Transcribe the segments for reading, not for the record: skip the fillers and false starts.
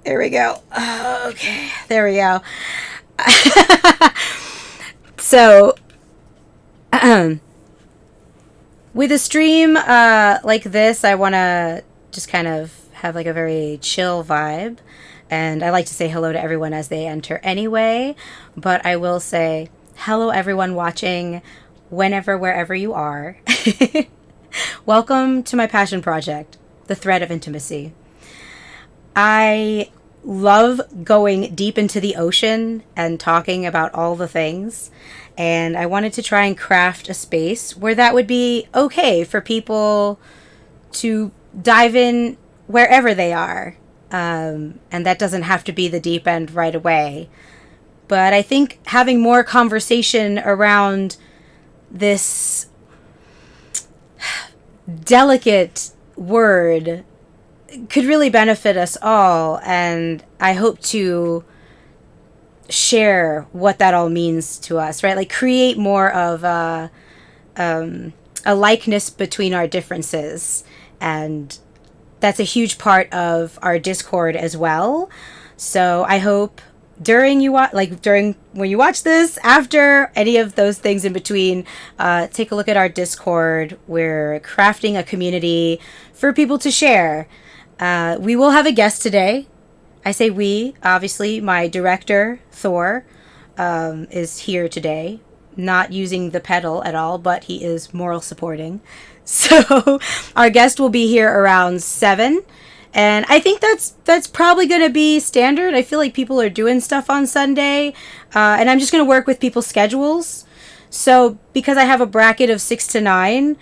There we go. Okay, there we go. So, with a stream like this, I want to just kind of have like a very chill vibe. And I like to say hello to everyone as they enter anyway. But I will say hello, everyone watching, whenever, wherever you are. Welcome to my passion project, the thread of intimacy. I love going deep into the ocean and talking about all the things. And I wanted to try and craft a space where that would be okay for people to dive in wherever they are. And that doesn't have to be the deep end right away. But I think having more conversation around this delicate word could really benefit us all. And I hope to share what that all means to us, right? Like create more of a likeness between our differences. And that's a huge part of our Discord as well. So I hope during when you watch this, after any of those things in between, take a look at our Discord. We're crafting a community for people to share. We will have a guest today. I say we, obviously my director, Thor, is here today. Not using the pedal at all, but he is moral supporting. So our guest will be here around 7. And I think that's probably going to be standard. I feel like people are doing stuff on Sunday. And I'm just going to work with people's schedules. So because I have a bracket of 6 to 9,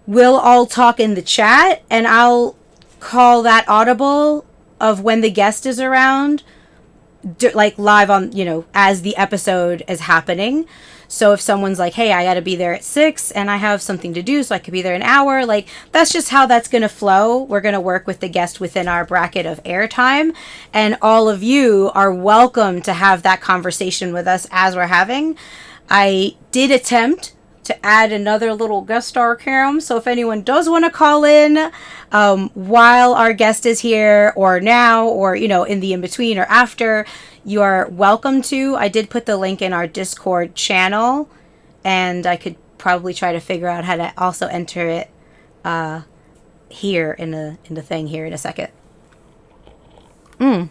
we'll all talk in the chat. And I'll call that audible of when the guest is around. Like live on, as the episode is happening. So if someone's like, hey, I got to be there at 6 and I have something to do, so I could be there an hour, like that's just how that's going to flow. We're going to work with the guest within our bracket of airtime. And all of you are welcome to have that conversation with us as we're having. I did attempt to add another little guest star cam. So if anyone does want to call in while our guest is here or now or, in the in-between or after, you are welcome to. I did put the link in our Discord channel, and I could probably try to figure out how to also enter it here in the thing here in a second. You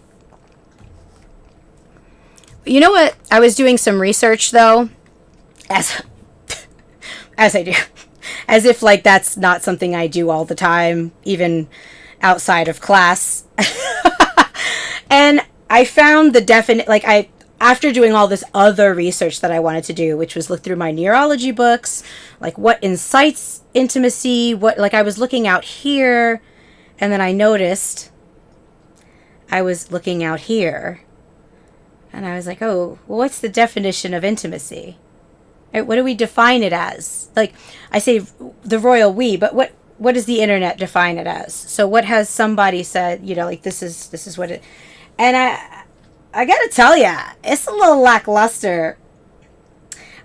know what? I was doing some research though, as I do, as if like that's not something I do all the time, even outside of class. And I found the after doing all this other research that I wanted to do, which was look through my neurology books, like what incites intimacy, I was looking out here, and then I noticed I was looking out here, and I was like, oh, well, what's the definition of intimacy? What do we define it as? Like, I say the royal we, but what does the internet define it as? So what has somebody said, this is what it... And I gotta tell ya, it's a little lackluster.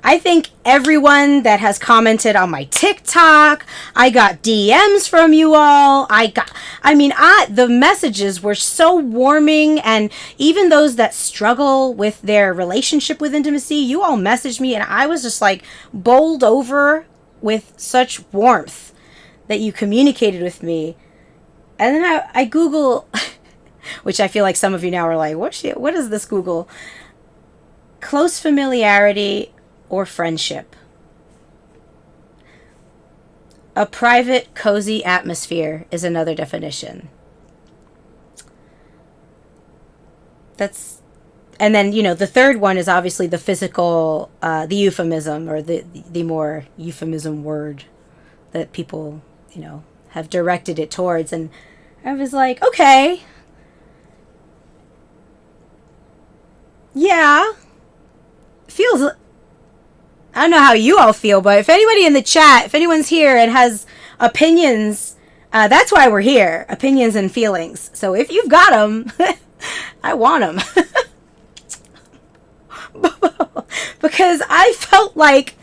I think everyone that has commented on my TikTok, I got DMs from you all. The messages were so warming, and even those that struggle with their relationship with intimacy, you all messaged me, and I was just like bowled over with such warmth that you communicated with me. And then I Google, which I feel like some of you now are like, what is this Google? Close familiarity or friendship. A private, cozy atmosphere is another definition. And then, the third one is obviously the physical, the euphemism, or the more euphemism word that people, have directed it towards. And I was like, okay. Yeah. Feels... I don't know how you all feel, but if anybody in the chat, if anyone's here and has opinions, that's why we're here. Opinions and feelings. So if you've got them, I want them. Because I felt like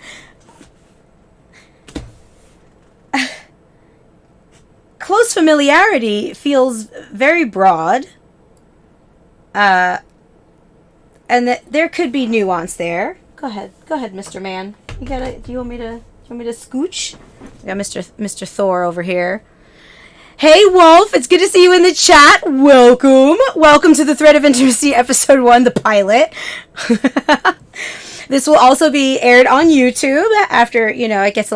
close familiarity feels very broad. And that there could be nuance there. Go ahead, Mr. Man. Do you want me to scooch? I got Mr. Thor over here. Hey, Wolf, it's good to see you in the chat. Welcome to the Thread of Intimacy episode 1, the pilot. This will also be aired on YouTube after, it gets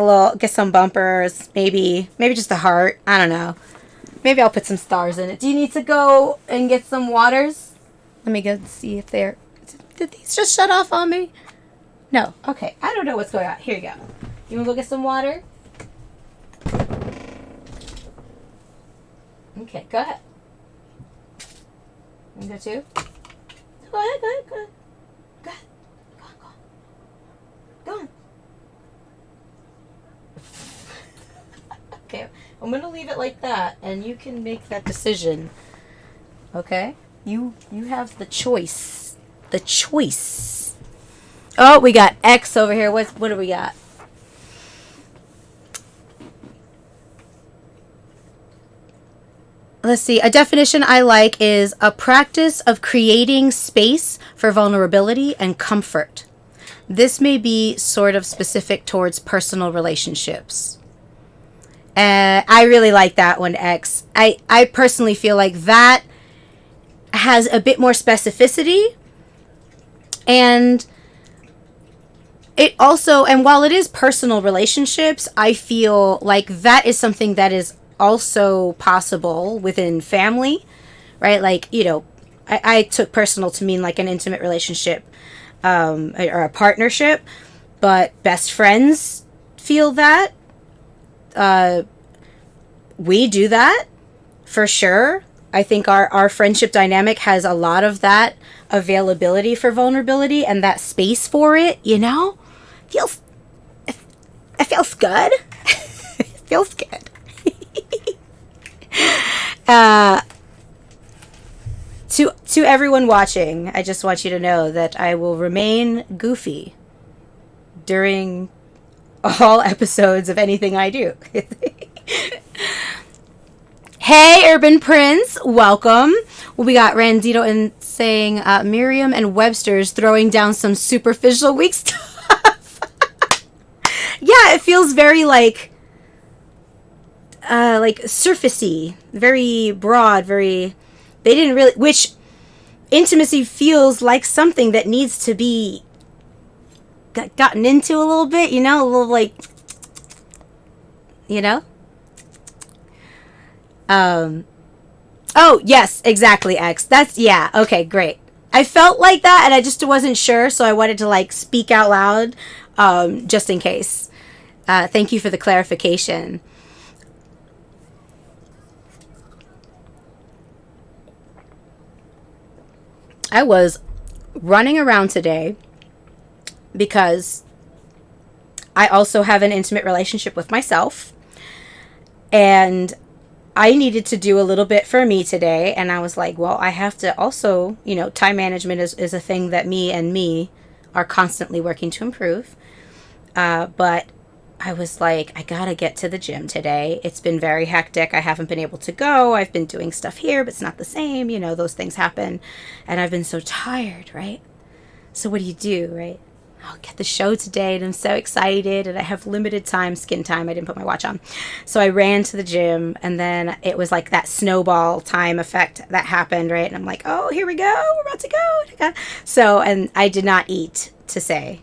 some bumpers, maybe just a heart. I don't know. Maybe I'll put some stars in it. Do you need to go and get some waters? Let me go see if did these just shut off on me? No. Okay. I don't know what's going on. Here you go. You want to go get some water? Okay, go ahead. You go too? Go ahead. Go on. Okay, I'm going to leave it like that, and you can make that decision. Okay? You have the choice. The choice. Oh, we got X over here. What do we got? Let's see. A definition I like is a practice of creating space for vulnerability and comfort. This may be sort of specific towards personal relationships. I really like that one, X. I personally feel like that has a bit more specificity. And it also, and while it is personal relationships, I feel like that is something that is also possible within family, right? Like, I took personal to mean like an intimate relationship or a partnership, but best friends feel that. We do that for sure. I think our friendship dynamic has a lot of that availability for vulnerability and that space for it, It feels good. It feels good. To everyone watching, I just want you to know that I will remain goofy during all episodes of anything I do. Hey, Urban Prince, welcome. We got Randito in saying Merriam and Webster's throwing down some superficial weak stuff. Yeah, it feels very like surfacey, very broad, they didn't really, which intimacy feels like something that needs to be gotten into a little bit, a little like, oh, yes, exactly, X. Yeah, okay, great. I felt like that, and I just wasn't sure, so I wanted to, speak out loud, just in case. Thank you for the clarification. I was running around today because I also have an intimate relationship with myself, and I needed to do a little bit for me today, and I was like, well, I have to also, time management is a thing that me are constantly working to improve. But I was like, I gotta get to the gym today. It's been very hectic. I haven't been able to go. I've been doing stuff here, but it's not the same. Those things happen. And I've been so tired, right? So what do, right? I'll get the show today, and I'm so excited, and I have limited skin time. I didn't put my watch on. So I ran to the gym, and then it was like that snowball time effect that happened, right? And I'm like, oh, here we go. We're about to go. So, and I did not eat, to say.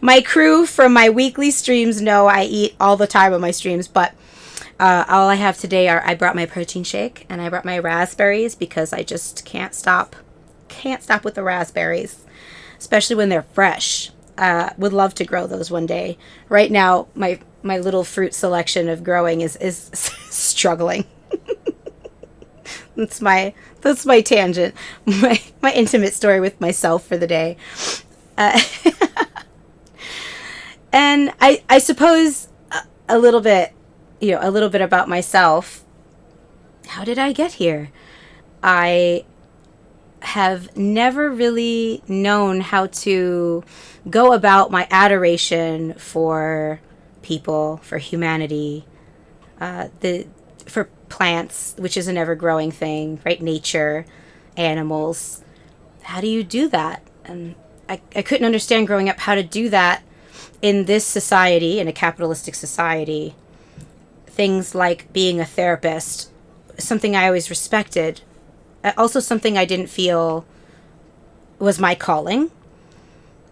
My crew from my weekly streams know I eat all the time on my streams, but all I have today I brought my protein shake, and I brought my raspberries because I just can't stop with the raspberries, especially when they're fresh. Would love to grow those one day. Right now, my little fruit selection of growing is struggling. That's my tangent, my intimate story with myself for the day. And I suppose a little bit about myself. How did I get here? I have never really known how to go about my adoration for people, for humanity. The for plants, which is an ever growing thing, right? Nature, animals. How do you do that? And I couldn't understand growing up how to do that in this society, in a capitalistic society. Things like being a therapist, something I always respected, also something I didn't feel was my calling,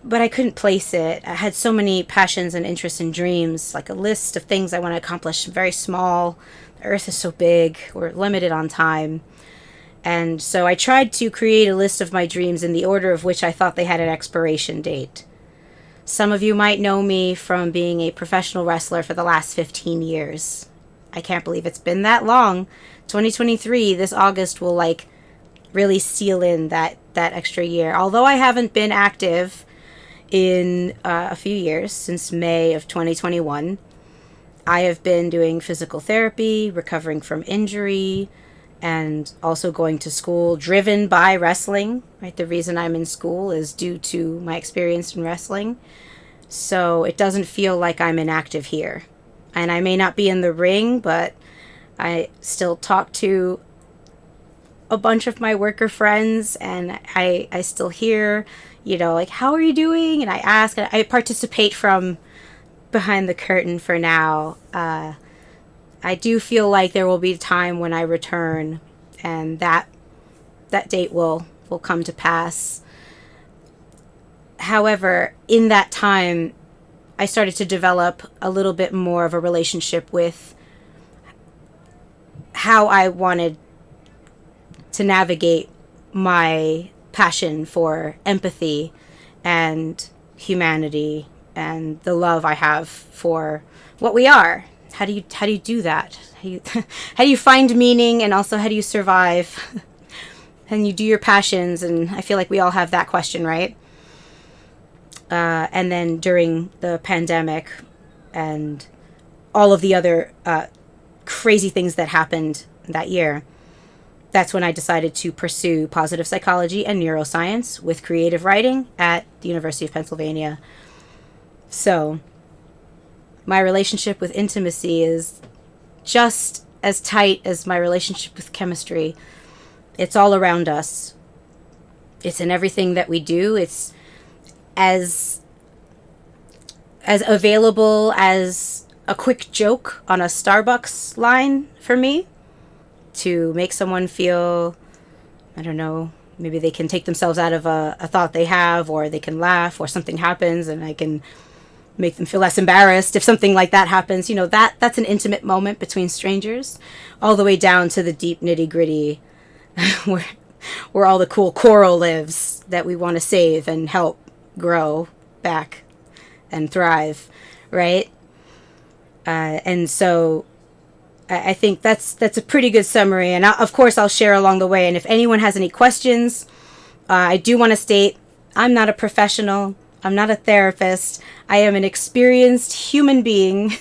but I couldn't place it. I had so many passions and interests and dreams, like a list of things I want to accomplish, very small. The earth is so big, we're limited on time. And so I tried to create a list of my dreams in the order of which I thought they had an expiration date. Some of you might know me from being a professional wrestler for the last 15 years. I can't believe it's been that long. 2023, this August will like really seal in that extra year. Although I haven't been active in a few years, since May of 2021, I have been doing physical therapy, recovering from injury, and also going to school driven by wrestling, right? The reason I'm in school is due to my experience in wrestling. So it doesn't feel like I'm inactive here. And I may not be in the ring, but I still talk to a bunch of my worker friends, and I still hear, like, how are you doing? And I ask, and I participate from behind the curtain for now. I do feel like there will be a time when I return, and that date will come to pass. However, in that time, I started to develop a little bit more of a relationship with how I wanted to navigate my passion for empathy and humanity and the love I have for what we are. How do you do that? How do you find meaning, and also how do you survive? And you do your passions, and I feel like we all have that question, right? And then during the pandemic and all of the other crazy things that happened that year, that's when I decided to pursue positive psychology and neuroscience with creative writing at the University of Pennsylvania. So my relationship with intimacy is just as tight as my relationship with chemistry. It's all around us. It's in everything that we do. It's as available as a quick joke on a Starbucks line for me, to make someone feel, I don't know, maybe they can take themselves out of a thought they have, or they can laugh, or something happens and I can make them feel less embarrassed if something like that happens. That's an intimate moment between strangers, all the way down to the deep nitty-gritty where all the cool coral lives that we want to save and help grow back and thrive, right? And so I think that's a pretty good summary. And of course, I'll share along the way. And if anyone has any questions, I do want to state I'm not a professional. I'm not a therapist. I am an experienced human being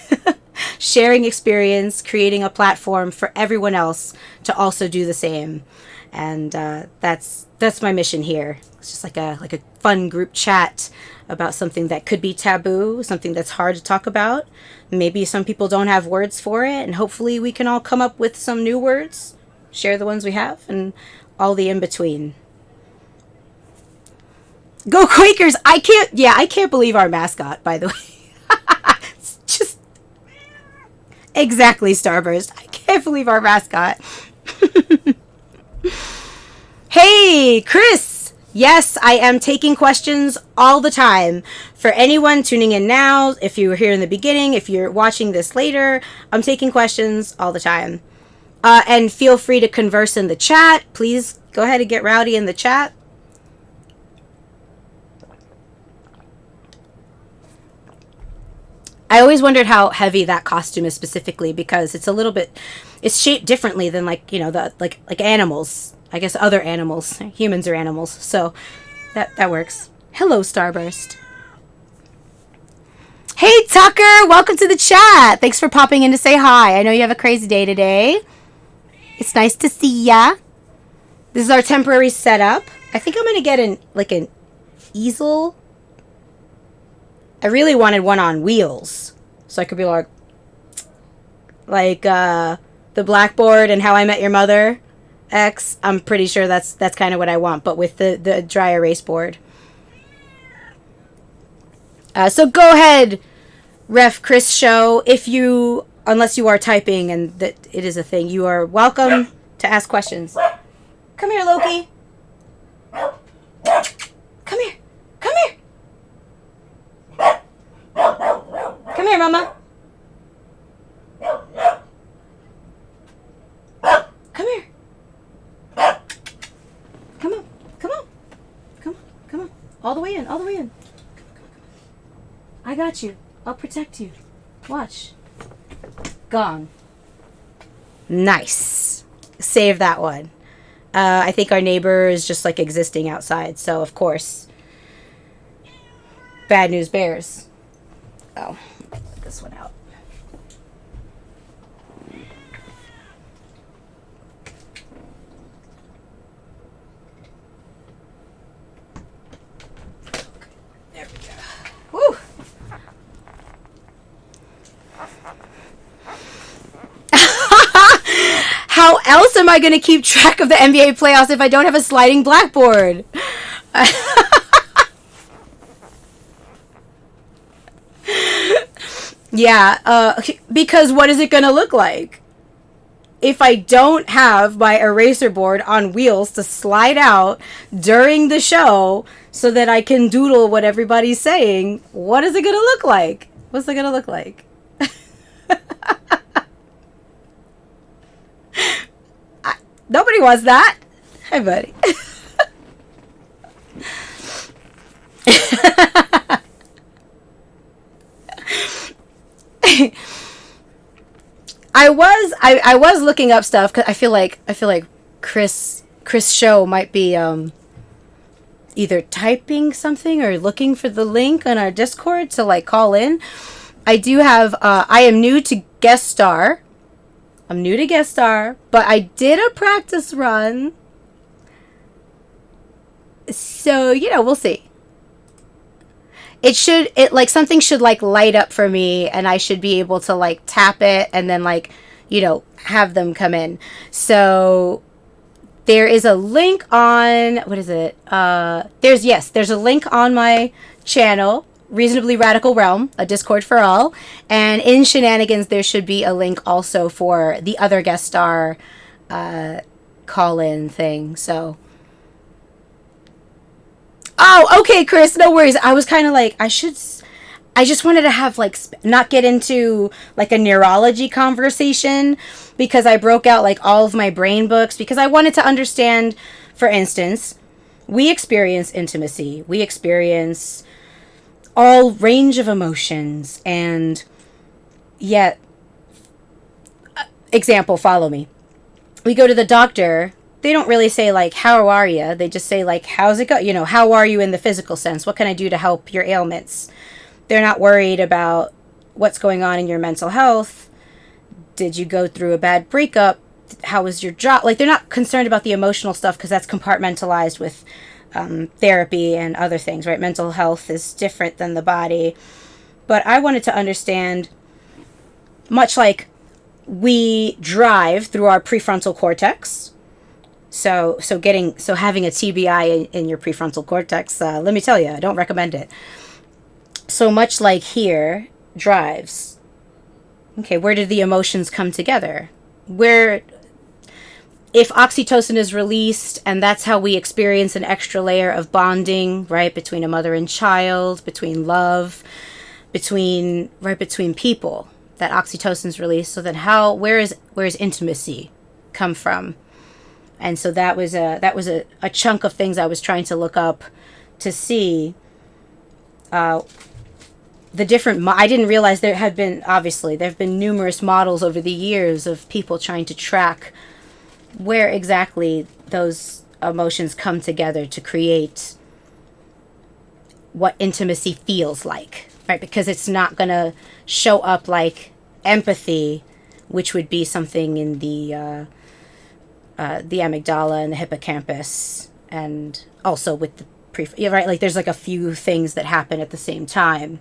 sharing experience, creating a platform for everyone else to also do the same. And that's my mission here. It's just like a fun group chat about something that could be taboo, something that's hard to talk about. Maybe some people don't have words for it, and hopefully we can all come up with some new words, share the ones we have, and all the in between. Go Quakers! I can't believe our mascot, by the way. It's just exactly Starburst. I can't believe our mascot. Hey, Chris! Yes, I am taking questions all the time. For anyone tuning in now, if you were here in the beginning, if you're watching this later, I'm taking questions all the time. And feel free to converse in the chat. Please go ahead and get rowdy in the chat. I always wondered how heavy that costume is specifically, because it's shaped differently than like animals. I guess other animals. Humans are animals. So that works. Hello, Starburst. Hey, Tucker! Welcome to the chat! Thanks for popping in to say hi. I know you have a crazy day today. It's nice to see ya. This is our temporary setup. I think I'm going to get an easel. I really wanted one on wheels, so I could be like the the Blackboard and How I Met Your Mother X, I'm pretty sure that's kind of what I want, but with the dry erase board. So go ahead, Ref Chris Show, unless you are typing and that it is a thing, you are welcome to ask questions. Come here, Loki. Come here. Come here. Come here, Mama. Come here. Come on. Come on. Come on. Come on. All the way in. All the way in. I got you. I'll protect you. Watch. Gone. Nice. Save that one. I think our neighbor is just like existing outside. So, of course, bad news bears. Oh, put this one out. There we go. Woo! How else am I going to keep track of the NBA playoffs if I don't have a sliding blackboard? Yeah, because what is it going to look like? If I don't have my eraser board on wheels to slide out during the show so that I can doodle what everybody's saying, what is it going to look like? What's it going to look like? Nobody wants that. Hi, buddy. I was looking up stuff because I feel like Chris Show might be either typing something or looking for the link on our Discord to like call in. I do have I am new to guest star. I'm new to guest star, but I did a practice run. So, we'll see. Something should like light up for me and I should be able to like tap it and then like, have them come in. So there is a link on, what is it? There's a link on my channel, Reasonably Radical Realm, a Discord for all. And in Shenanigans, there should be a link also for the other guest star call-in thing. So, oh, okay, Chris, no worries. I was kind of like, I just wanted to have like, not get into like a neurology conversation because I broke out like all of my brain books because I wanted to understand, for instance, we experience intimacy. We experience all range of emotions, and yet, example, follow me. We go to the doctor, they don't really say like, how are you? They just say like, how's it go? How are you in the physical sense? What can I do to help your ailments? They're not worried about what's going on in your mental health. Did you go through a bad breakup? How was your job? Like, they're not concerned about the emotional stuff because that's compartmentalized with therapy and other things, right? Mental health is different than the body. But I wanted to understand, much like we drive through our prefrontal cortex. So having a TBI in your prefrontal cortex, let me tell you, I don't recommend it. So much like here drives. Okay, where did the emotions come together? If oxytocin is released, and that's how we experience an extra layer of bonding, right, between a mother and child, between love, between people, that oxytocin is released. So then where is intimacy come from? And so that was a chunk of things I was trying to look up to see the different. I didn't realize there have been numerous models over the years of people trying to track where exactly those emotions come together to create what intimacy feels like, right? Because it's not going to show up like empathy, which would be something in the amygdala and the hippocampus, and also with the right? Like there's like a few things that happen at the same time.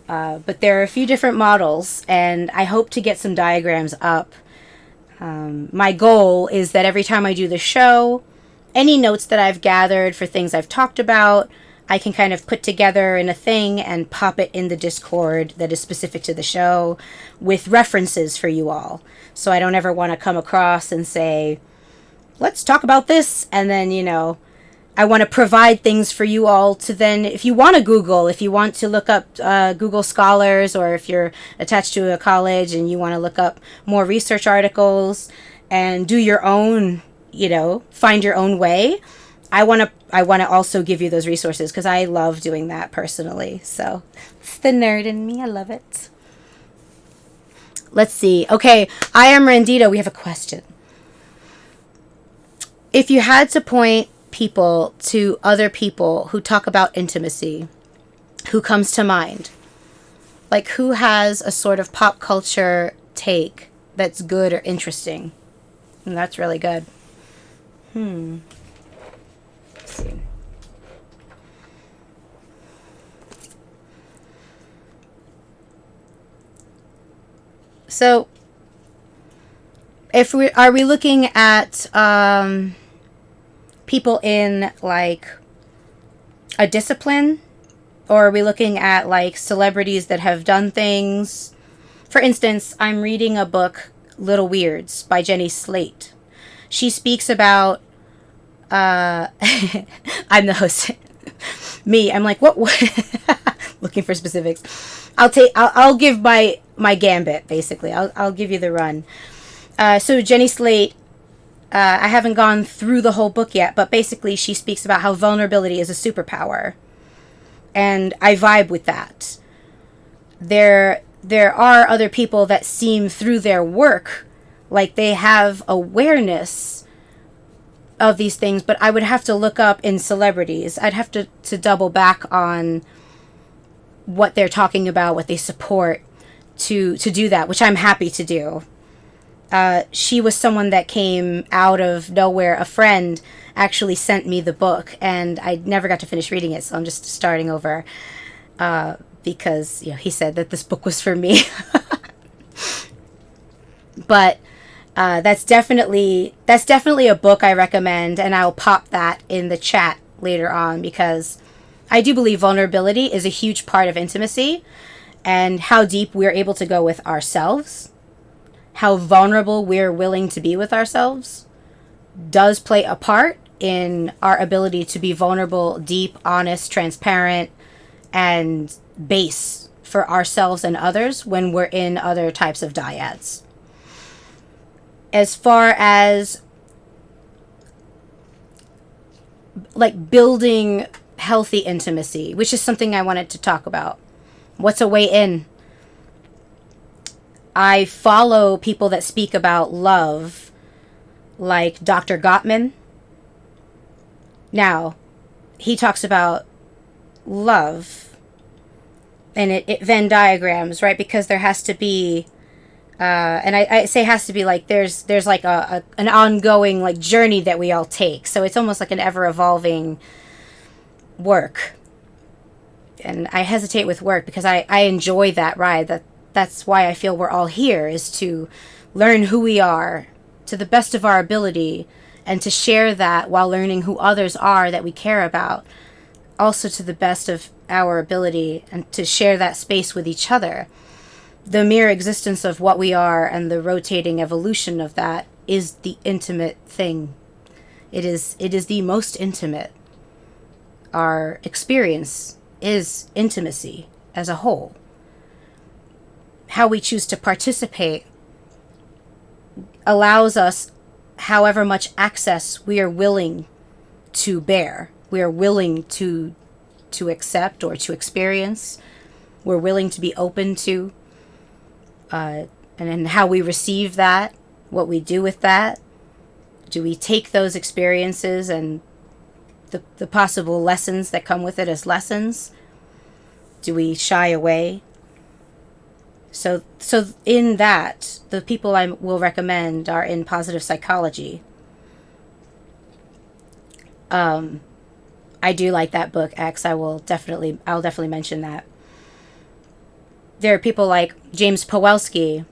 But there are a few different models, and I hope to get some diagrams up My goal is that every time I do the show, any notes that I've gathered for things I've talked about, I can kind of put together in a thing and pop it in the Discord that is specific to the show with references for you all. So I don't ever want to come across and say, let's talk about this. And then, I want to provide things for you all to then, if you want to Google, if you want to look up Google Scholars, or if you're attached to a college and you want to look up more research articles and do your own, find your own way. I want to also give you those resources because I love doing that personally. So it's the nerd in me. I love it. Let's see. Okay, I am Randita. We have a question. If you had to point people to other people who talk about intimacy, who comes to mind? Like, who has a sort of pop culture take that's good or interesting? And that's really good. Let's see. So, are we looking at people in like a discipline, or are we looking at like celebrities that have done things? For instance, I'm reading a book, Little Weirds by Jenny Slate. She speaks about I'm the host. I'm like, what? Looking for specifics. I'll give my gambit, basically. I'll give you the run. So Jenny Slate, I haven't gone through the whole book yet, but basically she speaks about how vulnerability is a superpower. And I vibe with that. There are other people that seem through their work like they have awareness of these things, but I would have to look up in celebrities. I'd have to double back on what they're talking about, what they support to do that, which I'm happy to do. She was someone that came out of nowhere. A friend actually sent me the book, and I never got to finish reading it, so I'm just starting over because he said that this book was for me. But that's definitely a book I recommend, and I'll pop that in the chat later on, because I do believe vulnerability is a huge part of intimacy, and how deep we're able to go with ourselves, how vulnerable we're willing to be with ourselves, does play a part in our ability to be vulnerable, deep, honest, transparent, and base for ourselves and others when we're in other types of dyads. As far as like building healthy intimacy, which is something I wanted to talk about. What's a way in? I follow people that speak about love, like Dr. Gottman. Now, he talks about love, and it Venn diagrams, right? Because there has to be, and I say has to be like there's like an ongoing like journey that we all take. So it's almost like an ever evolving work. And I hesitate with work because I enjoy that ride. That's why I feel we're all here, is to learn who we are to the best of our ability, and to share that while learning who others are that we care about, also to the best of our ability, and to share that space with each other. The mere existence of what we are and the rotating evolution of that is the intimate thing. It is the most intimate. Our experience is intimacy as a whole. How we choose to participate allows us however much access we are willing to bear. We are willing to accept or to experience. We're willing to be open to. And then how we receive that, what we do with that. Do we take those experiences and the possible lessons that come with it as lessons? Do we shy away? So in that, the people I will recommend are in positive psychology. I do like that book, X. I'll definitely mention that. There are people like James Pawelski,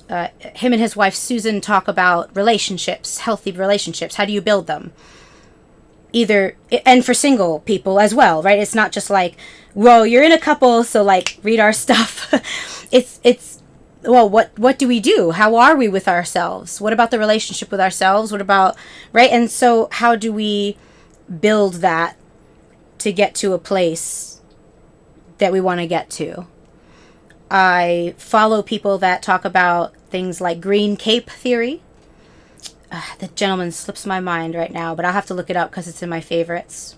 him and his wife Susan talk about relationships, healthy relationships. How do you build them? Either, and for single people as well, right? It's not just like, well, you're in a couple, so like read our stuff. it's well, what do we do? How are we with ourselves? What about the relationship with ourselves? What about, right? And so how do we build that to get to a place that we want to get to? I follow people that talk about things like green cape theory. The gentleman slips my mind right now, but I'll have to look it up because it's in my favorites.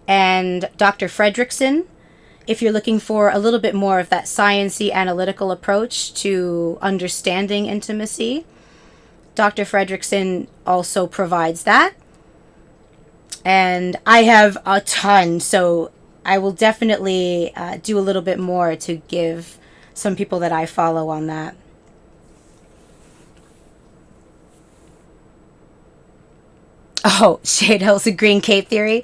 And Dr. Fredrickson, if you're looking for a little bit more of that sciencey analytical approach to understanding intimacy, Dr. Fredrickson also provides that. And I have a ton, so I will definitely do a little bit more to give some people that I follow on that. Oh, Shade Hill's a green cape theory.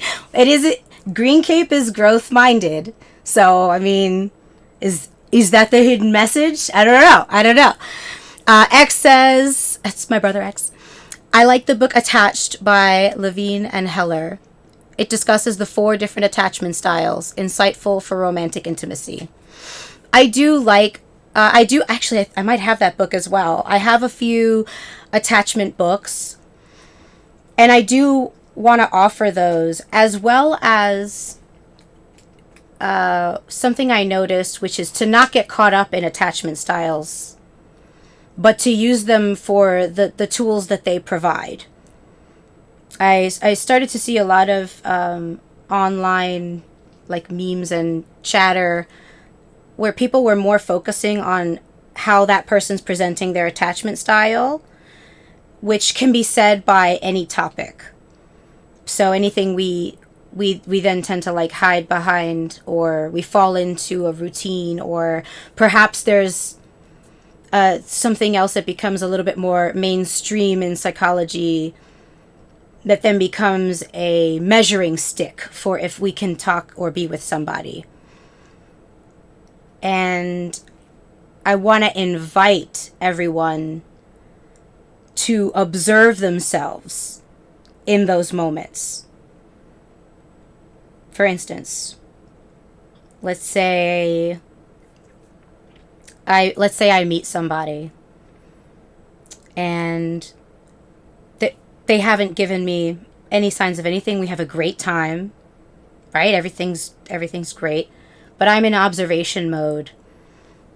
Green cape is growth minded. So, I mean, is that the hidden message? I don't know. X says, that's my brother X. I like the book Attached by Levine and Heller. It discusses the 4 different attachment styles, insightful for romantic intimacy. I might have that book as well. I have a few attachment books, and I do want to offer those, as well as something I noticed, which is to not get caught up in attachment styles, but to use them for the tools that they provide. I started to see a lot of online like memes and chatter where people were more focusing on how that person's presenting their attachment style, which can be said by any topic. So anything we then tend to like hide behind, or we fall into a routine, or perhaps there's something else that becomes a little bit more mainstream in psychology that then becomes a measuring stick for if we can talk or be with somebody. And I want to invite everyone to observe themselves in those moments. For instance, let's say I meet somebody and they haven't given me any signs of anything. We have a great time, right? Everything's great, but I'm in observation mode.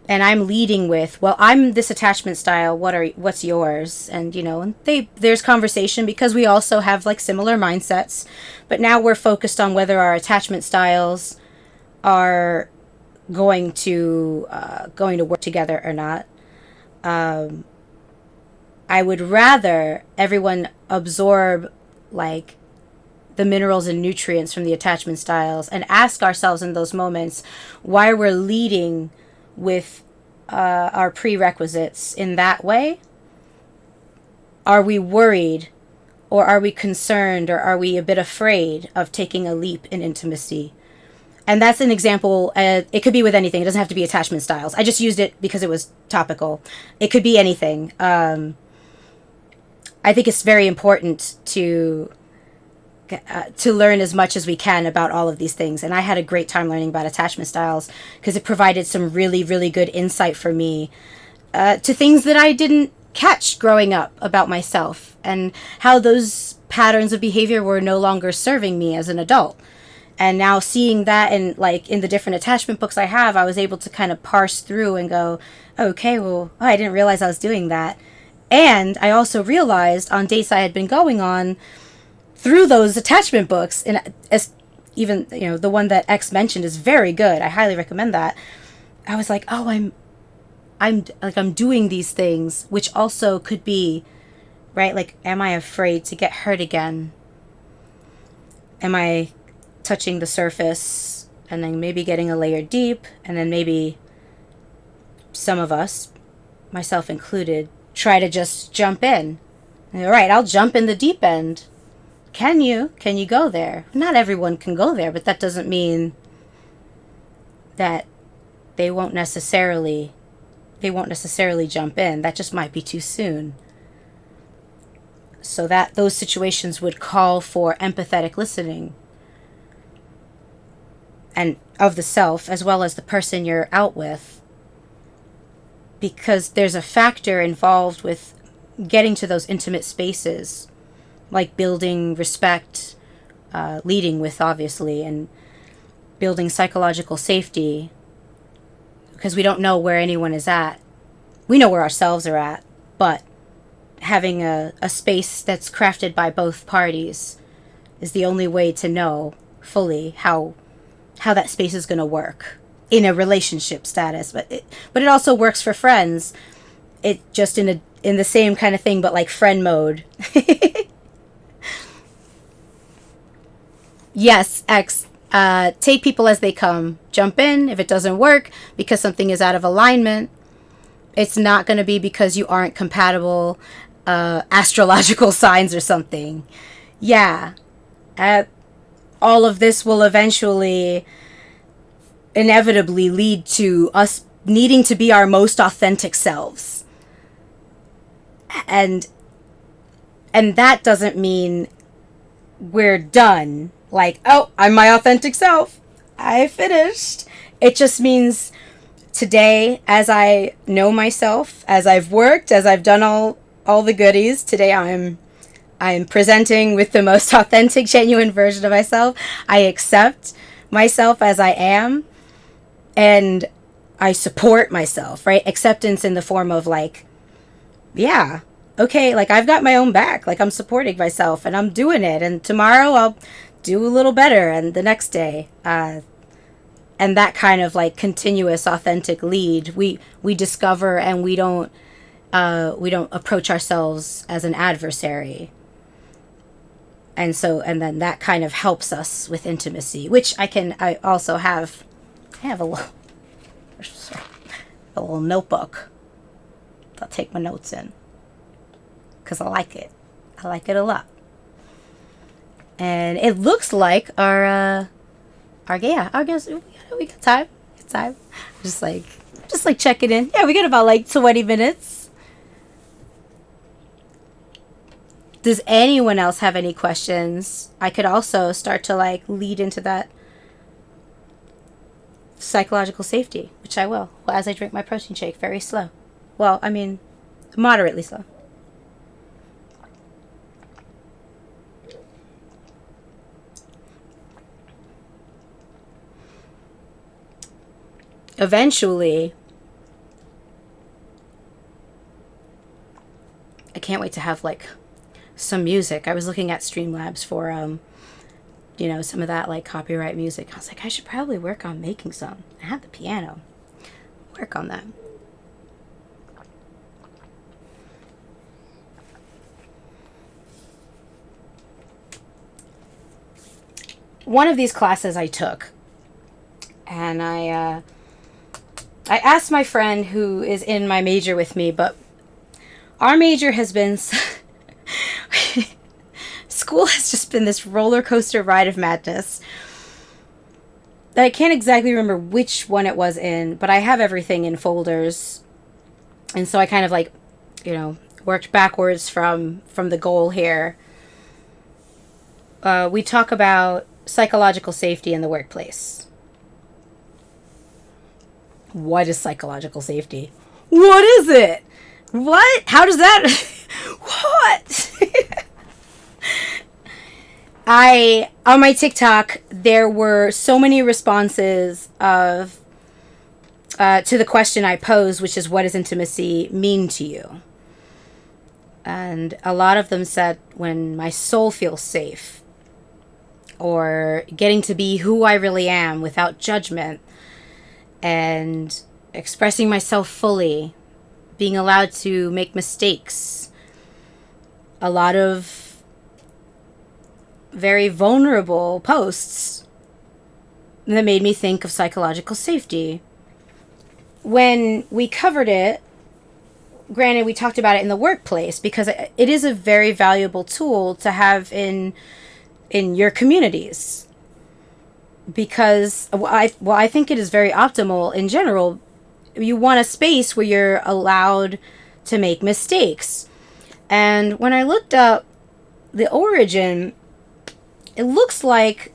And I'm leading with, well, I'm this attachment style. What's yours? And there's conversation because we also have like similar mindsets. But now we're focused on whether our attachment styles are going to work together or not. I would rather everyone absorb like the minerals and nutrients from the attachment styles and ask ourselves in those moments why we're leading with our prerequisites in that way. Are we worried, or are we concerned, or are we a bit afraid of taking a leap in intimacy? And that's an example. It could be with anything. It doesn't have to be attachment styles. I just used it because it was topical. It could be anything. I think it's very important to learn as much as we can about all of these things. And I had a great time learning about attachment styles because it provided some really, really good insight for me to things that I didn't catch growing up about myself, and how those patterns of behavior were no longer serving me as an adult. And now seeing that in the different attachment books I have, I was able to kind of parse through and go, okay, well, I didn't realize I was doing that. And I also realized on dates I had been going on through those attachment books, and as even the one that X mentioned is very good. I highly recommend that. I was like, oh, I'm doing these things, which also could be, right? Like, am I afraid to get hurt again? Am I touching the surface and then maybe getting a layer deep, and then maybe some of us, myself included, try to just jump in. All right, I'll jump in the deep end. Can you go there? Not everyone can go there, but that doesn't mean that they won't necessarily they won't necessarily jump in. That just might be too soon. So that those situations would call for empathetic listening, and of the self as well as the person you're out with, because there's a factor involved with getting to those intimate spaces, like building respect, leading with, obviously, and building psychological safety, because we don't know where anyone is at. We know where ourselves are at, but having a space that's crafted by both parties is the only way to know fully how that space is going to work in a relationship status. But it also works for friends. It just in the same kind of thing, but like friend mode. Yes, X. Take people as they come. Jump in if it doesn't work because something is out of alignment. It's not going to be because you aren't compatible astrological signs or something. Yeah. All of this will eventually, inevitably lead to us needing to be our most authentic selves. And that doesn't mean we're done. Like, oh, I'm my authentic self. I finished. It just means today, as I know myself, as I've worked, as I've done all the goodies, today I'm presenting with the most authentic, genuine version of myself. I accept myself as I am, and I support myself, right? Acceptance in the form of like, yeah, okay, like I've got my own back. Like I'm supporting myself and I'm doing it. And tomorrow I'll do a little better, and the next day. And that kind of like continuous authentic lead, we discover, and we don't approach ourselves as an adversary. And then that kind of helps us with intimacy, which I also have a little notebook. I'll take my notes in because I like it. I like it a lot. And it looks like our guess we got time. It's time. Just like checking in. Yeah, we got about like 20 minutes. Does anyone else have any questions? I could also start to like lead into that psychological safety, which I will. Well, as I drink my protein shake, very slow. Well, I mean, moderately slow. Eventually, I can't wait to have like some music. I was looking at Streamlabs for some of that like copyright music. I was like, I should probably work on making some. I have the piano. Work on that. One of these classes I took, and I asked my friend who is in my major with me, but our major has been school has just been this roller coaster ride of madness that I can't exactly remember which one it was in, but I have everything in folders. And so I kind of like, worked backwards from the goal here. We talk about psychological safety in the workplace. What is psychological safety? What is it? What? How does that... What? On my TikTok, there were so many responses to the question I posed, which is, what does intimacy mean to you? And a lot of them said, when my soul feels safe, or getting to be who I really am without judgment, and expressing myself fully, being allowed to make mistakes. A lot of very vulnerable posts that made me think of psychological safety. When we covered it, granted, we talked about it in the workplace because it is a very valuable tool to have in your communities. Because I think it is very optimal in general you want a space where you're allowed to make mistakes. And when I looked up the origin, it looks like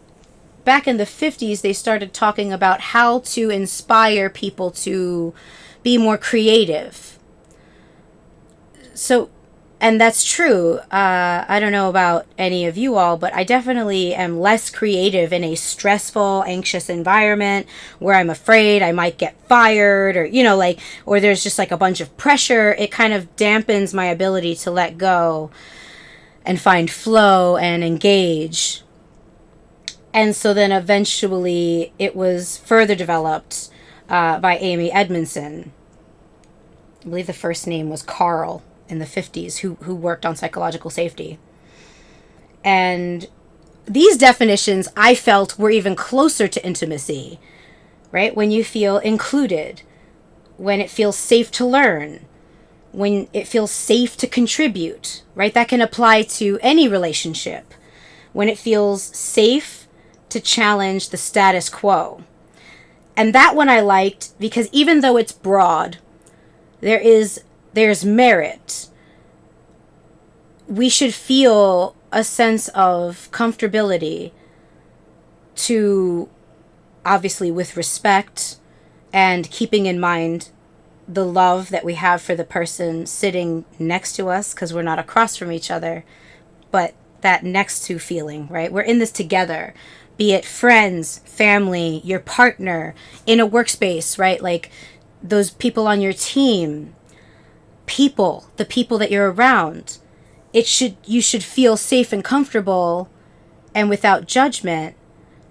back in the 50s they started talking about how to inspire people to be more creative. So, and that's true. I don't know about any of you all, but I definitely am less creative in a stressful, anxious environment where I'm afraid I might get fired, or, you know, like, or there's just like a bunch of pressure. It kind of dampens my ability to let go and find flow and engage. And so then eventually it was further developed by Amy Edmondson. I believe the first name was Carl, in the 50s, who worked on psychological safety. And these definitions I felt were even closer to intimacy, right? When you feel included, when it feels safe to learn, when it feels safe to contribute, right? That can apply to any relationship. When it feels safe to challenge the status quo. And that one I liked because even though it's broad, there's merit. We should feel a sense of comfortability to, obviously with respect and keeping in mind the love that we have for the person sitting next to us, because we're not across from each other, but that next to feeling, right? We're in this together, be it friends, family, your partner, in a workspace, right? Like those people on your team, the people that you're around. You should feel safe and comfortable and without judgment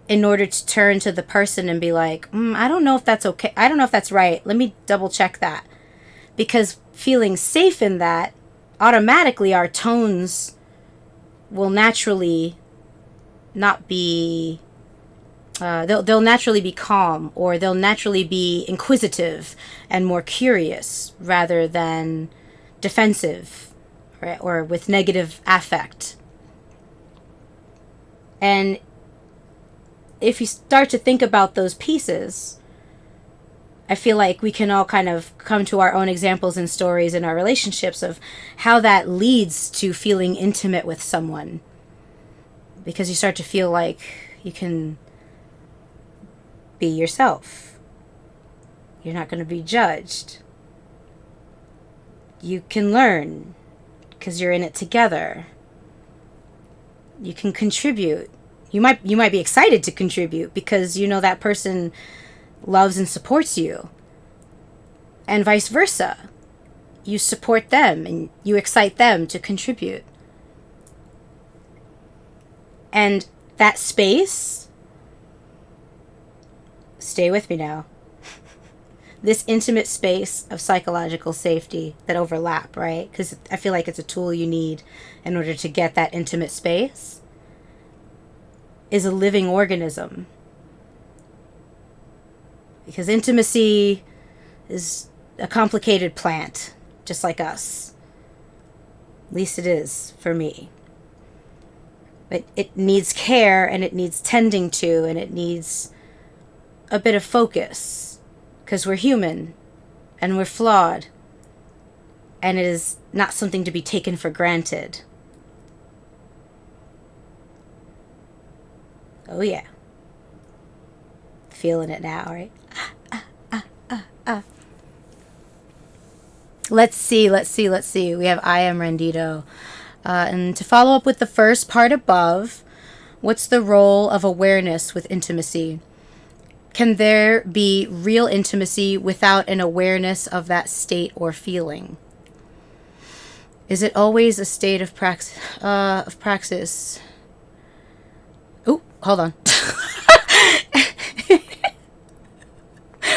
in order to turn to the person and be like, I don't know if that's okay. I don't know if that's right. Let me double check that. Because feeling safe in that, automatically our tones will naturally not be, they'll naturally be calm, or they'll naturally be inquisitive and more curious rather than defensive, right? Or with negative affect. And if you start to think about those pieces, I feel like we can all kind of come to our own examples and stories in our relationships of how that leads to feeling intimate with someone. Because you start to feel like you can be yourself. You're not going to be judged. You can learn because you're in it together. You can contribute. You might be excited to contribute because you know that person loves and supports you. And vice versa. You support them and you excite them to contribute. And that space, stay with me now, this intimate space of psychological safety that overlap, right? Because I feel like it's a tool you need in order to get that intimate space, is a living organism. Because intimacy is a complicated plant, just like us. At least it is for me. But it needs care, and it needs tending to, and it needs a bit of focus. Because we're human, and we're flawed. And it is not something to be taken for granted. Oh yeah. Feeling it now, right? Let's see. We have I am Rendito. And to follow up with the first part above, what's the role of awareness with intimacy? Can there be real intimacy without an awareness of that state or feeling? Is it always a state of praxis? Oh, hold on.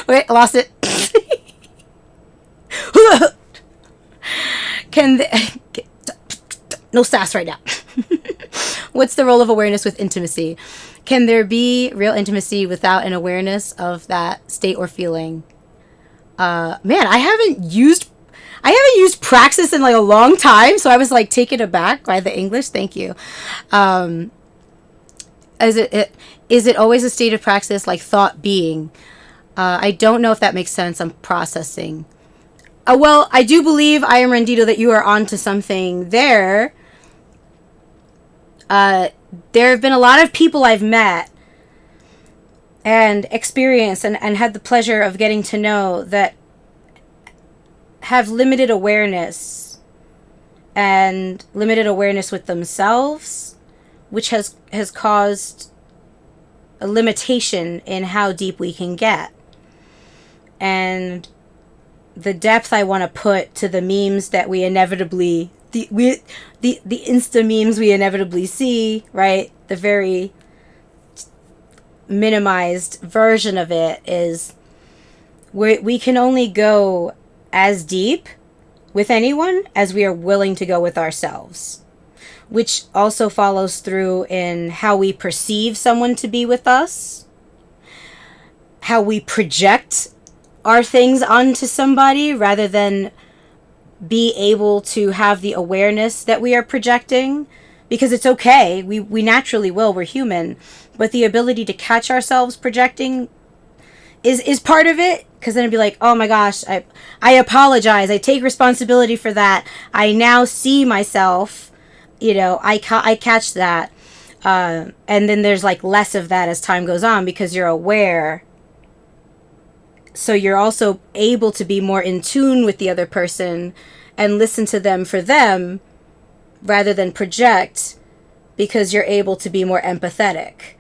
Wait, I lost it. No sass right now. What's the role of awareness with intimacy? Can there be real intimacy without an awareness of that state or feeling? Man, I haven't used praxis in like a long time, so I was like taken aback by the English. Thank you. Is it always a state of praxis, like thought being? I don't know if that makes sense. I'm processing. Well, I do believe, I am Rendito, that you are onto something there. There have been a lot of people I've met and experienced and had the pleasure of getting to know that have limited awareness and limited awareness with themselves, which has caused a limitation in how deep we can get. And the depth I want to put to the memes that we inevitably, the Insta memes we inevitably see, right? The very minimized version of it is we can only go as deep with anyone as we are willing to go with ourselves, which also follows through in how we perceive someone to be with us, how we project our things onto somebody rather than be able to have the awareness that we are projecting, because it's okay. We naturally will. We're human. But the ability to catch ourselves projecting is part of it, because then it'd be like, oh my gosh, I apologize. I take responsibility for that. I now see myself, I catch that. And then there's like less of that as time goes on because you're aware. So you're also able to be more in tune with the other person and listen to them for them rather than project, because you're able to be more empathetic.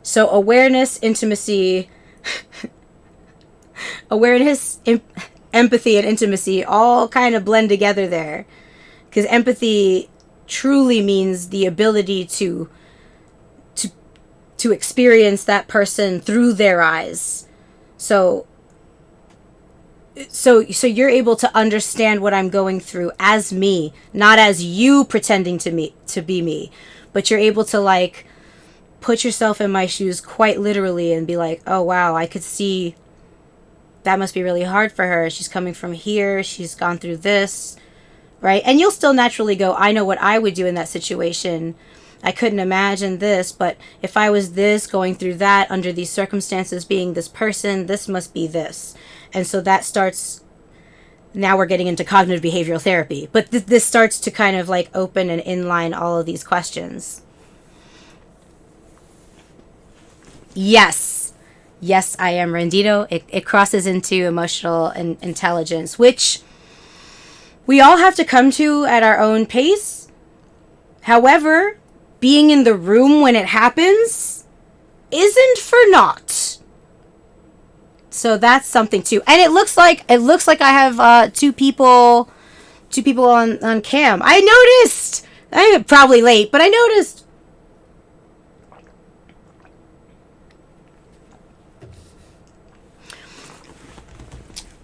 So awareness, intimacy, empathy, and intimacy all kind of blend together there. Because empathy truly means the ability to experience that person through their eyes. So you're able to understand what I'm going through as me, not as you pretending to be me, but you're able to like put yourself in my shoes quite literally and be like, oh wow, I could see that must be really hard for her. She's coming from here. She's gone through this, right? And you'll still naturally go, I know what I would do in that situation. I couldn't imagine this, but if I was this, going through that, under these circumstances, being this person, this must be this. And so that starts, now we're getting into cognitive behavioral therapy, but this starts to kind of like open and inline all of these questions. Yes, I am Rendito. It crosses into emotional intelligence, which we all have to come to at our own pace. However, being in the room when it happens isn't for naught. So that's something too. And it looks like I have two people on cam. I noticed. I'm probably late, but I noticed.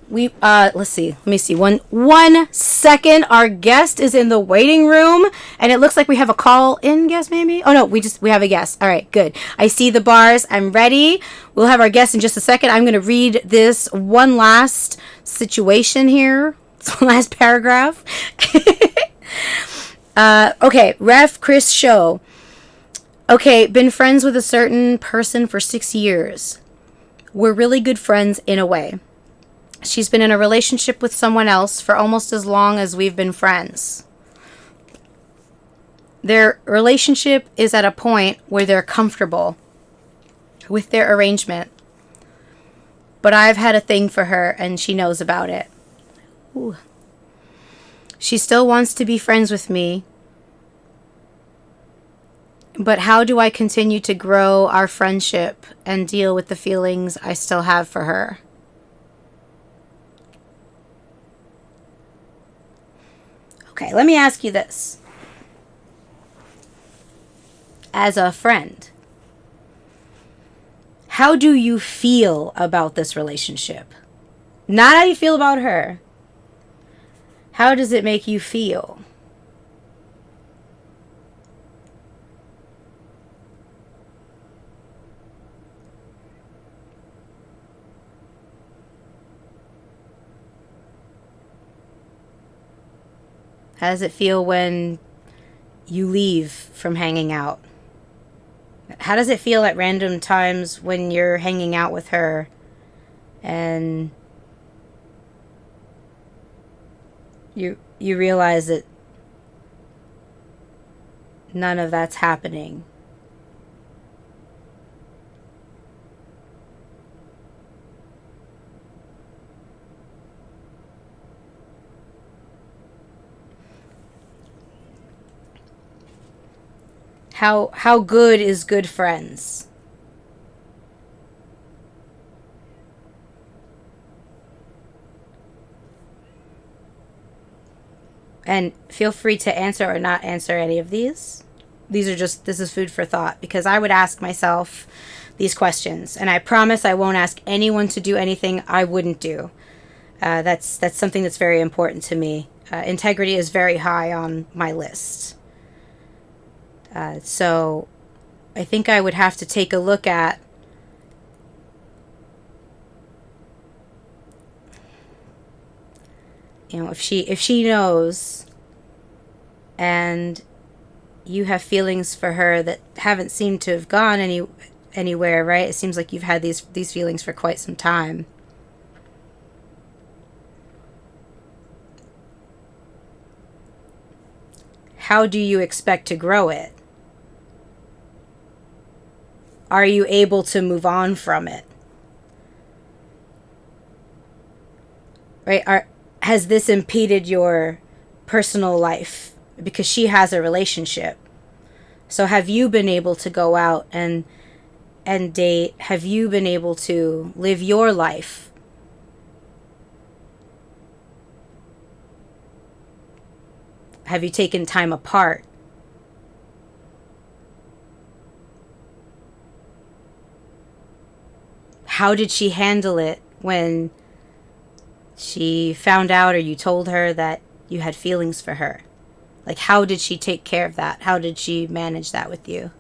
Let's see. Let me see. One second. Our guest is in the waiting room, and it looks like we have a call-in guest, maybe. Oh no, we have a guest. All right, good. I see the bars. I'm ready. We'll have our guest in just a second. I'm going to read this one last situation here. This one last paragraph. Okay, Ref Chris Show. Okay, been friends with a certain person for 6 years. We're really good friends in a way. She's been in a relationship with someone else for almost as long as we've been friends. Their relationship is at a point where they're comfortable with their arrangement. But I've had a thing for her and she knows about it. Ooh. She still wants to be friends with me. But how do I continue to grow our friendship and deal with the feelings I still have for her? Okay, let me ask you this. As a friend, how do you feel about this relationship? Not how you feel about her. How does it make you feel? How does it feel when you leave from hanging out? How does it feel at random times when you're hanging out with her and you realize that none of that's happening. How good is good friends? And feel free to answer or not answer any of these. This is food for thought, because I would ask myself these questions, and I promise I won't ask anyone to do anything I wouldn't do. That's something that's very important to me. Integrity is very high on my list. So I think I would have to take a look at if she knows, and you have feelings for her that haven't seemed to have gone anywhere, right? It seems like you've had these feelings for quite some time. How do you expect to grow it? Are you able to move on from it? Right? Has this impeded your personal life? Because she has a relationship. So have you been able to go out and date? Have you been able to live your life? Have you taken time apart? How did she handle it when she found out, or you told her that you had feelings for her? Like, how did she take care of that? How did she manage that with you?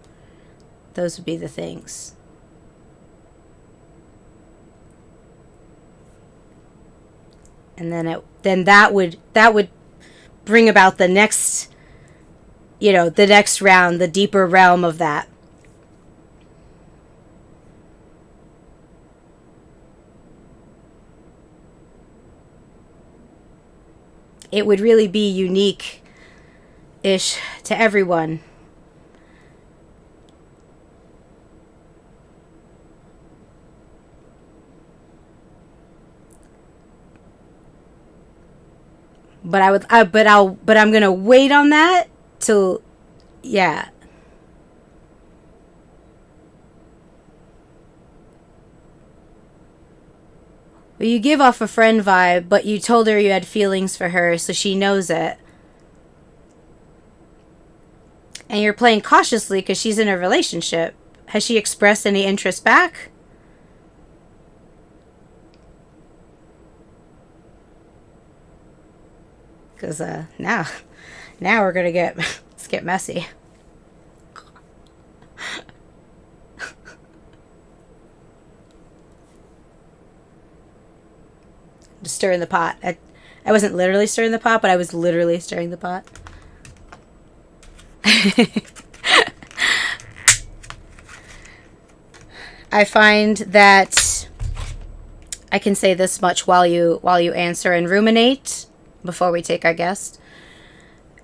Those would be the things. And then that would bring about the next round, the deeper realm of that. It would really be unique-ish to everyone. But I'm gonna wait on that till, yeah. Well, you give off a friend vibe, but you told her you had feelings for her, so she knows it. And you're playing cautiously because she's in a relationship. Has she expressed any interest back? Because now we're gonna let's get messy. Just stirring the pot. I wasn't literally stirring the pot, but I was literally stirring the pot. I find that I can say this much while you answer and ruminate before we take our guest.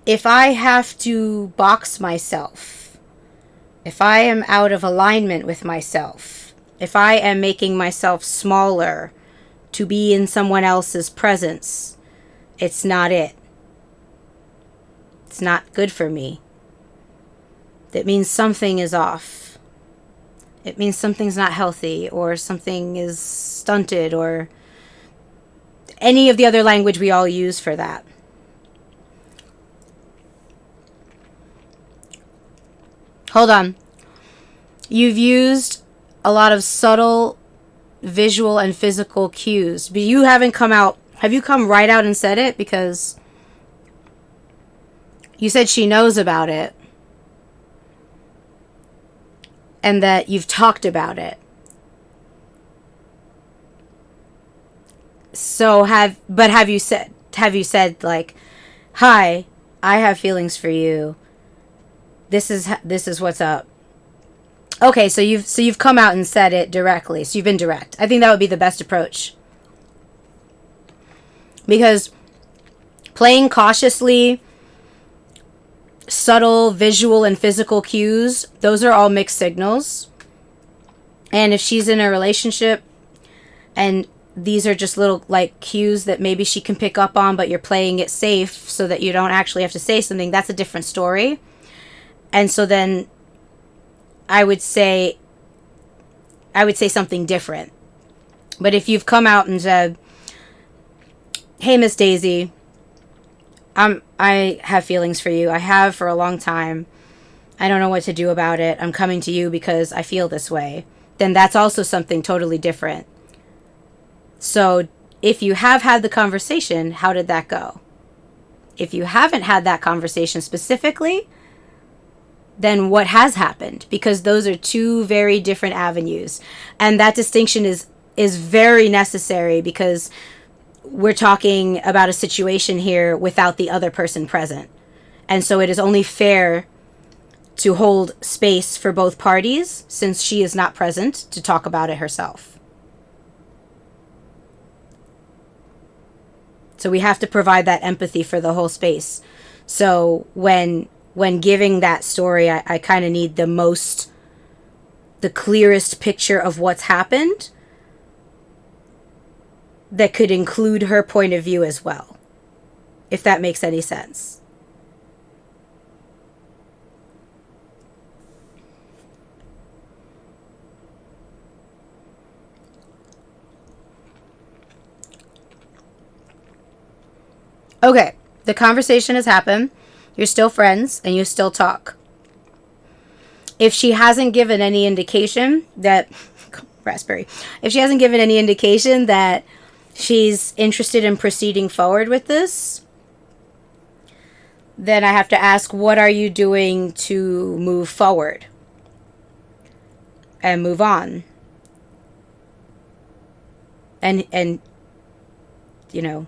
If I have to box myself, if I am out of alignment with myself, if I am making myself smaller to be in someone else's presence, it's not it. It's not good for me. That means something is off. It means something's not healthy, or something is stunted, or any of the other language we all use for that. Hold on. You've used a lot of subtle visual and physical cues, but you haven't come out. Have you come right out and said it? Because you said she knows about it and that you've talked about it. So have you said like, hi, I have feelings for you. This is what's up. Okay, so you've come out and said it directly. So you've been direct. I think that would be the best approach. Because playing cautiously, subtle visual and physical cues, those are all mixed signals. And if she's in a relationship and these are just little like cues that maybe she can pick up on, but you're playing it safe so that you don't actually have to say something, that's a different story. And so then I would say something different. But if you've come out and said, "Hey, Miss Daisy, I have feelings for you. I have for a long time. I don't know what to do about it. I'm coming to you because I feel this way." Then that's also something totally different. So if you have had the conversation, how did that go? If you haven't had that conversation specifically, then what has happened? Because those are two very different avenues. And that distinction is very necessary because we're talking about a situation here without the other person present. And so it is only fair to hold space for both parties since she is not present to talk about it herself. So we have to provide that empathy for the whole space. So when giving that story, I kind of need the clearest picture of what's happened that could include her point of view as well, if that makes any sense. Okay, the conversation has happened. You're still friends and you still talk. If she hasn't given any indication that if she hasn't given any indication that she's interested in proceeding forward with this, then I have to ask, what are you doing to move forward and move on? And you know,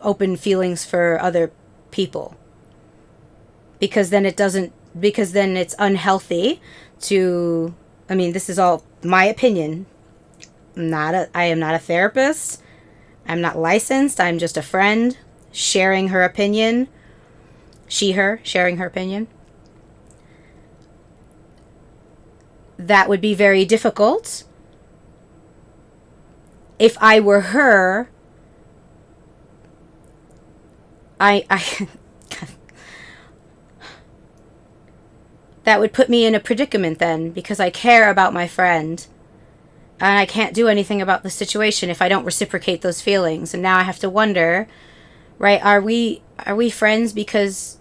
open feelings for other people. Because then it's unhealthy to, I mean, this is all my opinion. I am not a therapist. I'm not licensed. I'm just a friend sharing her opinion. Her sharing her opinion. That would be very difficult. If I were her, I that would put me in a predicament then, because I care about my friend and I can't do anything about the situation if I don't reciprocate those feelings. And now I have to wonder, right, are we friends because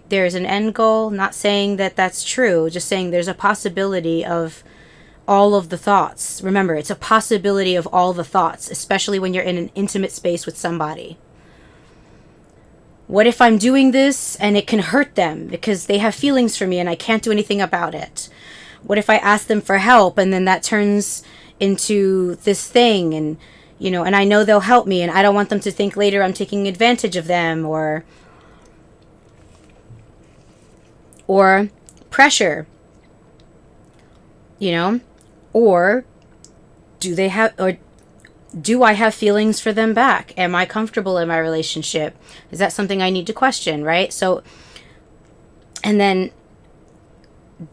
there's an end goal? Not saying that that's true, just saying there's a possibility of all of the thoughts. Remember, it's a possibility of all the thoughts, especially when you're in an intimate space with somebody. What if I'm doing this and it can hurt them because they have feelings for me and I can't do anything about it? What if I ask them for help and then that turns into this thing, and and I know they'll help me and I don't want them to think later I'm taking advantage of them, or pressure, or do I have feelings for them back? Am I comfortable in my relationship? Is that something I need to question, right? So, and then,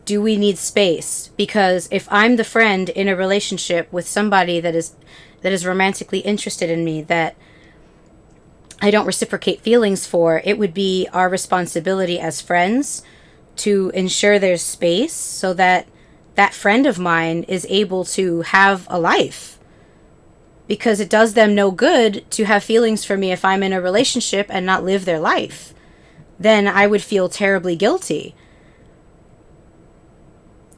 do we need space? Because if I'm the friend in a relationship with somebody that is romantically interested in me, that I don't reciprocate feelings for, it would be our responsibility as friends to ensure there's space so that that friend of mine is able to have a life. Because it does them no good to have feelings for me if I'm in a relationship and not live their life. Then I would feel terribly guilty.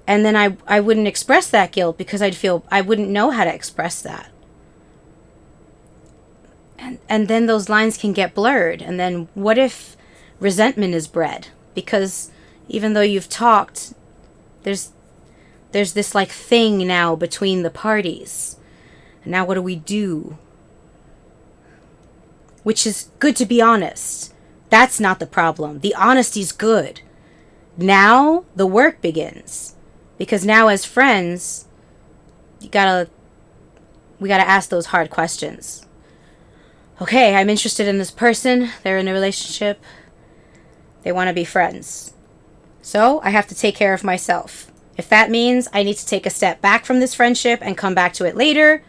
And then I wouldn't express that guilt because I wouldn't know how to express that. And then those lines can get blurred. And then what if resentment is bred? Because even though you've talked, there's this like thing now between the parties. And now what do we do? Which is good, to be honest. That's not the problem. The honesty's good. now the work begins. Because now as friends, we gotta ask those hard questions. Okay, I'm interested in this person. They're in a relationship. They want to be friends. So I have to take care of myself. If that means I need to take a step back from this friendship and come back to it later,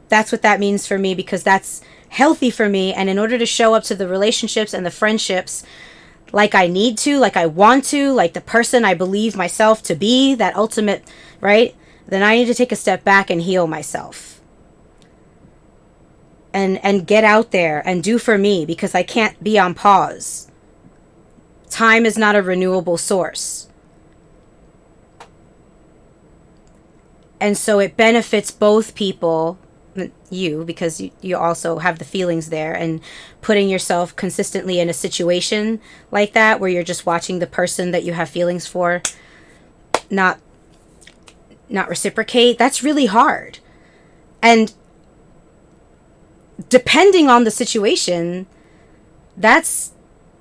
that's what that means for me, because that's healthy for me. And in order to show up to the relationships and the friendships like I need to, like I want to, like the person I believe myself to be, that ultimate, right? Then I need to take a step back and heal myself. And get out there and do for me, because I can't be on pause. Time is not a renewable source. And so it benefits both people, you, because you also have the feelings there, and putting yourself consistently in a situation like that where you're just watching the person that you have feelings for not reciprocate, that's really hard. And depending on the situation, that's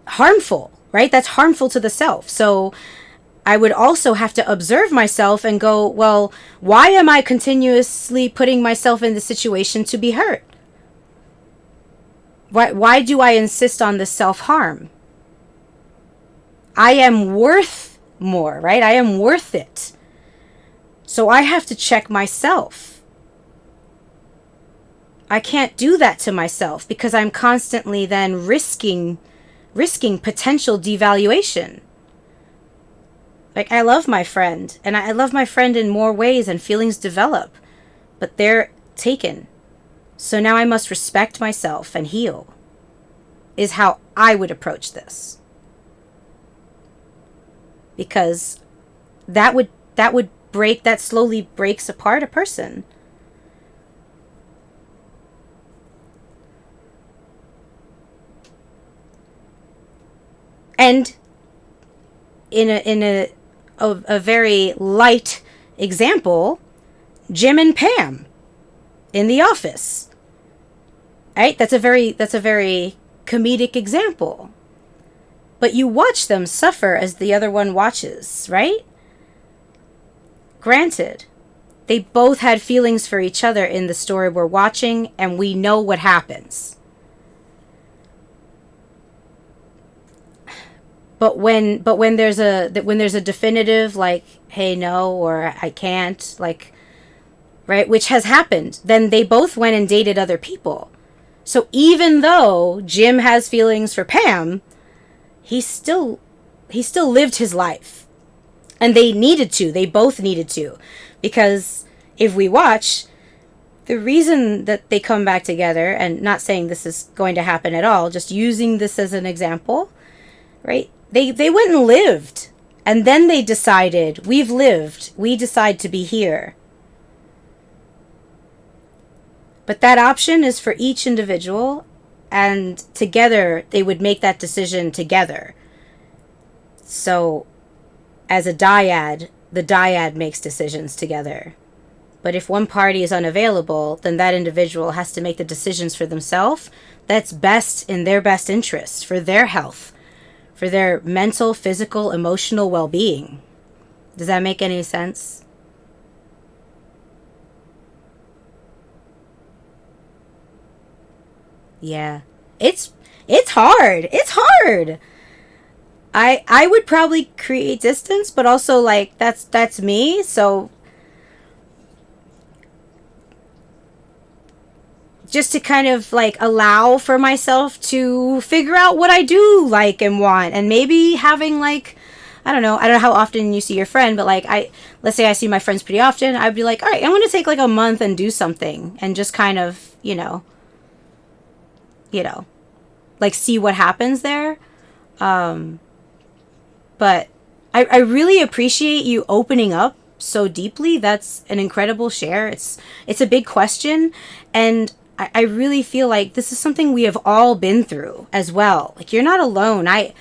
harmful, right? That's harmful to the self. So I would also have to observe myself and go, well, why am I continuously putting myself in the situation to be hurt? Why do I insist on this self-harm? I am worth more, right? I am worth it. So I have to check myself. I can't do that to myself, because I'm constantly then risking potential devaluation. Like, I love my friend, and I love my friend in more ways, and feelings develop, but they're taken. So now I must respect myself and heal, is how I would approach this. Because that slowly breaks apart a person. And in a very light example, Jim and Pam in The Office. Right? That's a very comedic example. But you watch them suffer as the other one watches, right? Granted, they both had feelings for each other in the story we're watching, and we know what happens. But when there's a definitive, like, hey, no, or I can't, like, right, which has happened, then they both went and dated other people. So even though Jim has feelings for Pam, he still lived his life. And they both needed to. Because if we watch, the reason that they come back together, and not saying this is going to happen at all, just using this as an example, right? They went and lived. And then they decided, we've lived. We decide to be here. But that option is for each individual. And together, they would make that decision together. So, as a dyad, the dyad makes decisions together. But if one party is unavailable, then that individual has to make the decisions for themselves. That's best in their best interest, for their health, for their mental, physical, emotional well-being. Does that make any sense? Yeah. It's hard. It's hard. I would probably create distance, but also, like, that's me, so just to kind of, like, allow for myself to figure out what I do like and want, and maybe having, like, I don't know how often you see your friend, but, like, let's say I see my friends pretty often, I'd be like, all right, I'm going to take, like, a month and do something, and just kind of, like, see what happens there. But I really appreciate you opening up so deeply. That's an incredible share. It's a big question, and I really feel like this is something we have all been through as well. Like, you're not alone. I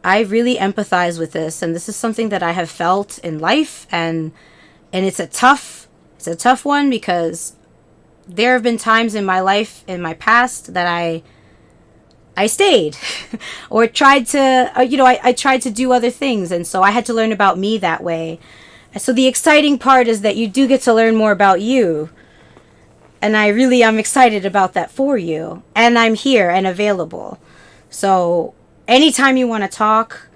really empathize with this, and this is something that I have felt in life, and it's a tough one, because there have been times in my life, in my past, that I I stayed or tried to, I tried to do other things. And so I had to learn about me that way. So the exciting part is that you do get to learn more about you. And I'm excited about that for you. And I'm here and available. So anytime you want to talk,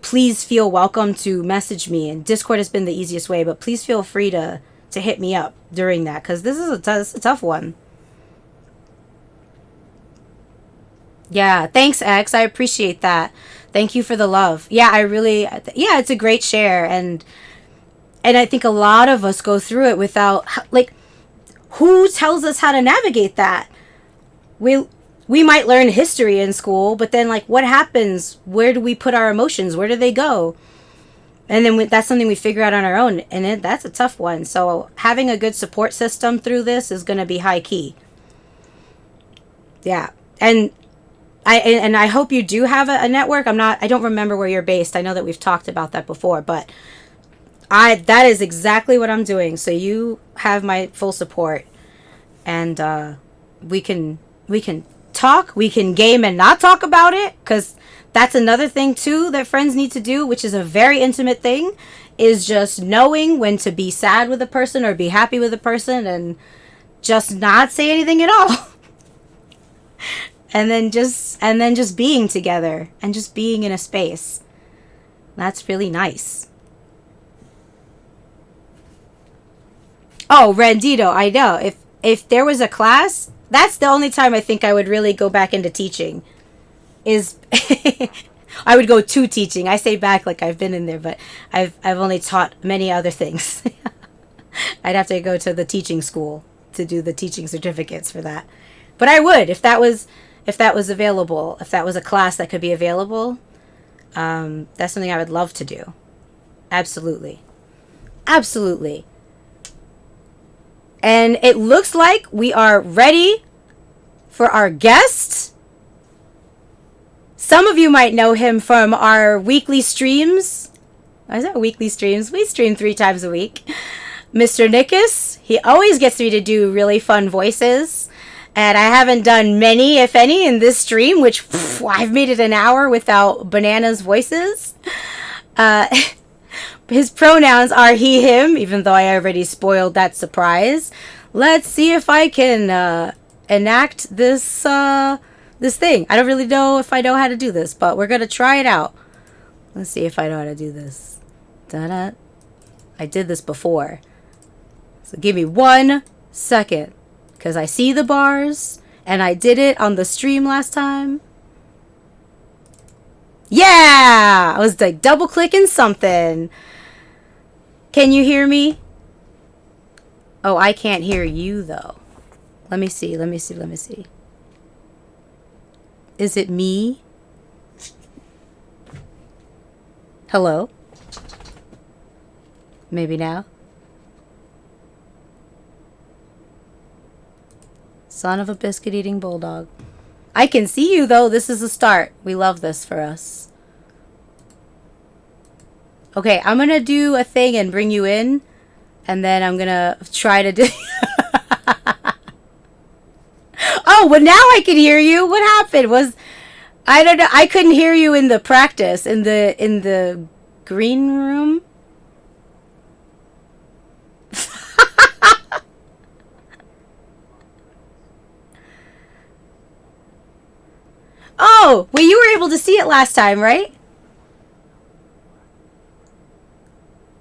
please feel welcome to message me. And Discord has been the easiest way, but please feel free to hit me up during that, because this is a tough one. Yeah, thanks, X. I appreciate that. Thank you for the love. Yeah, it's a great share. And I think a lot of us go through it without, like, who tells us how to navigate that? We might learn history in school, but then, like, what happens? Where do we put our emotions? Where do they go? And then that's something we figure out on our own. And that's a tough one. So having a good support system through this is going to be high key. Yeah. And I hope you do have a network. I don't remember where you're based. I know that we've talked about that before, but that is exactly what I'm doing. So you have my full support, and we can talk, we can game and not talk about it, because that's another thing too that friends need to do, which is a very intimate thing, is just knowing when to be sad with a person or be happy with a person and just not say anything at all. and then just being together and just being in a space. That's really nice. Oh, Randito, I know. If there was a class, that's the only time I think I would really go back into teaching. Is I would go to teaching. I say back like I've been in there, but I've only taught many other things. I'd have to go to the teaching school to do the teaching certificates for that. But I would, if that was available, if that was a class that could be available, that's something I would love to do. Absolutely. Absolutely. And it looks like we are ready for our guest. Some of you might know him from our weekly streams. Is that weekly streams? We stream 3 times a week. Mr. Nickus. He always gets me to do really fun voices. And I haven't done many, if any, in this stream, which I've made it an hour without Banana's voices. His pronouns are he, him, even though I already spoiled that surprise. Let's see if I can enact this thing. I don't really know if I know how to do this, but we're going to try it out. Let's see if I know how to do this. Da-da. I did this before. So give me 1 second, because I see the bars, and I did it on the stream last time. Yeah! I was like double clicking something. Can you hear me? Oh, I can't hear you though. Let me see. Is it me? Hello? Maybe now? Son of a biscuit eating bulldog. I can see you though. This is a start. We love this for us. Okay, I'm gonna do a thing and bring you in, and then I'm gonna try to do. Oh, well now I can hear you. What happened? I don't know. I couldn't hear you in the practice in the green room. Oh, well you were able to see it last time, right?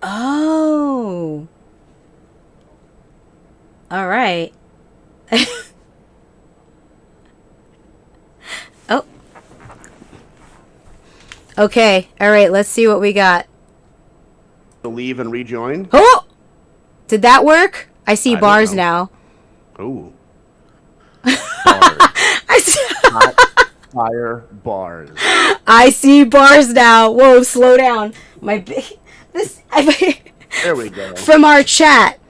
Oh. All right. Oh. Okay. All right. Let's see what we got. To leave and rejoin. Oh! Did that work? I see bars now. Ooh. Hot fire bars. I see bars now. Whoa, slow down. There we go. From our chat,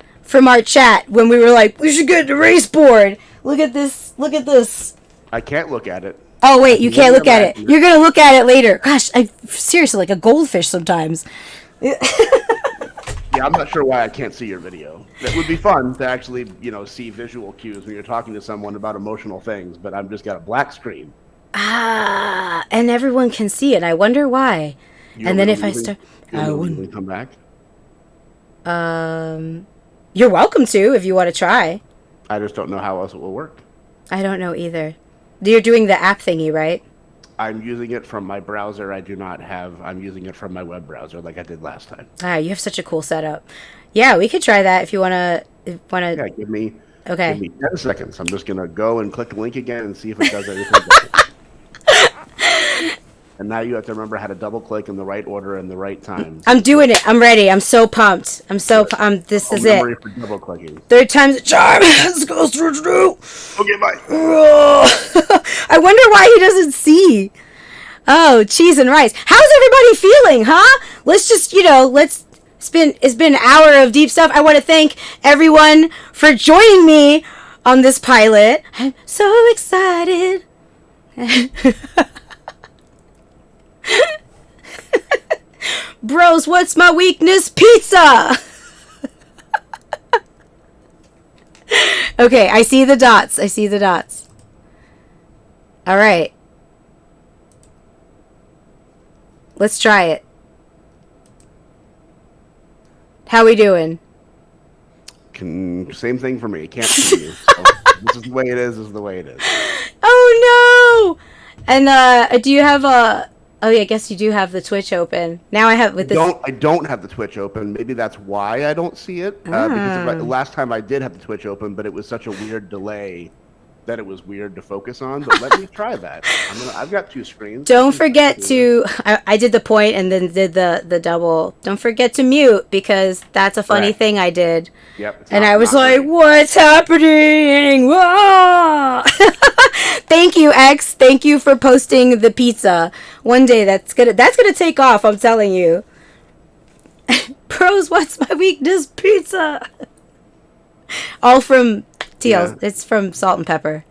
when we were like, we should get the race board. Look at this. I can't look at it. Oh wait, you can't look at it. You're gonna look at it later. Gosh, I seriously like a goldfish sometimes. Yeah, I'm not sure why I can't see your video. It would be fun to actually, see visual cues when you're talking to someone about emotional things, but I've just got a black screen. And everyone can see it. I wonder why. You And want then me if to I leave start, you I want me to leave wouldn't. and come back? You're welcome to if you want to try. I just don't know how else it will work. I don't know either. You're doing the app thingy, right? I'm using it from my browser. I do not have. I'm using it from my web browser, like I did last time. You have such a cool setup. Yeah, we could try that if you wanna. Yeah, give Okay. me 10 seconds. I'm just gonna go and click the link again and see if it does anything different. And now you have to remember how to double click in the right order and the right time. I'm doing it. I'm ready. I'm so pumped. This Oh, is it. memory for double clicking. Third time's a charm. Let's go through. Okay, bye. I wonder why he doesn't see. Oh, cheese and rice. How's everybody feeling, huh? Let's just, it's been an hour of deep stuff. I want to thank everyone for joining me on this pilot. I'm so excited. Bros, what's my weakness? Pizza! Okay, I see the dots. All right. Let's try it. How we doing? Same thing for me. Can't see you. So this is the way it is. This is the way it is. Oh no! And do you have a? Oh yeah, I guess you do have the Twitch open. Now I have with this. I don't have the Twitch open. Maybe that's why I don't see it. Because last time I did have the Twitch open, but it was such a weird delay that it was weird to focus on. But let me try that. I've got two screens. Don't forget to. I did the point and then did the double. Don't forget to mute because that's a funny thing I did. Yep. And I was like, "What's happening?" Whoa! Thank you, X. Thank you for posting the pizza. One day that's gonna take off. I'm telling you. Pros, what's my weakness? Pizza. All from TLs. Yeah. It's from Salt and Pepper.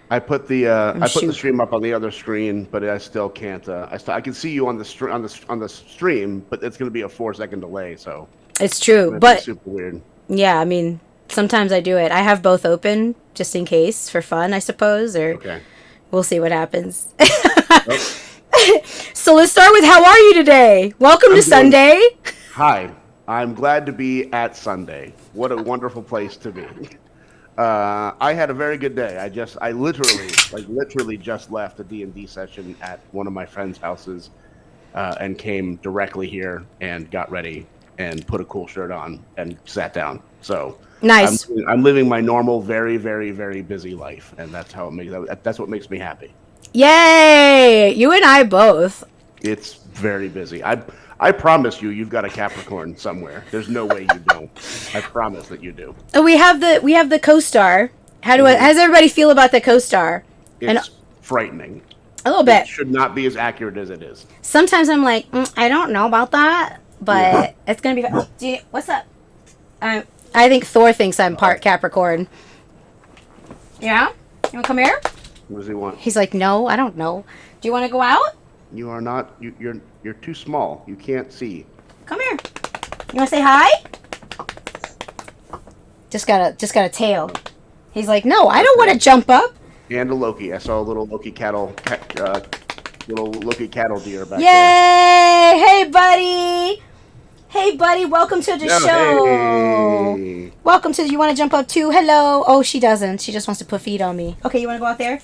I put the stream up on the other screen, but I still can't. I can see you on the stream, but it's going to be a 4-second delay. So it's true, but super weird. Yeah, I mean, sometimes I do it. I have both open just in case for fun, I suppose, or we'll see what happens. So let's start with how are you today? Welcome to Sunday. Hi, I'm glad to be at Sunday. What a wonderful place to be. I had a very good day. I literally just left a D&D session at one of my friends' houses and came directly here and got ready and put a cool shirt on and sat down. So nice. I'm living my normal, very, very, very busy life, and that's what makes me happy. Yay! You and I both. It's very busy. I promise you've got a Capricorn somewhere. There's no way you don't. I promise that you do. Oh, we have the co-star. How does everybody feel about the co-star? It's frightening. A little bit. It should not be as accurate as it is. Sometimes I'm like, I don't know about that, but it's gonna be fun. What's up? I think Thor thinks I'm part Capricorn. Yeah? You wanna come here? What does he want? He's like, no, I don't know. Do you want to go out? You are not. You're too small. You can't see. Come here. You want to say hi? Just got a tail. He's like, no, I don't want to jump up. And a Loki. I saw a little Loki cattle deer back there. Yay! Hey, buddy. Hey, buddy. Welcome to the show. Hey. Welcome to. You want to jump up too? Hello. Oh, she doesn't. She just wants to put feet on me. Okay, you want to go out there?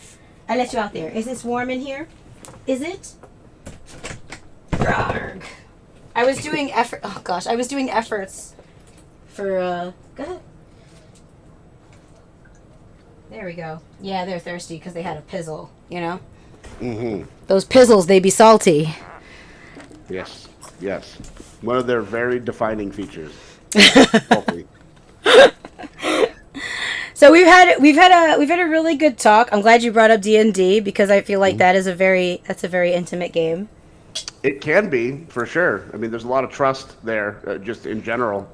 I let you out there. Is this warm in here? Is it? Arrgh. I was doing effort. Oh gosh, I was doing efforts for. Go ahead. There we go. Yeah, they're thirsty because they had a pizzle. You know. Mm-hmm. Those pizzles, they be salty. Yes. Yes. One of their very defining features. So we've had a really good talk. I'm glad you brought up D&D because I feel like that's a very intimate game. It can be, for sure. I mean, there's a lot of trust there, just in general.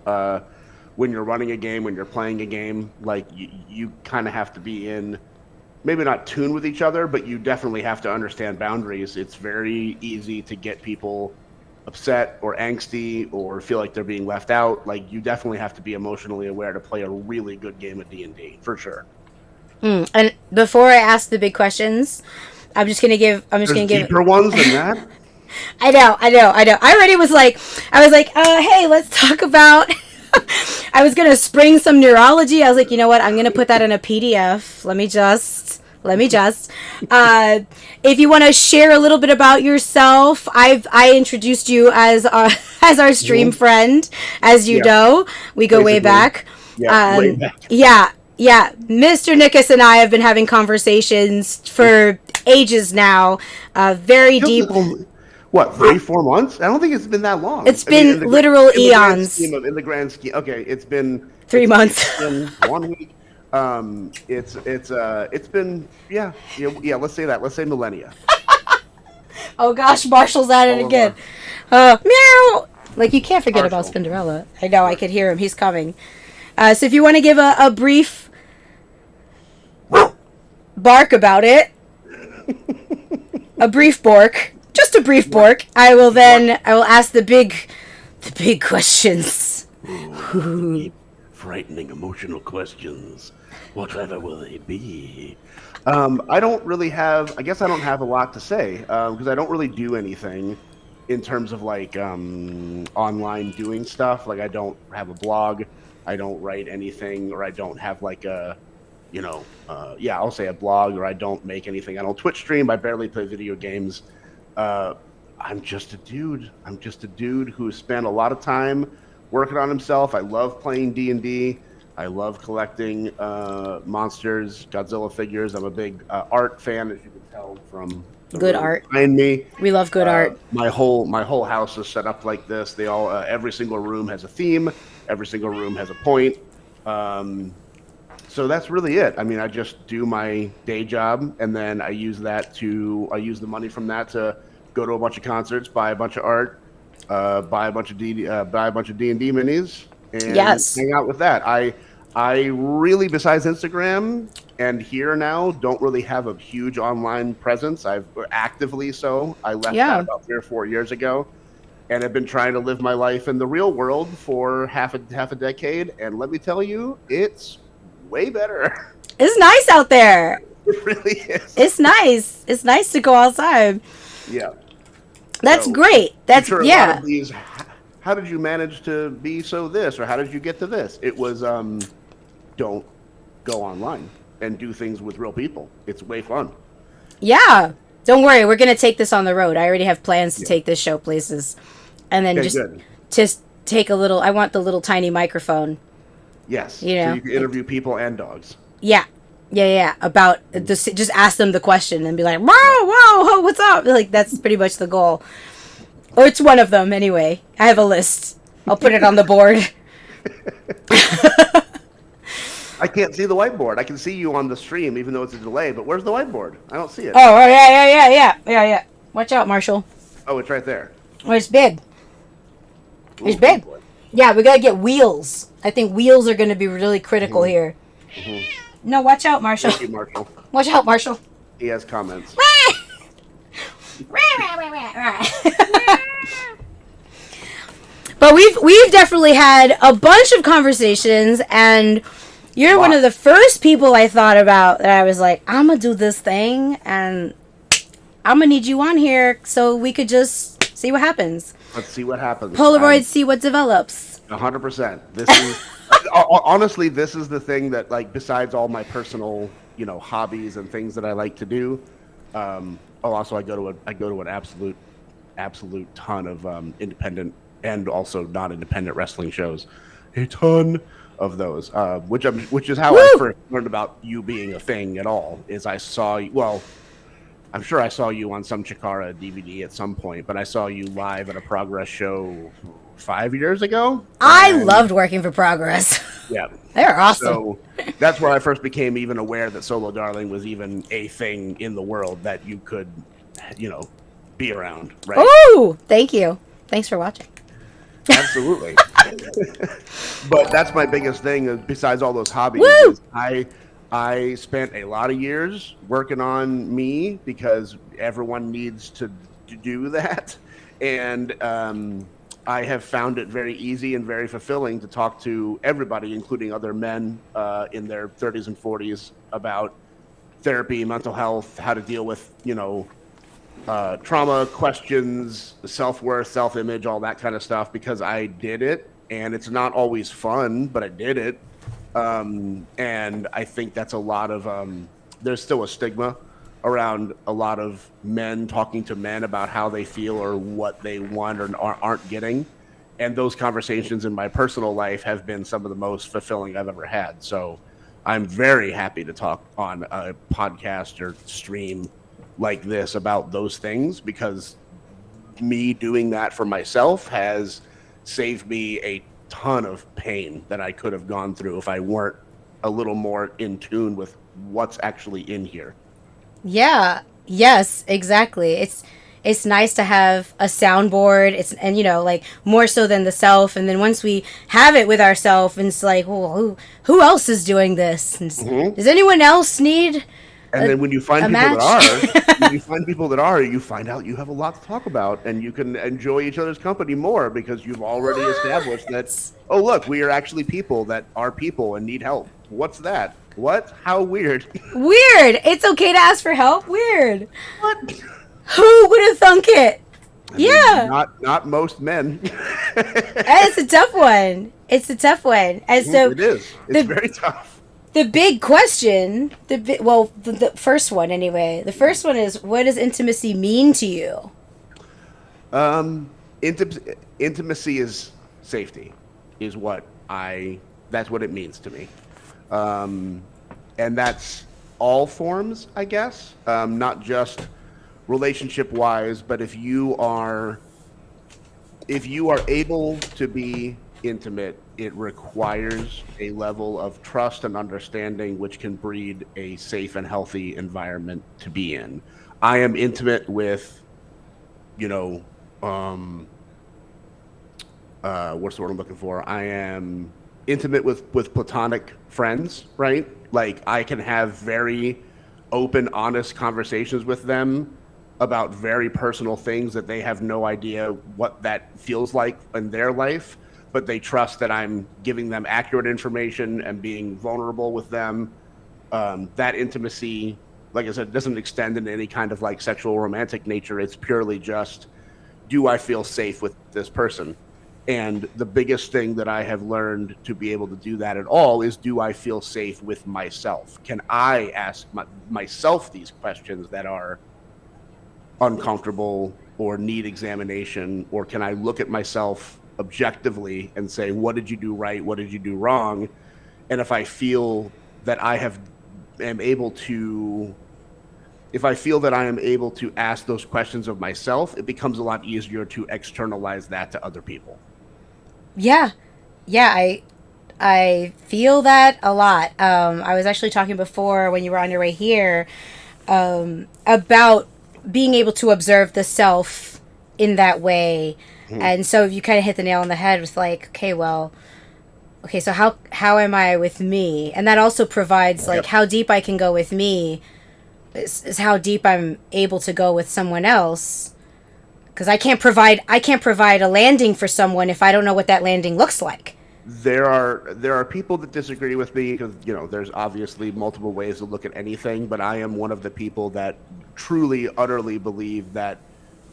When you're running a game, when you're playing a game, like you kind of have to be in, maybe not tune with each other, but you definitely have to understand boundaries. It's very easy to get people upset or angsty or feel like they're being left out. Like, you definitely have to be emotionally aware to play a really good game of D&D, for sure. And before I ask the big questions, I'm just gonna give. There's deeper ones than that. I know. I already was like, hey, let's talk about. I was gonna spring some neurology. I was like, you know what? I'm gonna put that in a PDF. Let me just. If you want to share a little bit about yourself, I introduced you as as our stream friend, as you know. We go way back. Yeah, way back. Yeah. Mr. Nickus and I have been having conversations for ages now. Very deep. What, 3-4 months? I don't think it's been that long. It's been literal eons. In the grand scheme, okay, it's been 3 months. It's been 1 week. It's been yeah. Let's say that. Let's say millennia. Oh gosh, Marshall's at it again. Meow. Like, you can't forget about Spinderella. I know. I could hear him. He's coming. So if you want to give a brief bark about it, a brief bork, just a brief bork, I will ask the big questions. Ooh, frightening, emotional questions. Whatever will they be? I don't really have. I guess I don't have a lot to say because I don't really do anything in terms of like online doing stuff. Like, I don't have a blog. I don't write anything, or I don't have like a, I'll say a blog, or I don't make anything. I don't Twitch stream. I barely play video games. I'm just a dude. Who spent a lot of time working on himself. I love playing D&D. I love collecting monsters, Godzilla figures. I'm a big art fan, as you can tell from the good room art behind me. We love good art. My whole house is set up like this. They all every single room has a theme. Every single room has a point. So that's really it. I mean, I just do my day job, and then I use the money from that to go to a bunch of concerts, buy a bunch of art, buy a bunch of D&D minis, and hang out with that. I really, besides Instagram and here now, don't really have a huge online presence. I left that about 3 or 4 years ago, and I've been trying to live my life in the real world for half a decade. And let me tell you, it's way better. It's nice out there. It really is. It's nice. It's nice to go outside. Yeah. That's great. That's sure a lot of these, how did you manage to be so this, or how did you get to this? It was don't go online and do things with real people. It's way fun. Yeah. Don't worry, we're going to take this on the road. I already have plans to take this show places. And then just take a little, I want the little tiny microphone. Yes. So you can interview people and dogs. Yeah. About this, just ask them the question and be like, whoa, what's up? Like, that's pretty much the goal. Or it's one of them anyway. I have a list. I'll put it on the board. I can't see the whiteboard. I can see you on the stream, even though it's a delay. But where's the whiteboard? I don't see it. Oh, yeah. Watch out, Marshall. Oh, it's right there. Oh, it's big. It's big. Boy. Yeah, we gotta get wheels. I think wheels are gonna be really critical here. Mm-hmm. No, watch out, Marshall. Thank you, Marshall. Watch out, Marshall. He has comments. But we've definitely had a bunch of conversations, and you're one of the first people I thought about that I was like, I'm gonna do this thing, and I'm gonna need you on here so we could just see what happens. Let's see what happens. Polaroid, see what develops. 100%. This is honestly, this is the thing that, like, besides all my personal, hobbies and things that I like to do. Also, I go to an absolute ton of independent and also non-independent wrestling shows. A ton of those, which is how I first learned about you being a thing at all. Is I saw you. Well, I'm sure I saw you on some Chikara DVD at some point, but I saw you live at a Progress show 5 years ago. I loved working for Progress. Yeah, they're awesome. So that's where I first became even aware that Solo Darling was even a thing in the world that you could, be around. Right? Oh, thank you. Thanks for watching. Absolutely. But that's my biggest thing, besides all those hobbies. Is I spent a lot of years working on me because everyone needs to do that. And I have found it very easy and very fulfilling to talk to everybody, including other men in their 30s and 40s, about therapy, mental health, how to deal with, trauma questions, self-worth, self-image, all that kind of stuff, because I did it, and it's not always fun, but I did it. And I think that's a lot of there's still a stigma around a lot of men talking to men about how they feel or what they want or aren't getting. And those conversations in my personal life have been some of the most fulfilling I've ever had. So I'm very happy to talk on a podcast or stream like this about those things, because me doing that for myself has saved me a ton of pain that I could have gone through if I weren't a little more in tune with what's actually in here. Yeah. Yes, exactly. It's nice to have a soundboard. It's and like more so than the self. And then once we have it with ourself, and it's like, well, who else is doing this? And Mm-hmm. does anyone else need And a then when you find a people that match? are, you find out you have a lot to talk about, and you can enjoy each other's company more because you've already established that, oh, look, we are actually people that are people and need help. What's that? What? How weird. Weird. It's okay to ask for help. Weird. What? Who would have thunk it? I mean, Yeah. not most men. It's a tough one. It's a tough one. And so It is. It's the very tough. the big question, the first one anyway. The first one is, what does intimacy mean to you? Um, Intimacy is safety, is what I. That's what it means to me, um, and that's all forms, I guess, not just relationship wise, but if you are able to be intimate, it requires a level of trust and understanding, which can breed a safe and healthy environment to be in. I am intimate with, you know, um, what's the word I'm looking for? I am intimate with platonic friends, right? Like I can have very open, honest conversations with them about very personal things that they have no idea what that feels like in their life, but they trust that I'm giving them accurate information and being vulnerable with them. That intimacy, like I said, doesn't extend into any kind of like sexual romantic nature. It's purely just, do I feel safe with this person? And the biggest thing that I have learned to be able to do that at all is, do I feel safe with myself? Can I ask myself these questions that are uncomfortable or need examination? Or can I look at myself objectively and say, what did you do right? What did you do wrong? And if I feel that am able to if I feel that I am able to ask those questions of myself, it becomes a lot easier to externalize that to other people. Yeah. Yeah, I feel that a lot. I was actually talking before when you were on your way here, about being able to observe the self in that way. Mhm. And so you kind of hit the nail on the head with like, okay, well, okay, so how am I with me? And that also provides like Yep. how deep I can go with me is how deep I'm able to go with someone else. Because I can't provide a landing for someone if I don't know what that landing looks like. There are people that disagree with me, because there's obviously multiple ways to look at anything, but I am one of the people that truly, utterly believe that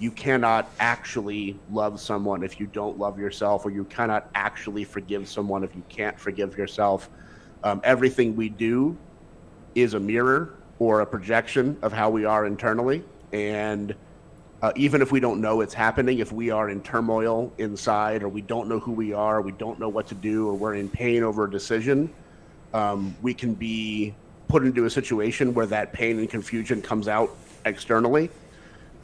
you cannot actually love someone if you don't love yourself, or you cannot actually forgive someone if you can't forgive yourself. Everything we do is a mirror or a projection of how we are internally, and even if we don't know it's happening, if we are in turmoil inside, or we don't know who we are, we don't know what to do, or we're in pain over a decision, we can be put into a situation where that pain and confusion comes out externally.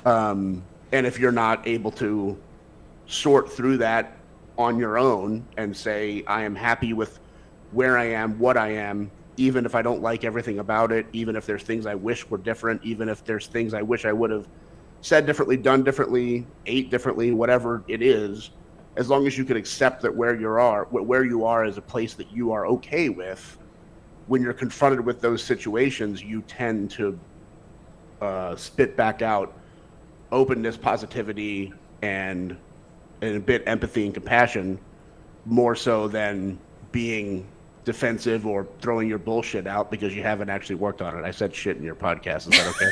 And if you're not able to sort through that on your own and say, I am happy with where I am, what I am, even if I don't like everything about it, even if there's things I wish were different, even if there's things I wish I would have said differently, done differently, ate differently, whatever it is, as long as you can accept that where you are is a place that you are okay with, when you're confronted with those situations, you tend to spit back out openness, positivity, and a bit empathy and compassion, more so than being defensive or throwing your bullshit out because you haven't actually worked on it. I said shit in your podcast. Is that okay?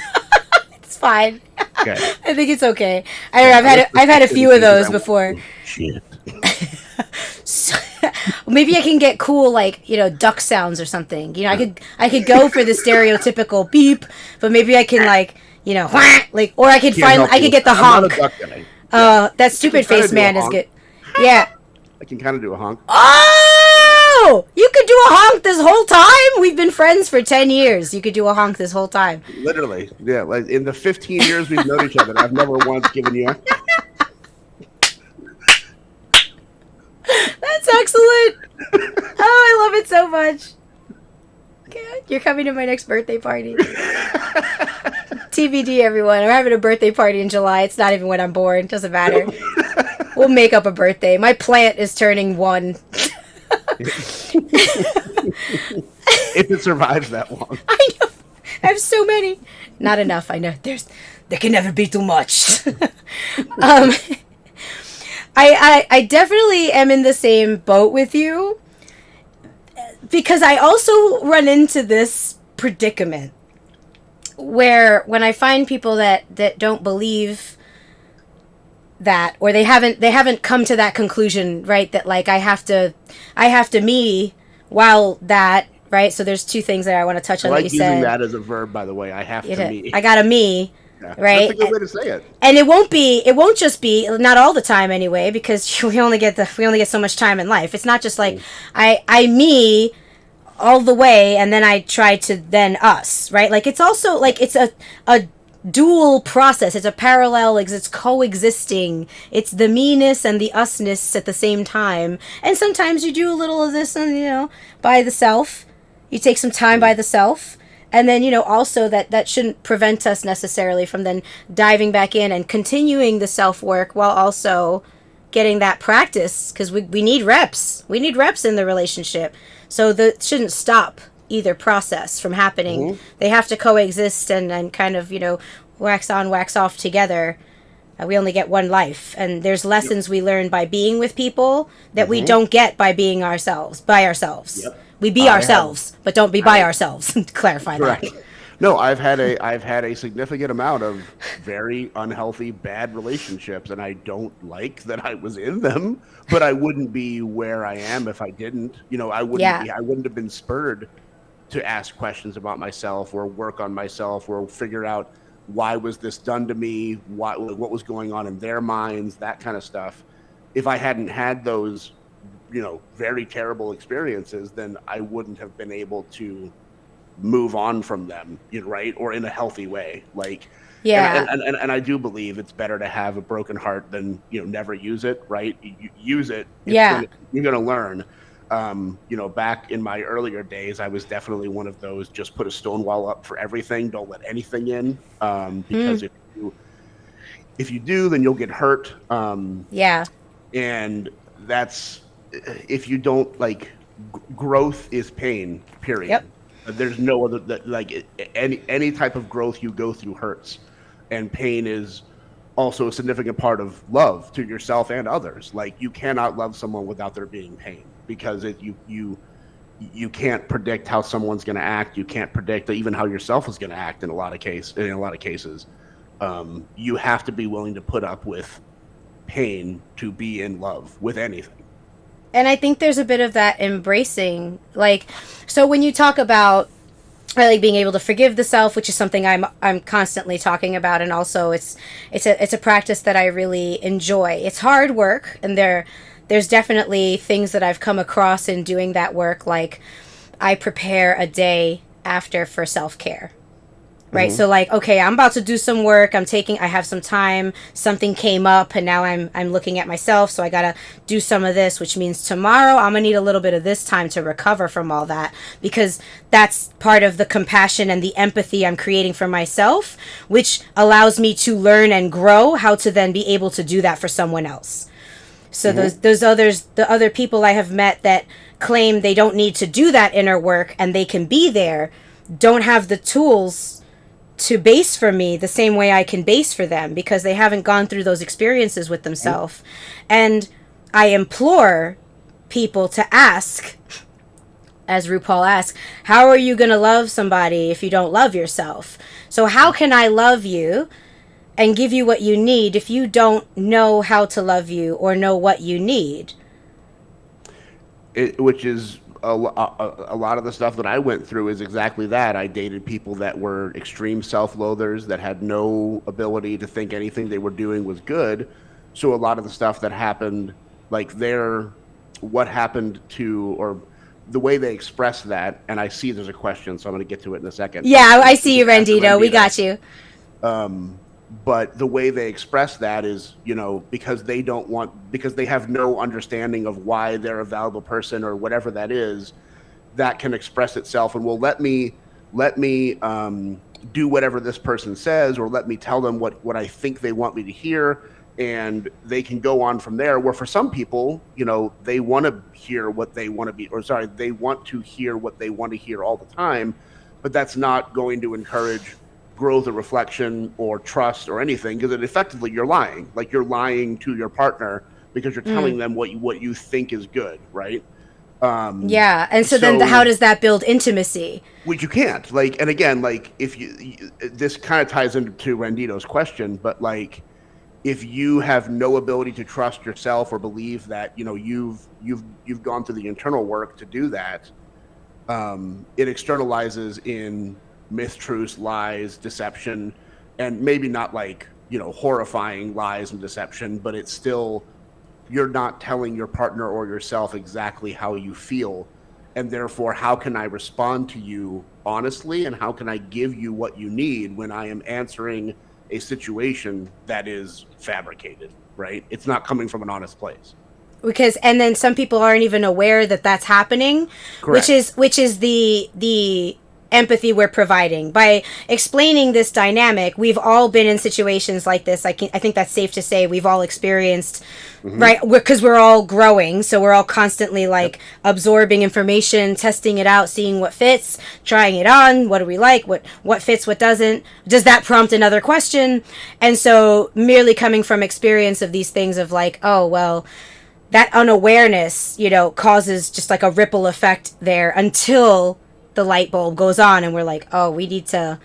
It's fine. Okay. I think it's okay. I've had a few of those before. Shit. So, maybe I can get cool, like, duck sounds or something. I could go for the stereotypical beep, but maybe I can like, or I could get the honk. That stupid face man is good. Yeah. I can kind of do a honk. Oh! You could do a honk this whole time? We've been friends for 10 years. You could do a honk this whole time. Literally. Yeah, like in the 15 years we've known each other, I've never once given you a... That's excellent. Oh, I love it so much. Okay, you're coming to my next birthday party. TBD, everyone. I'm having a birthday party in July. It's not even when I'm born. Doesn't matter. We'll make up a birthday. My plant is turning 1. If it survives that long. I know. I have so many. Not enough. I know. There can never be too much. I definitely am in the same boat with you, because I also run into this predicament where when I find people that don't believe that, or they haven't come to that conclusion, right, that like I have to me while that, right? So there's two things that I want to touch on. I like that you using said that as a verb, by the way. I have to me. I gotta me. Yeah. Right? That's a good way to say it. And it won't just be, not all the time anyway, because we only get so much time in life. It's not just like I me all the way and then I try to then us, right? Like it's also like it's a dual process. It's a parallel, it's coexisting. It's the me-ness and the us-ness at the same time. And sometimes you do a little of this and by the self. You take some time by the self. And then, also that shouldn't prevent us necessarily from then diving back in and continuing the self-work while also getting that practice, because we need reps. We need reps in the relationship. So that shouldn't stop either process from happening. Mm-hmm. They have to coexist and kind of, wax on, wax off together. We only get one life. And there's lessons we learn by being with people that we don't get by being by ourselves. Yep. We be ourselves, but don't be by ourselves. Clarify that. No, I've had a significant amount of very unhealthy, bad relationships, and I don't like that I was in them. But I wouldn't be where I am if I didn't. I wouldn't have been spurred to ask questions about myself or work on myself or figure out why was this done to me, what was going on in their minds, that kind of stuff. If I hadn't had those very terrible experiences, then I wouldn't have been able to move on from them, right? Or in a healthy way. Like, yeah. And I do believe it's better to have a broken heart than, never use it, right? You use it. You're going to learn. Back in my earlier days, I was definitely one of those, just put a stone wall up for everything. Don't let anything in. Because if you do, then you'll get hurt. And that's, if you don't, like, growth is pain, period. Yep. There's no other, any type of growth you go through hurts, and pain is also a significant part of love to yourself and others. Like, you cannot love someone without there being pain, because you can't predict how someone's going to act. You can't predict even how yourself is going to act in a lot of cases. You have to be willing to put up with pain to be in love with anything. And I think there's a bit of that embracing, so when you talk about being able to forgive the self, which is something I'm constantly talking about, and also it's a practice that I really enjoy. It's hard work, and there's definitely things that I've come across in doing that work. Like, I prepare a day after for self-care. Right. Mm-hmm. So okay, I'm about to do some work. I have some time. Something came up and now I'm looking at myself. So I got to do some of this, which means tomorrow I'm going to need a little bit of this time to recover from all that, because that's part of the compassion and the empathy I'm creating for myself, which allows me to learn and grow how to then be able to do that for someone else. So the other people I have met that claim they don't need to do that inner work and they can be there, don't have the tools to base for me the same way I can base for them, because they haven't gone through those experiences with themselves. And I implore people to ask, as RuPaul asks, how are you going to love somebody if you don't love yourself? So how can I love you and give you what you need if you don't know how to love you or know what you need? Which is a lot of the stuff that I went through is exactly that. I dated people that were extreme self-loathers that had no ability to think anything they were doing was good. So a lot of the stuff that happened, like what happened to, or the way they express that, and I see there's a question, so I'm going to get to it in a second. Yeah, I see you, After Rendito. We got you. But the way they express that is, because because they have no understanding of why they're a valuable person or whatever that is, that can express itself and will let me do whatever this person says, or let me tell them what I think they want me to hear, and they can go on from there. Where for some people, they want to hear what they want to be, or sorry, they want to hear what they want to hear all the time, but that's not going to encourage growth or reflection or trust or anything, because effectively you're lying. Like, you're lying to your partner because you're telling them what you think is good, right? Yeah, and so then how does that build intimacy? Which you can't. Like, and again, like, if this kind of ties into Rendito's question, but like, if you have no ability to trust yourself or believe that you've gone through the internal work to do that, it externalizes in mistruths, lies, deception, and maybe not like, horrifying lies and deception, but it's still, you're not telling your partner or yourself exactly how you feel. And therefore, how can I respond to you honestly? And how can I give you what you need when I am answering a situation that is fabricated, right? It's not coming from an honest place. And then some people aren't even aware that that's happening. Correct. which is the empathy we're providing by explaining this dynamic. We've all been in situations like this. I think that's safe to say we've all experienced, right? Because we're all growing, so we're all constantly like absorbing information, testing it out, seeing what fits, trying it on. What do we like? What fits? What doesn't? Does that prompt another question? And so merely coming from experience of these things of like, oh well, that unawareness, causes just like a ripple effect there until the light bulb goes on and we're like, oh, we need to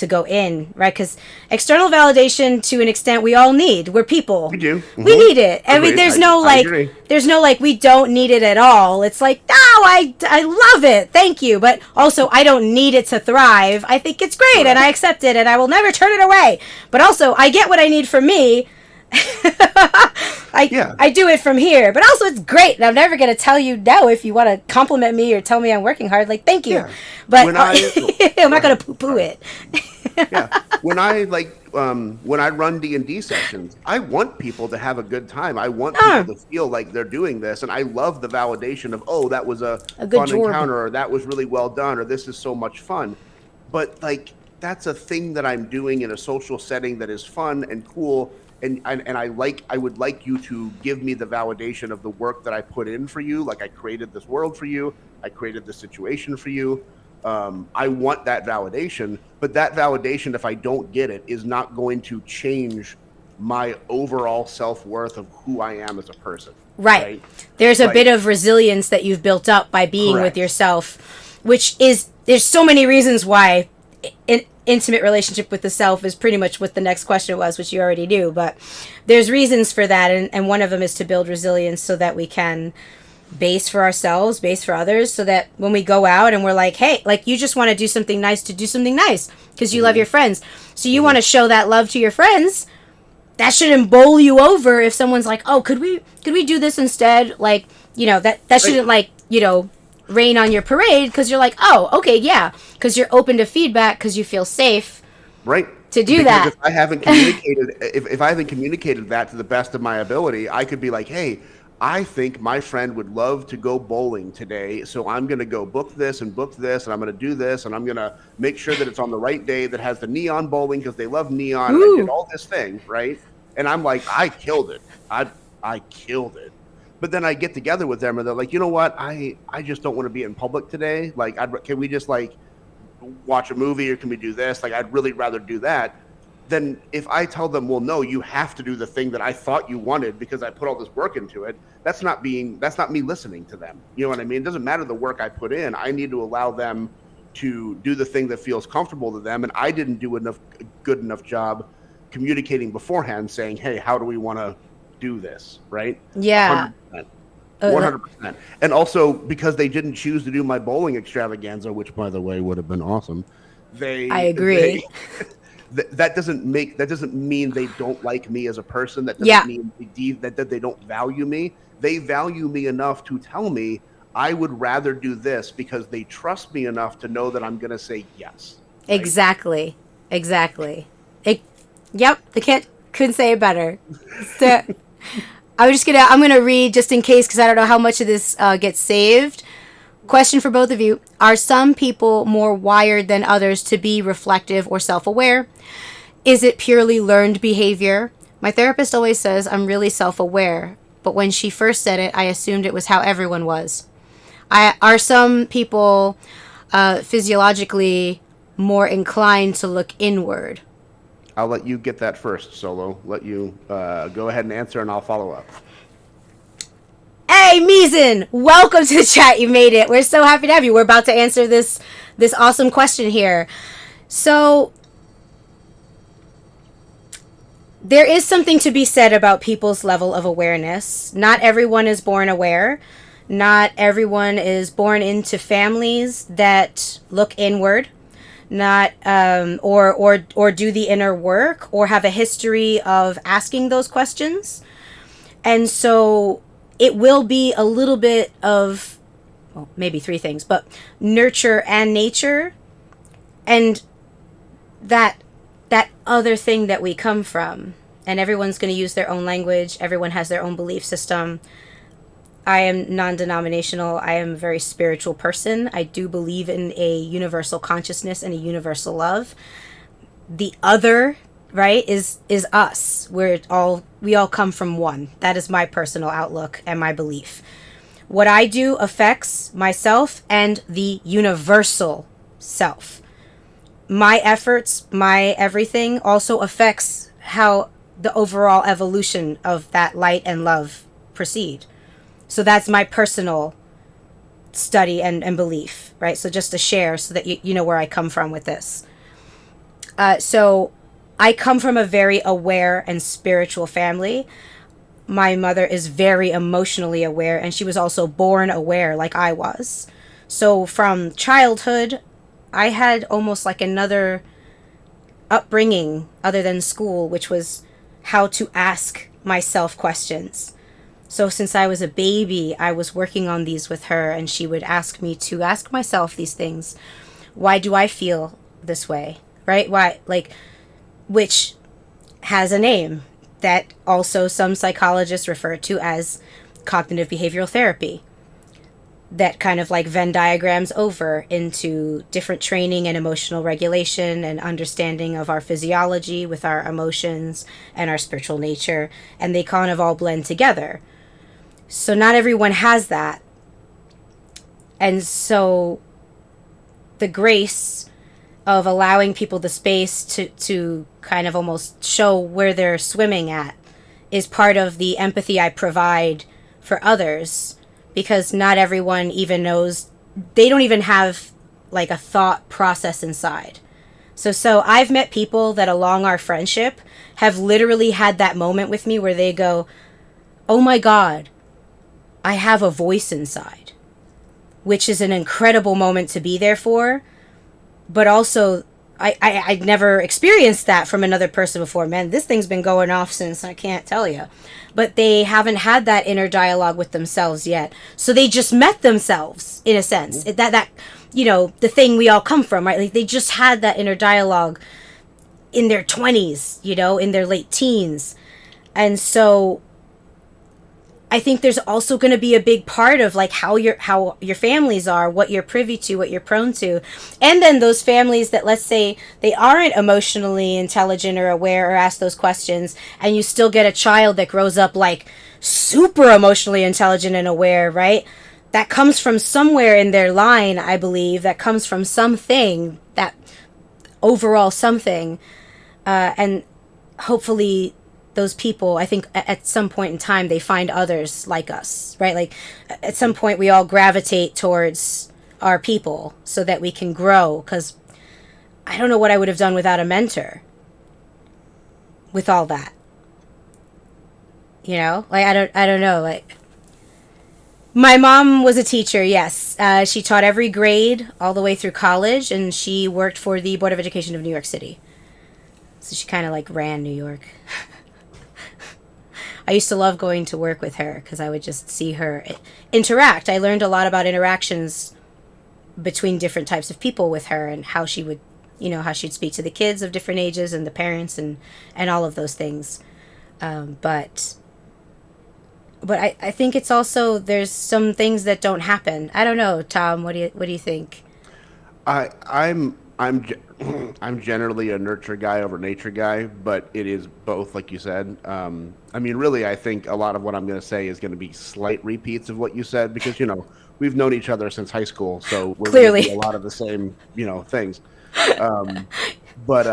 go in, right? Because external validation, to an extent, we all need. We're people. We do. We need it. I mean, there's no we don't need it at all. It's like, no, I love it, thank you, but also I don't need it to thrive. I think it's great, and I accept it, and I will never turn it away. But also, I get what I need from me. I do it from here, but also it's great, and I'm never going to tell you no if you want to compliment me or tell me I'm working hard. Like, thank you, but I'm not going to poo-poo it. When I run D&D sessions, I want people to have a good time. I want people to feel like they're doing this, and I love the validation of, oh, that was a fun encounter, or that was really well done, or this is so much fun. But like, that's a thing that I'm doing in a social setting that is fun and cool. And I would like you to give me the validation of the work that I put in for you. Like, I created this world for you. I created this situation for you. I want that validation, but that validation, if I don't get it, is not going to change my overall self-worth of who I am as a person. Right? There's a bit of resilience that you've built up by being with yourself, which is, there's so many reasons why intimate relationship with the self is pretty much what the next question was, which you already knew, but there's reasons for that, and one of them is to build resilience so that we can base for ourselves, base for others, so that when we go out and we're like, hey, like, you just want to do something nice because you love your friends, so you want to show that love to your friends. That shouldn't bowl you over if someone's like, oh, could we do this instead, like, that shouldn't like, rain on your parade, because you're like, oh, okay, yeah, because you're open to feedback, because you feel safe, to do that. If I haven't communicated that to the best of my ability, I could be like, hey, I think my friend would love to go bowling today, so I'm going to go book this, and I'm going to do this, and I'm going to make sure that it's on the right day that has the neon bowling because they love neon. And I did all this thing, right? And I'm like, I killed it. I killed it. But then I get together with them and they're like, you know what? I just don't want to be in public today. Like, can we just like watch a movie, or can we do this? Like, I'd really rather do that. then if I tell them, well, no, you have to do the thing that I thought you wanted because I put all this work into it, that's not me listening to them. You know what I mean? It doesn't matter the work I put in. I need to allow them to do the thing that feels comfortable to them. And I didn't do good enough job communicating beforehand, saying, hey, how do we want to do this? Right? Yeah. 100%. 100%. And also because they didn't choose to do my bowling extravaganza, which by the way would have been awesome. I agree. That doesn't mean they don't like me as a person. That doesn't mean that they don't value me. They value me enough to tell me I would rather do this because they trust me enough to know that I'm going to say yes. Right? Exactly. Yep. Couldn't say it better. So, I'm gonna read just in case because I don't know how much of this gets saved. Question for both of you. Are some people more wired than others to be reflective or self-aware? Is it purely learned behavior? My therapist always says I'm really self-aware, but when she first said it, I assumed it was how everyone was. Are some people physiologically more inclined to look inward? I'll let you get that first, Solo. Let you go ahead and answer, and I'll follow up. Hey, Mizan! Welcome to the chat. You made it. We're so happy to have you. We're about to answer this awesome question here. So, there is something to be said about people's level of awareness. Not everyone is born aware. Not everyone is born into families that look inward. Not or do the inner work or have a history of asking those questions. And so it will be a little bit of, well, maybe three things, but nurture and nature, and that other thing that we come from. And everyone's going to use their own language. Everyone has their own belief system. I am non-denominational. I am a very spiritual person. I do believe in a universal consciousness and a universal love. The other, right, is us. We all come from one. That is my personal outlook and my belief. What I do affects myself and the universal self. My efforts, my everything also affects how the overall evolution of that light and love proceed. So that's my personal study and belief, right? So just to share so that you know where I come from with this. So I come from a very aware and spiritual family. My mother is very emotionally aware, and she was also born aware like I was. So from childhood, I had almost like another upbringing other than school, which was how to ask myself questions. So since I was a baby, I was working on these with her, and she would ask me to ask myself these things. Why do I feel this way? Right? Why, like, which has a name that also some psychologists refer to as cognitive behavioral therapy. That kind of like Venn diagrams over into different training and emotional regulation and understanding of our physiology with our emotions and our spiritual nature. And they kind of all blend together. So not everyone has that. And so the grace of allowing people the space to kind of almost show where they're swimming at is part of the empathy I provide for others, because not everyone even knows, they don't even have like a thought process inside. So I've met people that along our friendship have literally had that moment with me where they go, oh my God, I have a voice inside, which is an incredible moment to be there for. But also, I'd never experienced that from another person before. Man, this thing's been going off since I can't tell you. But they haven't had that inner dialogue with themselves yet. So they just met themselves, in a sense. That you know, the thing we all come from, right? Like they just had that inner dialogue in their 20s, you know, in their late teens. And so I think there's also going to be a big part of like how your families are, what you're privy to, what you're prone to. And then those families that, let's say, they aren't emotionally intelligent or aware or ask those questions, and you still get a child that grows up like super emotionally intelligent and aware, right? That comes from somewhere in their line, I believe, that comes from something, that overall something. And hopefully those people, I think at some point in time, they find others like us, right? Like at some point we all gravitate towards our people so that we can grow, because I don't know what I would have done without a mentor with all that. Like I don't know. Like my mom was a teacher. Yes, she taught every grade all the way through college, and she worked for the Board of Education of New York City. So she kind of like ran New York. I used to love going to work with her because I would just see her interact. I learned a lot about interactions between different types of people with her, and how she would, how she'd speak to the kids of different ages and the parents, and all of those things. But I think it's also, there's some things that don't happen. I don't know, Tom. What do you think? I'm generally a nurture guy over nature guy, but it is both, like you said. I mean, really, I think a lot of what I'm going to say is going to be slight repeats of what you said, because we've known each other since high school, so we're going to do Clearly. a lot of the same things. Um, but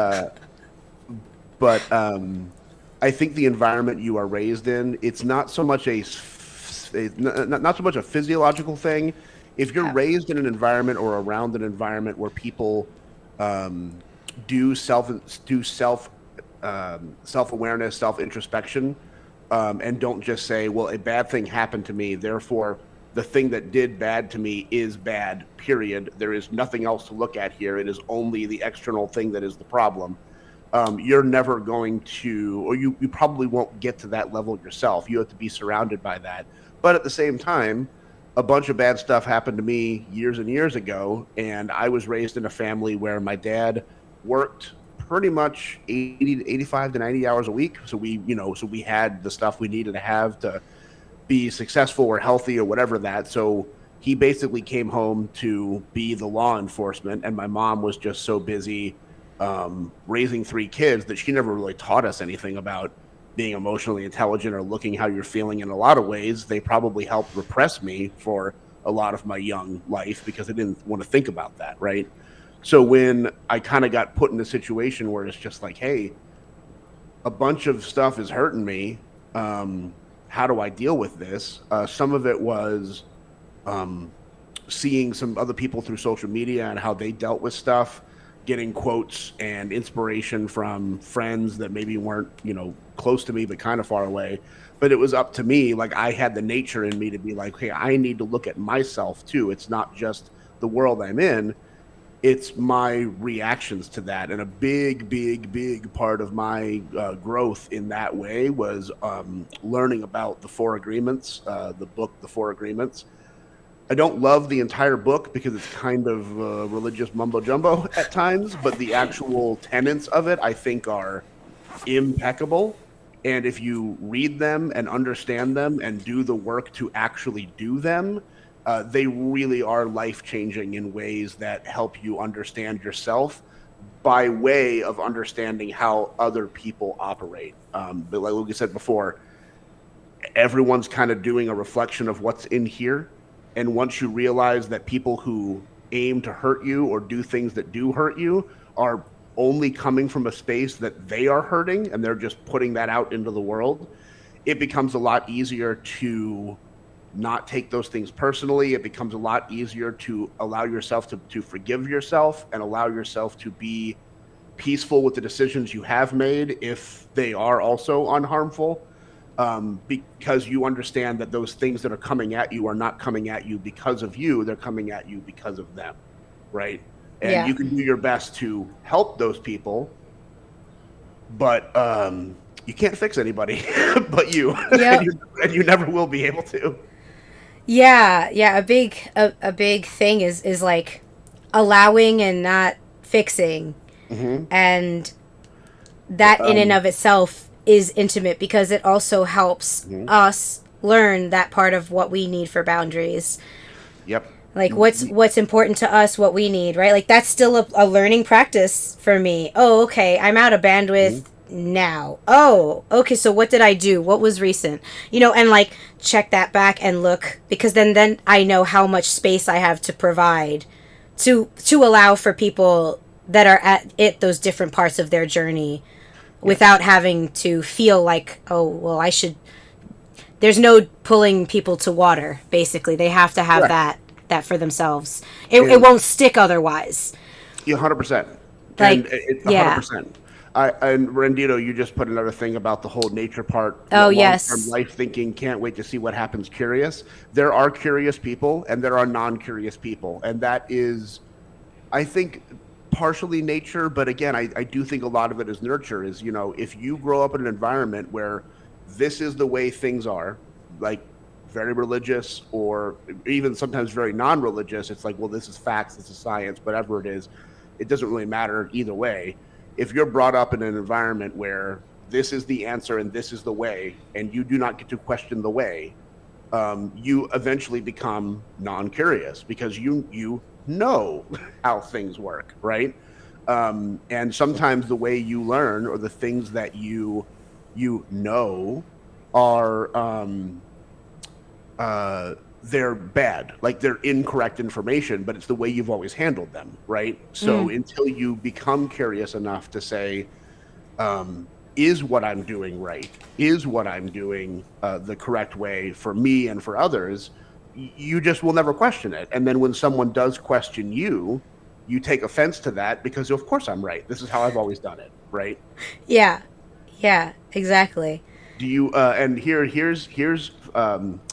I think the environment you are raised in, it's not so much not so much a physiological thing. If you're Yeah. raised in an environment or around an environment where people um, do self awareness, self introspection, and don't just say, "Well, a bad thing happened to me, therefore the thing that did bad to me is bad. Period. There is nothing else to look at here. It is only the external thing that is the problem." You're never going to, or you probably won't get to that level yourself. You have to be surrounded by that. But at the same time, a bunch of bad stuff happened to me years and years ago, and I was raised in a family where my dad worked pretty much 80 to 85 to 90 hours a week. So we had the stuff we needed to have to be successful or healthy or whatever that. So he basically came home to be the law enforcement, and my mom was just so busy raising three kids that she never really taught us anything about being emotionally intelligent or looking how you're feeling. In a lot of ways, they probably helped repress me for a lot of my young life because I didn't want to think about that, right? So when I kind of got put in a situation where it's just like, hey, a bunch of stuff is hurting me. How do I deal with this? Some of it was um, seeing some other people through social media and how they dealt with stuff, getting quotes and inspiration from friends that maybe weren't, close to me, but kind of far away. But it was up to me. Like I had the nature in me to be like, hey, I need to look at myself too. It's not just the world I'm in. It's my reactions to that. And a big, big, big part of my growth in that way was learning about the Four Agreements, the book, The Four Agreements. I don't love the entire book because it's kind of religious mumbo jumbo at times, but the actual tenets of it, I think, are impeccable. And if you read them and understand them and do the work to actually do them, they really are life changing in ways that help you understand yourself by way of understanding how other people operate. But like we said before, everyone's kind of doing a reflection of what's in here. And once you realize that people who aim to hurt you or do things that do hurt you are only coming from a space that they are hurting and they're just putting that out into the world, it becomes a lot easier to not take those things personally. It becomes a lot easier to allow yourself to forgive yourself and allow yourself to be peaceful with the decisions you have made if they are also unharmful, because you understand that those things that are coming at you are not coming at you because of you, they're coming at you because of them, right? And Yeah. you can do your best to help those people, but you can't fix anybody but you, and Yep. you never will be able to. Yeah, yeah. A big thing is like allowing and not fixing, Hmm. and that in and Um, of itself is intimate because it also helps mhm. us learn that part of what we need for boundaries. Yep. Like what's important to us, what we need, right? Like that's still a learning practice for me. Oh, okay, I'm out of bandwidth Mhm. now. Oh, okay, so what did I do? What was recent? And like check that back and look, because then I know how much space I have to provide to allow for people that are at those different parts of their journey, without having to feel like, oh, well, I should. There's no pulling people to water. Basically, they have to have Correct. that for themselves. It And won't stick otherwise. yeah, 100%. And Like, it's yeah. 100%. And Rendito, you just put another thing about the whole nature part, Oh, long-term yes. life thinking, can't wait to see what happens, curious. There are curious people and there are non-curious people. And that is, I think, partially nature. But again, I do think a lot of it is nurture, is, if you grow up in an environment where this is the way things are, like very religious or even sometimes very non-religious, it's like, well, this is facts, this is science, whatever it is, it doesn't really matter either way. If you're brought up in an environment where this is the answer and this is the way, and you do not get to question the way, you eventually become non-curious because you know how things work, right? And sometimes the way you learn or the things that you know are they're bad, like they're incorrect information, but it's the way you've always handled them, right? So Mm. until you become curious enough to say, is what I'm doing right? Is what I'm doing the correct way for me and for others? You just will never question it. And then when someone does question you, you take offense to that because, of course, I'm right. This is how I've always done it, right? Yeah. Yeah. Exactly. Do you? And here's.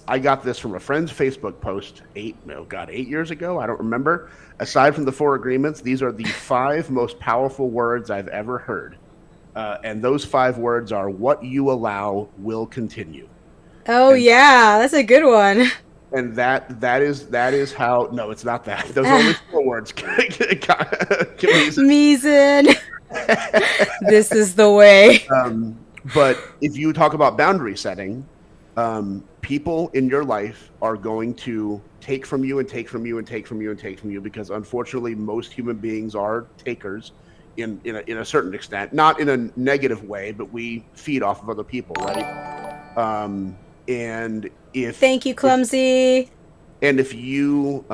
I got this from a friend's Facebook post 8 years ago. I don't remember. Aside from the four agreements, these are the five most powerful words I've ever heard. And those five words are: what you allow will continue. Oh, And yeah. That's a good one. and that is how. No, it's not that. Those are only four words. Kamisa. Meeson. This is the way. But if you talk about boundary setting, people in your life are going to take from you and take from you and take from you and take from you because unfortunately most human beings are takers in a certain extent, not in a negative way, but we feed off of other people, right? And Thank you, Clumsy. if you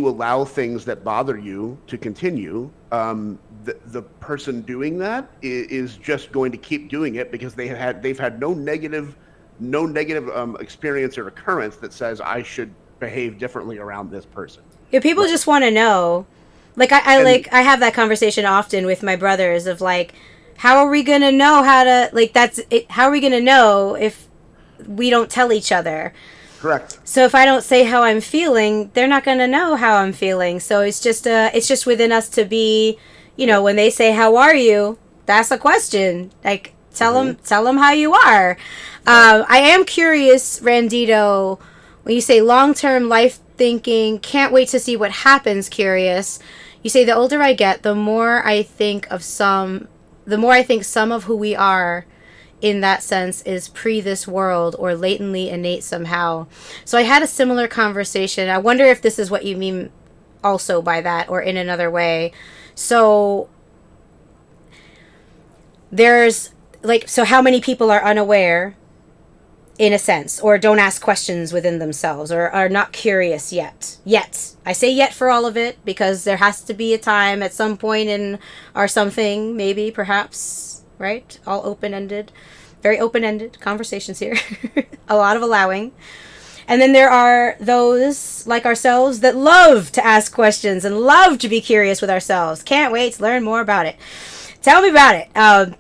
allow things that bother you to continue, the person doing that is just going to keep doing it because they've had no negative experience or occurrence that says I should behave differently around this person. Yeah, people Right. just want to know. Like I And like I have that conversation often with my brothers of like, how are we gonna know how to like that's it, how are we gonna know if we don't tell each other? correct. So if I don't say how I'm feeling, they're not gonna know how I'm feeling. So it's just within us to be, when they say how are you, that's a question. Like Hmm. tell them how you are. Right. I am curious, Randito, when you say long term life thinking, can't wait to see what happens. Curious. You say the older I get, the more I think some of who we are in that sense is pre this world or latently innate somehow. So I had a similar conversation. I wonder if this is what you mean also by that or in another way. So there's so how many people are unaware in a sense or don't ask questions within themselves or are not curious yet I say yet for all of it because there has to be a time at some point in our something, maybe, perhaps, right? All open-ended, very open-ended conversations here. A lot of allowing. And then there are those like ourselves that love to ask questions and love to be curious with ourselves. Can't wait to learn more about it. Tell me about it.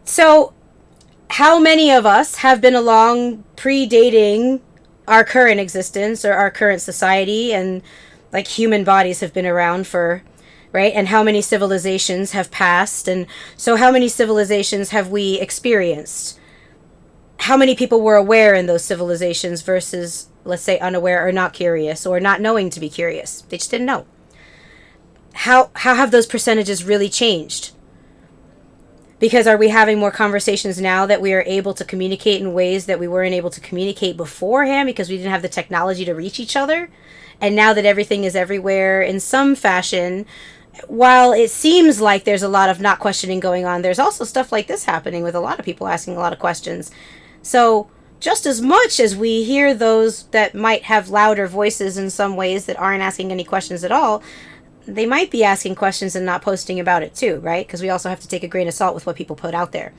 So how many of us have been along predating our current existence or our current society, and like human bodies have been around for, right? And how many civilizations have passed, and so how many civilizations have we experienced? How many people were aware in those civilizations versus, let's say, unaware or not curious or not knowing to be curious? They just didn't know. How have those percentages really changed? Because are we having more conversations now that we are able to communicate in ways that we weren't able to communicate beforehand because we didn't have the technology to reach each other? And now that everything is everywhere in some fashion, while it seems like there's a lot of not questioning going on, there's also stuff like this happening with a lot of people asking a lot of questions. So just as much as we hear those that might have louder voices in some ways that aren't asking any questions at all, they might be asking questions and not posting about it too, right? Because we also have to take a grain of salt with what people put out there.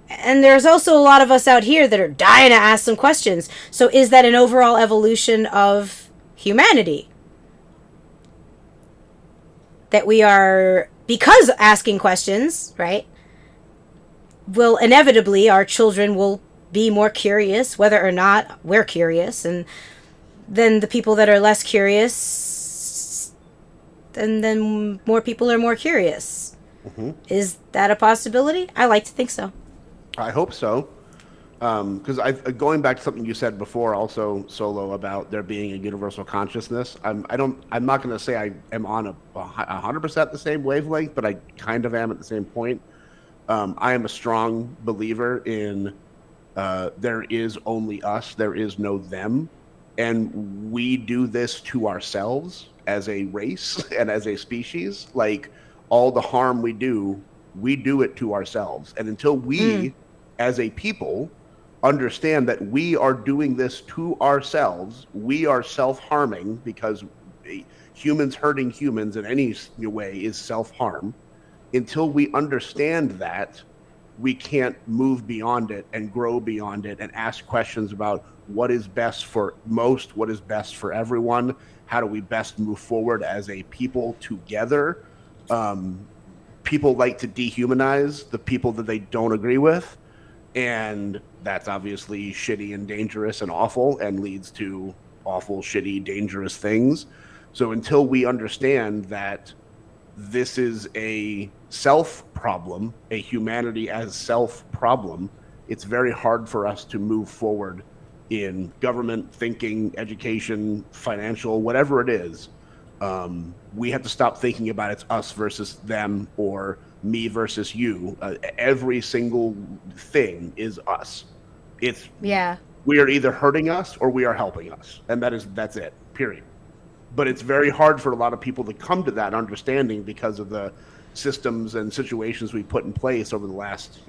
And there's also a lot of us out here that are dying to ask some questions. So is that an overall evolution of humanity? That we are, because asking questions, right, will inevitably, our children will be more curious, whether or not we're curious. And then the people that are less curious, and then more people are more curious. Mm-hmm. Is that a possibility? I like to think so. I hope so. Because going back to something you said before, also Solo, about there being a universal consciousness. I'm not going to say I am on 100% the same wavelength, but I kind of am at the same point. I am a strong believer in there is only us, there is no them, and we do this to ourselves as a race and as a species. Like, all the harm we do it to ourselves, and until we, as a people, understand that we are doing this to ourselves, we are self-harming, because humans hurting humans in any way is self-harm. Until we understand that, we can't move beyond it and grow beyond it and ask questions about what is best for most, what is best for everyone, how do we best move forward as a people together. People like to dehumanize the people that they don't agree with, and that's obviously shitty and dangerous and awful, and leads to awful, shitty, dangerous things. So until we understand that this is a self problem, a humanity as self problem, it's very hard for us to move forward in government, thinking, education, financial, whatever it is. We have to stop thinking about it's us versus them or me versus you. Every single thing is us. It's we are either hurting us or we are helping us, and that's it. Period. But it's very hard for a lot of people to come to that understanding because of the systems and situations we put in place over the last,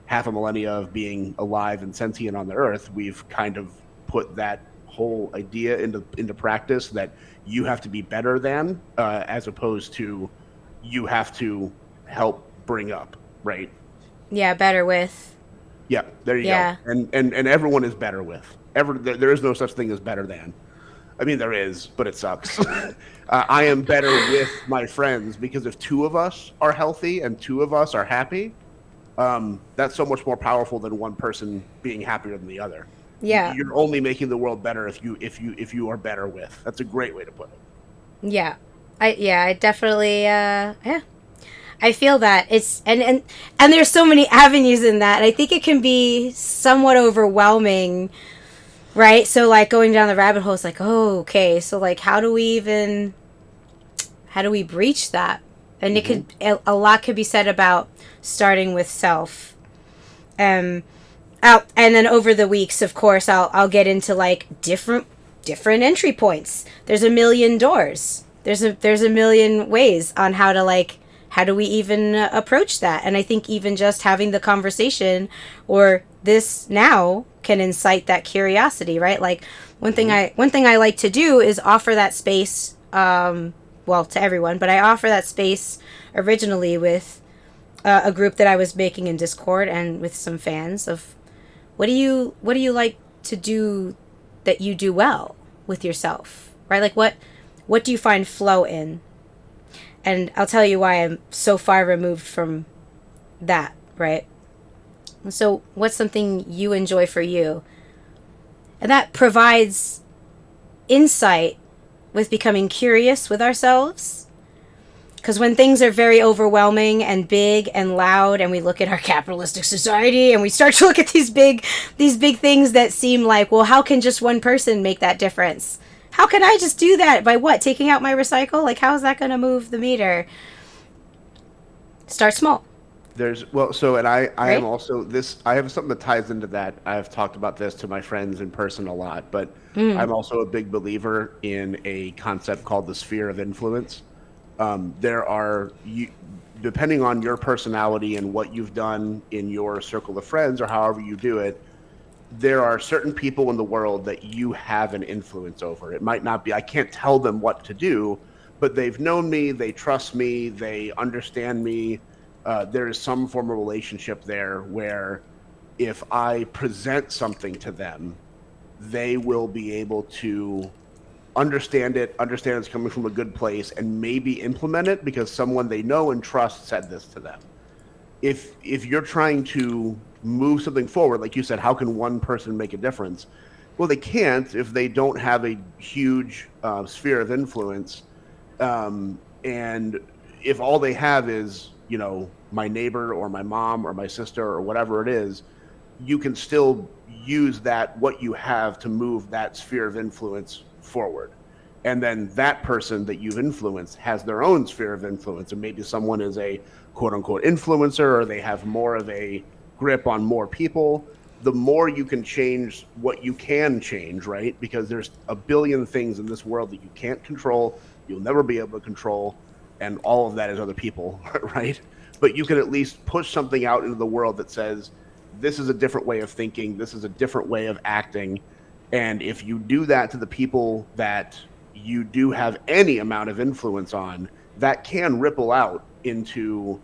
half a millennia of being alive and sentient on the earth. We've kind of put that whole idea into practice that you have to be better than, as opposed to you have to help bring up, right? Yeah, better with. Yeah, there you go. And everyone is better with. There is no such thing as better than. I mean, there is, but it sucks. I am better with my friends, because if two of us are healthy and two of us are happy, that's so much more powerful than one person being happier than the other. Yeah, you're only making the world better if you are better with. That's a great way to put it. Yeah, I definitely I feel that it's and there's so many avenues in that. I think it can be somewhat overwhelming. Right? So, like, going down the rabbit hole is like, oh, okay. So, like, how do we breach that? And it could, a lot could be said about starting with self. And then over the weeks, of course, I'll get into, like, different entry points. There's a million doors. There's a million ways on how to, like, how do we even approach that? And I think even just having the conversation or this now can incite that curiosity, right? Like, one thing I like to do is offer that space, to everyone, but I offer that space originally with a group that I was making in Discord and with some fans of what do you like to do that you do well with yourself, right? Like, what do you find flow in? And I'll tell you why I'm so far removed from that, right? So what's something you enjoy for you? And that provides insight with becoming curious with ourselves. Because when things are very overwhelming and big and loud, and we look at our capitalistic society and we start to look at these big things that seem like, well, how can just one person make that difference? How can I just do that? By what? Taking out my recycle? Like, how is that going to move the meter? Start small. I right? am also this. I have something that ties into that. I've talked about this to my friends in person a lot, but I'm also a big believer in a concept called the sphere of influence. Depending on your personality and what you've done in your circle of friends or however you do it, there are certain people in the world that you have an influence over. It might not be, I can't tell them what to do, but they've known me, they trust me, they understand me. There is some form of relationship there where if I present something to them, they will be able to understand it's coming from a good place, and maybe implement it because someone they know and trust said this to them. If you're trying to move something forward, like you said, how can one person make a difference? Well, they can't if they don't have a huge sphere of influence, and if all they have is, you know, my neighbor or my mom or my sister or whatever it is. You can still use that, what you have, to move that sphere of influence forward. And then that person that you've influenced has their own sphere of influence, and maybe someone is a quote unquote influencer, or they have more of a grip on more people. The more you can change what you can change, right? Because there's a billion things in this world that you can't control, you'll never be able to control, and all of that is other people, right? But you can at least push something out into the world that says, this is a different way of thinking, this is a different way of acting. And if you do that to the people that you do have any amount of influence on, that can ripple out into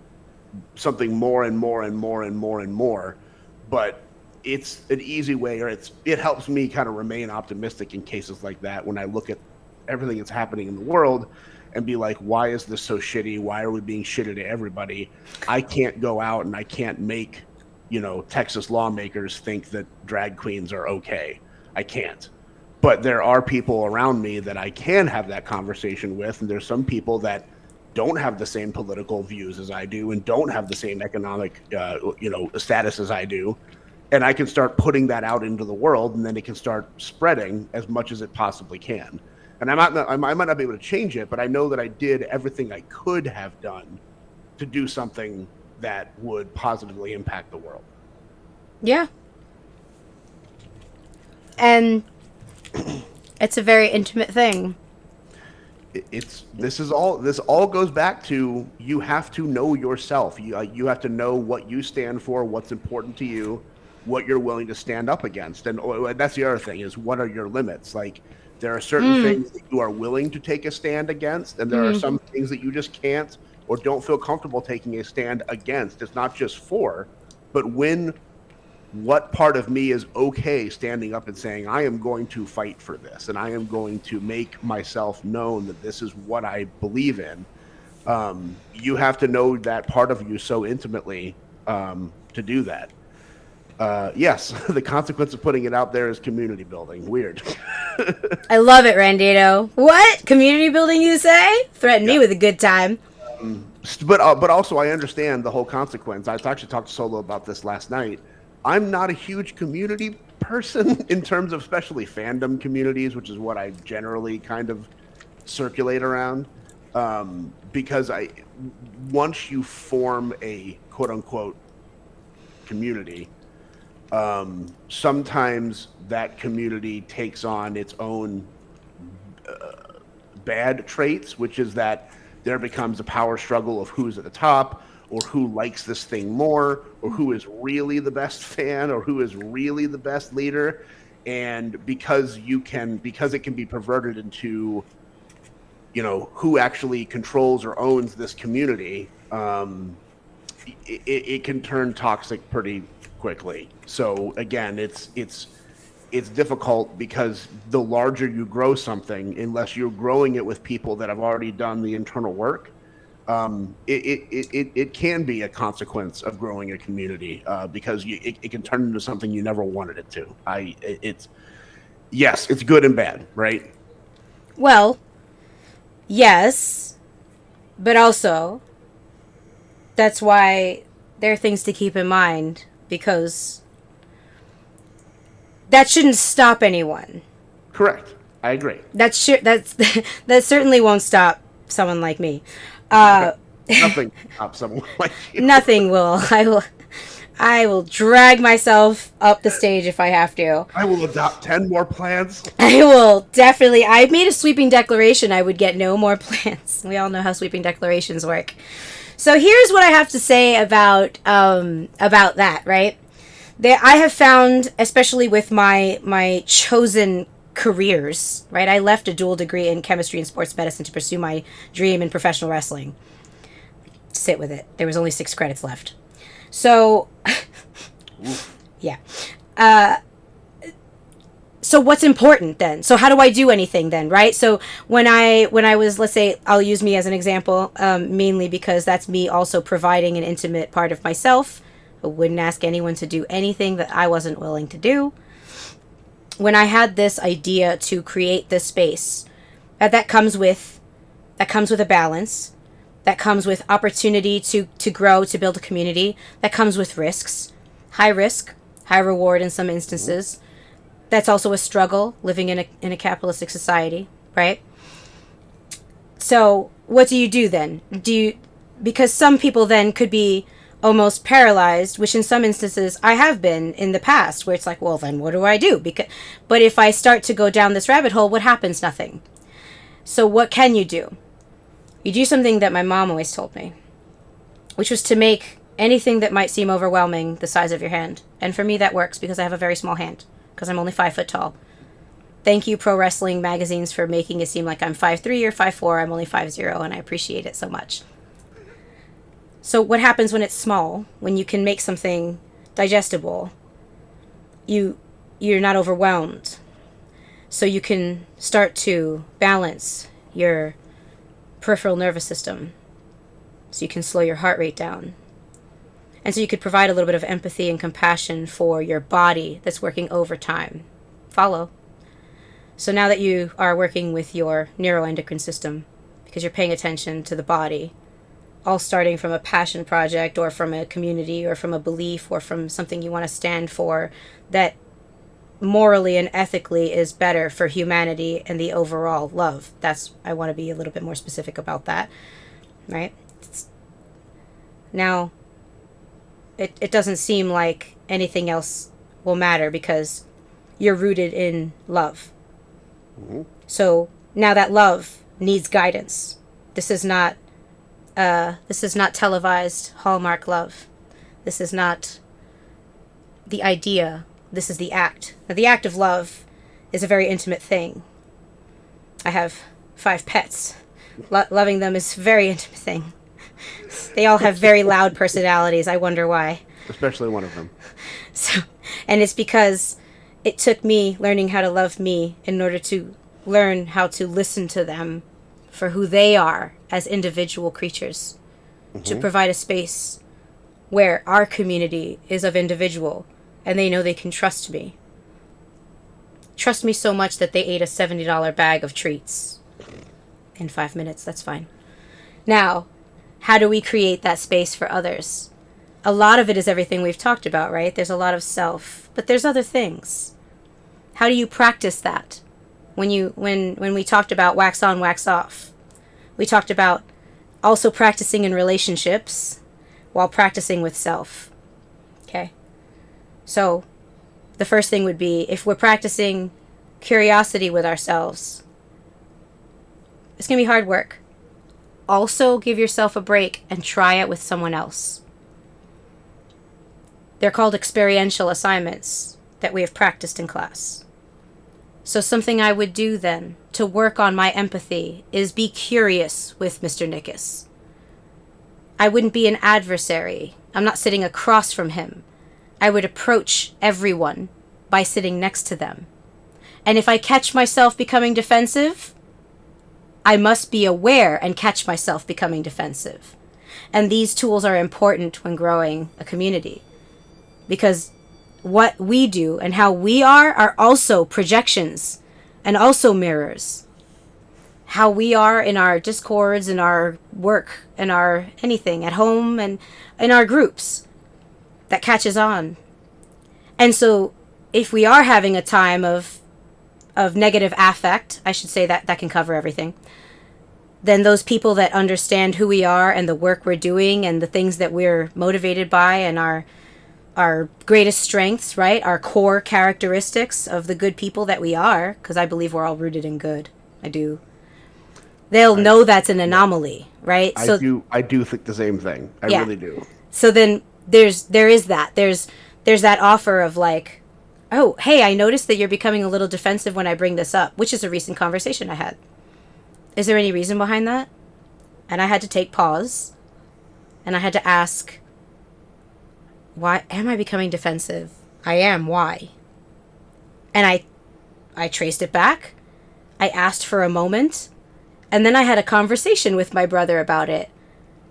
something more and more and more and more and more. But it's an easy way, or it helps me kind of remain optimistic in cases like that when I look at everything that's happening in the world and be like, why is this so shitty? Why are we being shitty to everybody? I can't go out and I can't make, you know, Texas lawmakers think that drag queens are okay. I can't. But there are people around me that I can have that conversation with, and there's some people that don't have the same political views as I do and don't have the same economic, status as I do. And I can start putting that out into the world, and then it can start spreading as much as it possibly can. And I might not be able to change it, but I know that I did everything I could have done to do something that would positively impact the world. Yeah. And it's a very intimate thing. This all goes back to, you have to know yourself. You have to know what you stand for, what's important to you, what you're willing to stand up against. And that's the other thing, is what are your limits? Like, there are certain things that you are willing to take a stand against, and there are some things that you just can't or don't feel comfortable taking a stand against. It's not just for, but what part of me is okay standing up and saying, I am going to fight for this, and I am going to make myself known that this is what I believe in. You have to know that part of you so intimately to do that. Yes, the consequence of putting it out there is community building. Weird. I love it, Randito. What? Community building, you say? Threaten me with a good time. But also, I understand the whole consequence. I actually talked to Solo about this last night. I'm not a huge community person in terms of especially fandom communities, which is what I generally kind of circulate around. Because once you form a quote unquote community, sometimes that community takes on its own bad traits, which is that there becomes a power struggle of who's at the top, or who likes this thing more, or who is really the best fan, or who is really the best leader. And because it can be perverted into, you know, who actually controls or owns this community, it can turn toxic pretty quickly. So again, it's difficult, because the larger you grow something, unless you're growing it with people that have already done the internal work, it can be a consequence of growing a community, because it can turn into something you never wanted it to. Yes, it's good and bad, right? Well, yes, but also that's why there are things to keep in mind, because that shouldn't stop anyone. Correct. I agree. That certainly won't stop someone like me. Nothing stops someone like you. Nothing will. I will drag myself up the stage if I have to. I will adopt 10 more plants. I will definitely. I made a sweeping declaration I would get no more plants. We all know how sweeping declarations work. So here's what I have to say about that, right? I have found, especially with my chosen careers, right? I left a dual degree in chemistry and sports medicine to pursue my dream in professional wrestling. Sit with it. There was only 6 credits left. So, yeah. So what's important then? So how do I do anything then, right? So when I was, let's say, I'll use me as an example, mainly because that's me also providing an intimate part of myself. I wouldn't ask anyone to do anything that I wasn't willing to do. When I had this idea to create this space, that comes with a balance, that comes with opportunity to grow, to build a community, that comes with risks, high risk, high reward in some instances. That's also a struggle living in a capitalistic society, right? So what do you do then? Because some people then could be almost paralyzed, which in some instances I have been in the past, where it's like, well, then what do I do? But if I start to go down this rabbit hole, what happens? Nothing. So what can you do? You do something that my mom always told me, which was to make anything that might seem overwhelming the size of your hand. And for me, that works because I have a very small hand, because I'm only 5 foot tall. Thank you, pro wrestling magazines, for making it seem like I'm 5'3" or 5'4". I'm only 5'0", and I appreciate it so much. So what happens when it's small, when you can make something digestible? You're not overwhelmed. So you can start to balance your peripheral nervous system. So you can slow your heart rate down. And so you could provide a little bit of empathy and compassion for your body that's working overtime. Follow. So now that you are working with your neuroendocrine system, because you're paying attention to the body, all starting from a passion project or from a community or from a belief or from something you want to stand for that morally and ethically is better for humanity and the overall love. I want to be a little bit more specific about that, right? Now, it doesn't seem like anything else will matter because you're rooted in love. Mm-hmm. So now that love needs guidance. This is not televised Hallmark love. This is not the idea. This is the act. Now, the act of love is a very intimate thing. I have 5 pets. Loving them is a very intimate thing. They all have very loud personalities. I wonder why. Especially one of them. So, and it's because it took me learning how to love me in order to learn how to listen to them for who they are as individual creatures. Mm-hmm. To provide a space where our community is of individual and they know they can trust me. Trust me so much that they ate a $70 bag of treats in 5 minutes. That's fine. Now, how do we create that space for others? A lot of it is everything we've talked about, right? There's a lot of self, but there's other things. How do you practice that? When we talked about wax on, wax off, we talked about also practicing in relationships while practicing with self. Okay? So, the first thing would be, if we're practicing curiosity with ourselves, it's going to be hard work. Also, give yourself a break and try it with someone else. They're called experiential assignments that we have practiced in class. So something I would do then to work on my empathy is be curious with Mr. Nickus. I wouldn't be an adversary. I'm not sitting across from him. I would approach everyone by sitting next to them. And if I catch myself becoming defensive, I must be aware and catch myself becoming defensive. And these tools are important when growing a community, because what we do and how we are also projections and also mirrors. How we are in our discords, in our work, in our anything at home and in our groups, that catches on. And so if we are having a time of negative affect, I should say that can cover everything, then those people that understand who we are and the work we're doing and the things that we're motivated by and our greatest strengths, right? Our core characteristics of the good people that we are, because I believe we're all rooted in good. I do. They'll know that's an anomaly, right? I do think the same thing. I really do. So then there is that. There's that offer of like, oh, hey, I noticed that you're becoming a little defensive when I bring this up, which is a recent conversation I had. Is there any reason behind that? And I had to take pause and I had to ask, why am I becoming defensive? I am. Why? And I traced it back. I asked for a moment, and then I had a conversation with my brother about it.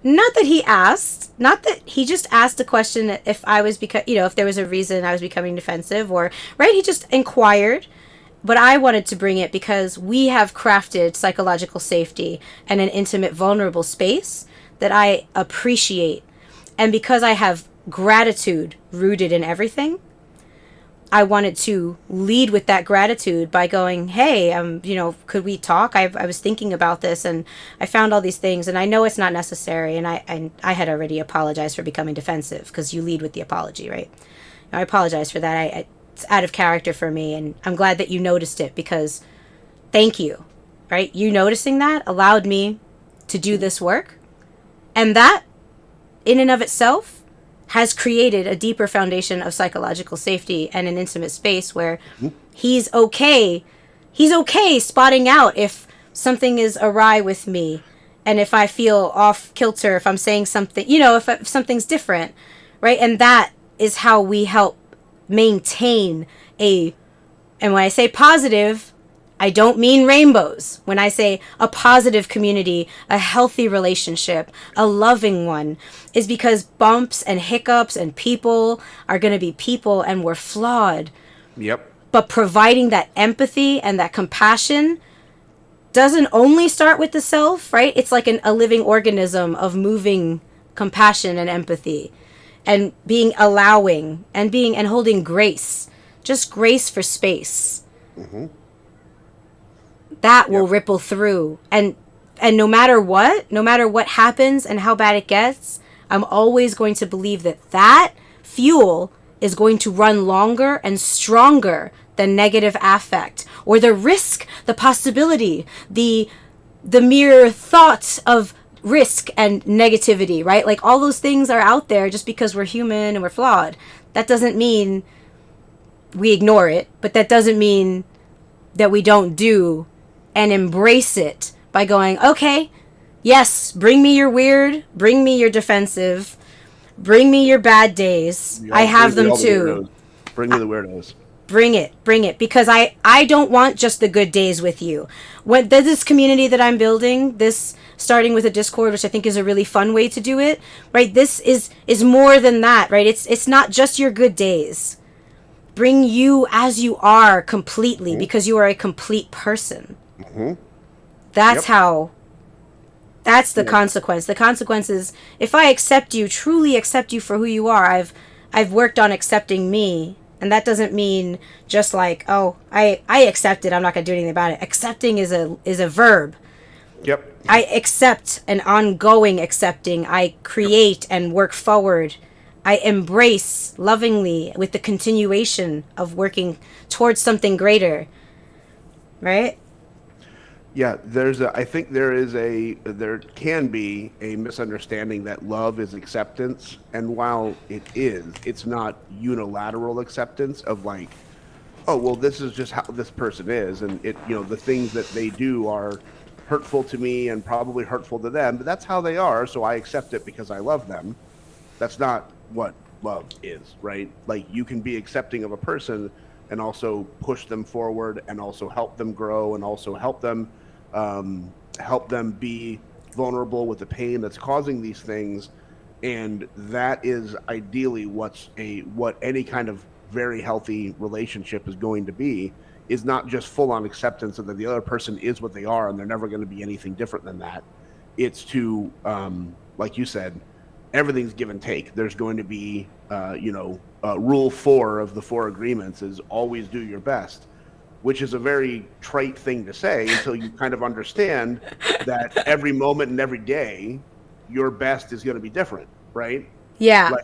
Not that he asked, not that he just asked a question if I was if there was a reason I was becoming defensive or right, he just inquired. But I wanted to bring it because we have crafted psychological safety and an intimate, vulnerable space that I appreciate. And because I have gratitude rooted in everything, I wanted to lead with that gratitude by going, hey, could we talk? I was thinking about this and I found all these things and I know it's not necessary. And I had already apologized for becoming defensive because you lead with the apology, right? I apologize for that. It's out of character for me. And I'm glad that you noticed it because thank you, right? You noticing that allowed me to do this work. And that in and of itself has created a deeper foundation of psychological safety and an intimate space where he's okay. He's okay spotting out if something is awry with me and if I feel off kilter, if I'm saying something, if something's different, right? And that is how we help maintain and when I say positive, I don't mean rainbows. When I say a positive community, a healthy relationship, a loving one, is because bumps and hiccups and people are going to be people and we're flawed. Yep. But providing that empathy and that compassion doesn't only start with the self, right? It's like a living organism of moving compassion and empathy and being allowing and holding grace, just grace for space. Mm-hmm. That will ripple through. And no matter what happens and how bad it gets, I'm always going to believe that fuel is going to run longer and stronger than negative affect or the risk, the possibility, the mere thought of risk and negativity, right? Like all those things are out there just because we're human and we're flawed. That doesn't mean we ignore it, but that doesn't mean that we don't do and embrace it by going, okay, yes, bring me your weird, bring me your defensive, bring me your bad days. I have them too. Bring me the weirdos. Bring it, because I don't want just the good days with you. When this community that I'm building, this starting with a Discord, which I think is a really fun way to do it, right? This is more than that, right? It's not just your good days. Bring you as you are completely, because you are a complete person. Mm-hmm. That's the consequence. The consequence is if I accept you, truly accept you for who you are, I've worked on accepting me. And that doesn't mean just like, oh, I accept it, I'm not going to do anything about it. Accepting is a verb. Yep. I accept an ongoing accepting. I create and work forward. I embrace lovingly with the continuation of working towards something greater. Right? Yeah, I think there can be a misunderstanding that love is acceptance, and while it is, it's not unilateral acceptance of like, oh, well, this is just how this person is, and the things that they do are hurtful to me and probably hurtful to them, but that's how they are, so I accept it because I love them. That's not what love is, right? Like, you can be accepting of a person and also push them forward and also help them grow and also help them be vulnerable with the pain that's causing these things. And that is ideally what any kind of very healthy relationship is going to be, is not just full on acceptance of that the other person is what they are and they're never going to be anything different than that. It's to, like you said, everything's give and take. There's going to be, rule 4 of the 4 agreements is always do your best, which is a very trite thing to say until you kind of understand that every moment and every day, your best is going to be different, right? Yeah.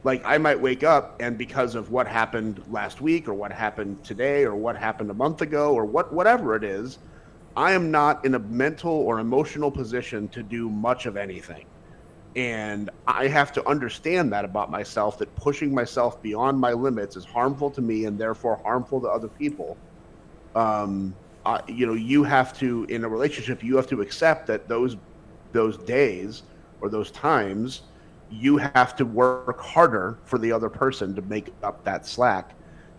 Like I might wake up and because of what happened last week or what happened today or what happened a month ago or whatever it is, I am not in a mental or emotional position to do much of anything. And I have to understand that about myself, that pushing myself beyond my limits is harmful to me and therefore harmful to other people. You have to, in a relationship, you have to accept that those days or those times, you have to work harder for the other person to make up that slack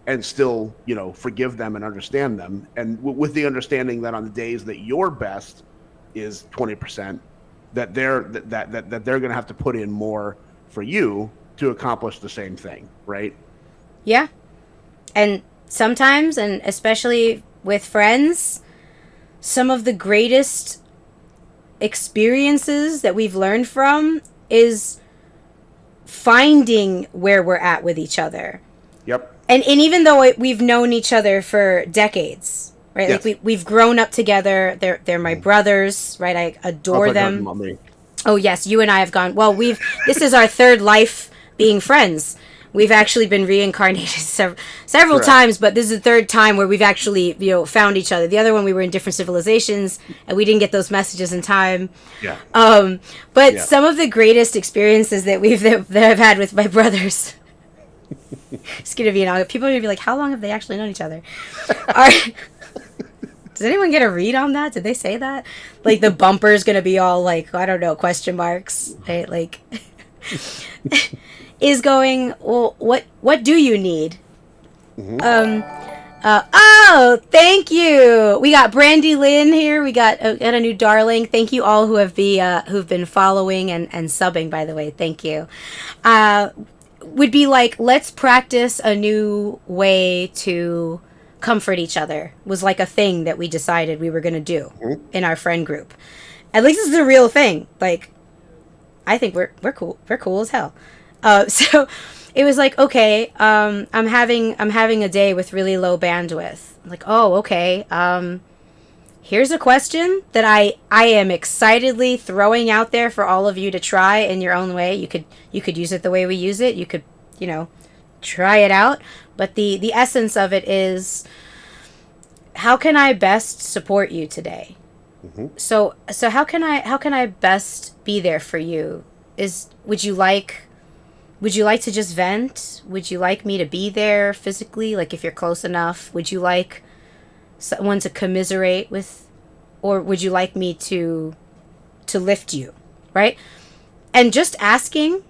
and still, forgive them and understand them. And with the understanding that on the days that your best is 20%, that they're going to have to put in more for you to accomplish the same thing, right? Yeah. And sometimes, and especially with friends, some of the greatest experiences that we've learned from is finding where we're at with each other. Yep. And even though we've known each other for decades, right? Yes. Like we've grown up together. They're my brothers, right? I adore them. Oh yes, you and I have gone. Well, this is our third life being friends. We've actually been reincarnated several times, but this is the third time where we've actually, found each other. The other one, we were in different civilizations, and we didn't get those messages in time. Yeah. But some of the greatest experiences that I've had with my brothers. It's gonna be, people are gonna be like, how long have they actually known each other? Does anyone get a read on that? Did they say that? Like the bumper's gonna be all like, I don't know, question marks, right? Like. Is going, well, what do you need? Mm-hmm. Oh, thank you. We got Brandy Lynn here. We got a new darling. Thank you all who've been following and subbing, by the way. Thank you. Would be like, let's practice a new way to comfort each other. Was like a thing that we decided we were going to do in our friend group. At least this is a real thing. Like, I think we're cool. We're cool as hell. So it was like, okay, I'm having a day with really low bandwidth. I'm like, oh, okay. Here's a question that I am excitedly throwing out there for all of you to try in your own way. You could use it the way we use it. You could, try it out. But the essence of it is, how can I best support you today? Mm-hmm. So how can I best be there for you? Would you like to just vent? Would you like me to be there physically? Like if you're close enough, would you like someone to commiserate with, or would you like me to lift you, right? And just asking,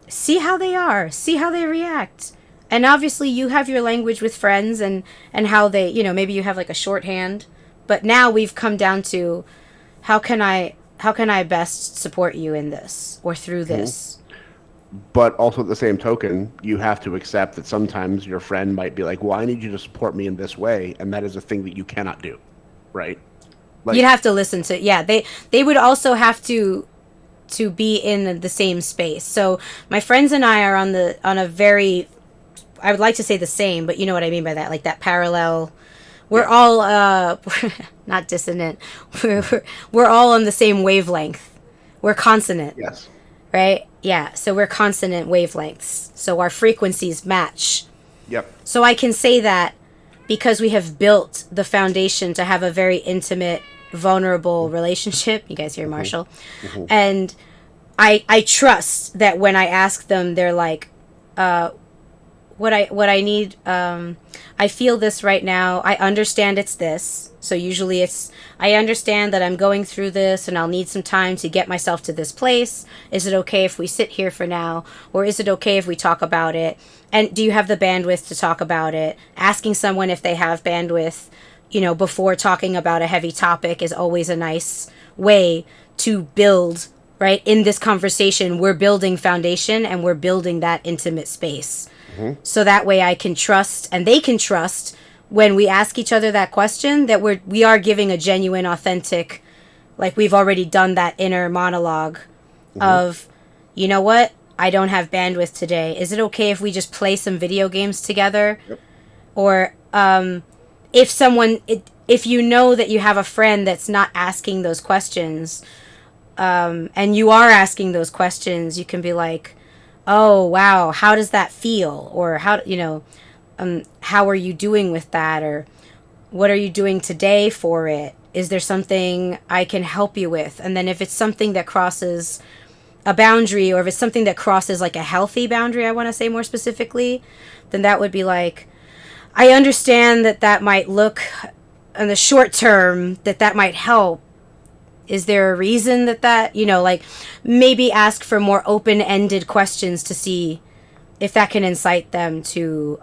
see how they are, see how they react. And obviously you have your language with friends and how they, maybe you have like a shorthand, but now we've come down to how can I best support you in this or through this? But also at the same token, you have to accept that sometimes your friend might be like, well, I need you to support me in this way. And that is a thing that you cannot do. Right. Like, you'd have to listen to, they would also have to be in the same space. So my friends and I are on a very, I would like to say the same, but you know what I mean by that, like that parallel. We're all not dissonant. We're all on the same wavelength. We're consonant. Yes. Right? Yeah. So we're consonant wavelengths. So our frequencies match. Yep. So I can say that because we have built the foundation to have a very intimate, vulnerable relationship. You guys hear Marshall? Mm-hmm. And I trust that when I ask them, they're like, what I need, I feel this right now. I understand it's this. So usually it's, I understand that I'm going through this and I'll need some time to get myself to this place. Is it okay if we sit here for now? Or is it okay if we talk about it? And do you have the bandwidth to talk about it? Asking someone if they have bandwidth, before talking about a heavy topic is always a nice way to build, right? In this conversation, we're building foundation and we're building that intimate space. Mm-hmm. So that way I can trust and they can trust when we ask each other that question that we are giving a genuine, authentic, like we've already done that inner monologue of, you know what? I don't have bandwidth today. Is it okay if we just play some video games together? Yep. Or if you know that you have a friend that's not asking those questions, and you are asking those questions, you can be like, oh, wow, how does that feel? Or how are you doing with that? Or what are you doing today for it? Is there something I can help you with? And then if it's something that crosses a boundary, or if it's something that crosses like a healthy boundary, I want to say more specifically, then that would be like, I understand that that might look in the short term that that might help. Is there a reason that like maybe ask for more open-ended questions to see if that can incite them to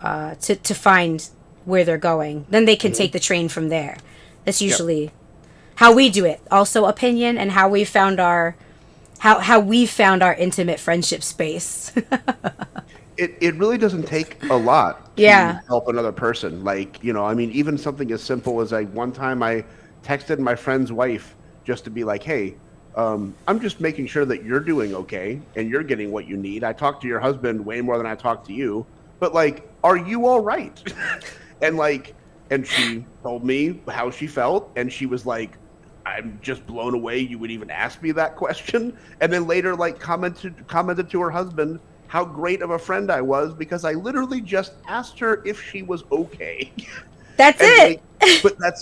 find where they're going. Then they can take the train from there. That's Yep. usually how we do it. Also opinion and how we found our how we found our intimate friendship space. It really doesn't take a lot to Yeah. help another person. Like, I mean, even something as simple as one time I texted my friend's wife just to be like, hey, I'm just making sure that you're doing okay and you're getting what you need. I talk to your husband way more than I talk to you, but like, are you all right? and like, and she told me how she felt, and she was like, I'm just blown away you would even ask me that question. And then later, like, commented to her husband how great of a friend I was because I literally just asked her if she was okay. That's and it. like,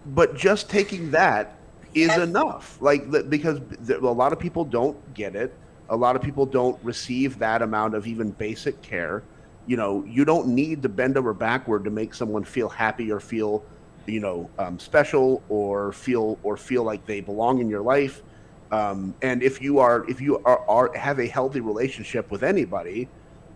but just taking that is enough. Like, because a lot of people don't get it. A lot of people don't receive that amount of even basic care. You don't need to bend over backward to make someone feel happy or feel special or feel like they belong in your life. And if you have a healthy relationship with anybody,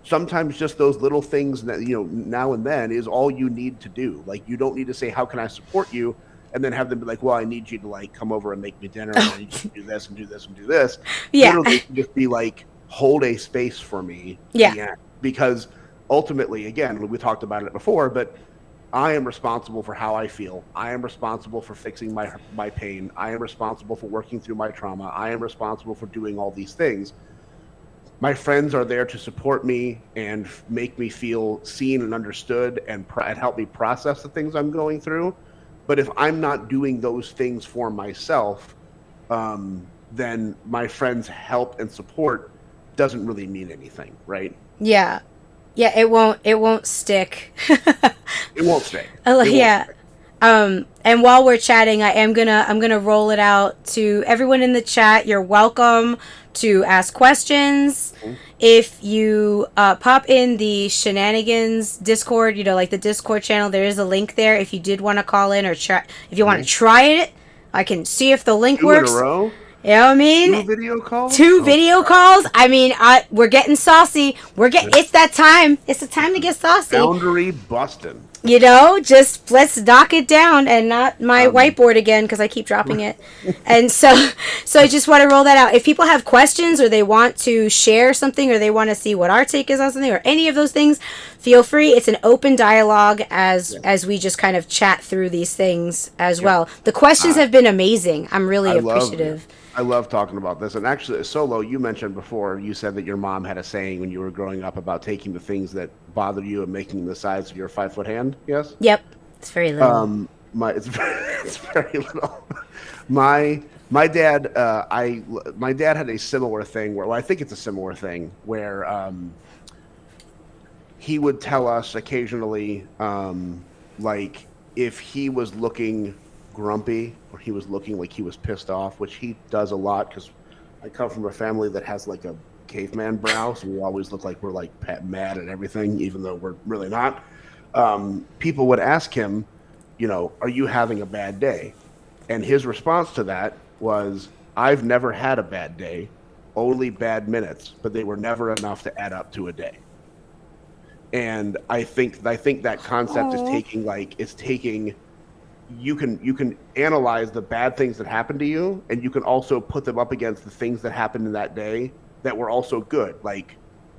sometimes just those little things that now and then is all you need to do. Like, you don't need to say, how can I support you, and then have them be like, well, I need you to like come over and make me dinner, and I need you to do this and do this and do this. Yeah. Literally just be like, hold a space for me. Yeah. The end. Because ultimately, again, we talked about it before, but I am responsible for how I feel. I am responsible for fixing my pain. I am responsible for working through my trauma. I am responsible for doing all these things. My friends are there to support me and make me feel seen and understood, and help me process the things I'm going through. But if I'm not doing those things for myself, then my friends' help and support doesn't really mean anything, right? Yeah. Yeah, it won't stick. It won't stay. It won't Yeah. stay. And while we're chatting, I'm gonna roll it out to everyone in the chat. You're welcome to ask questions. Mhm. If you pop in the Shenanigans Discord, like the Discord channel, there is a link there. If you did want to call in or try, if you want to Mhm. try it, I can see if the link Two in a works. row? You know what I Two mean? video calls? Two Oh my video God. calls. I mean, we're getting saucy. It's that time. It's the time to get saucy. Boundary busting. Just let's knock it down, and not my Um, whiteboard again because I keep dropping it. And so I just want to roll that out. If people have questions, or they want to share something, or they want to see what our take is on something, or any of those things, feel free. It's an open dialogue yeah. as we just kind of chat through these things as Yep. well. The questions I, have been amazing. I'm I really love yeah. appreciative. I love talking about this. And actually, Solo, you mentioned before, you said that your mom had a saying when you were growing up about taking the things that bother you and making them the size of your 5-foot hand. Yes. Yep, it's very little. It's it's very little. My my dad, my dad had a similar thing where, well, I think it's a similar thing where he would tell us occasionally, like, if he was looking grumpy or he was looking like he was pissed off, which he does a lot because I come from a family that has like a caveman brow, so we always look like we're like mad at everything, even though we're really not. People would ask him, are you having a bad day? And his response to that was, I've never had a bad day, only bad minutes, but they were never enough to add up to a day. And I think that concept is Oh. taking you can analyze the bad things that happen to you, and you can also put them up against the things that happened in that day that were also good, like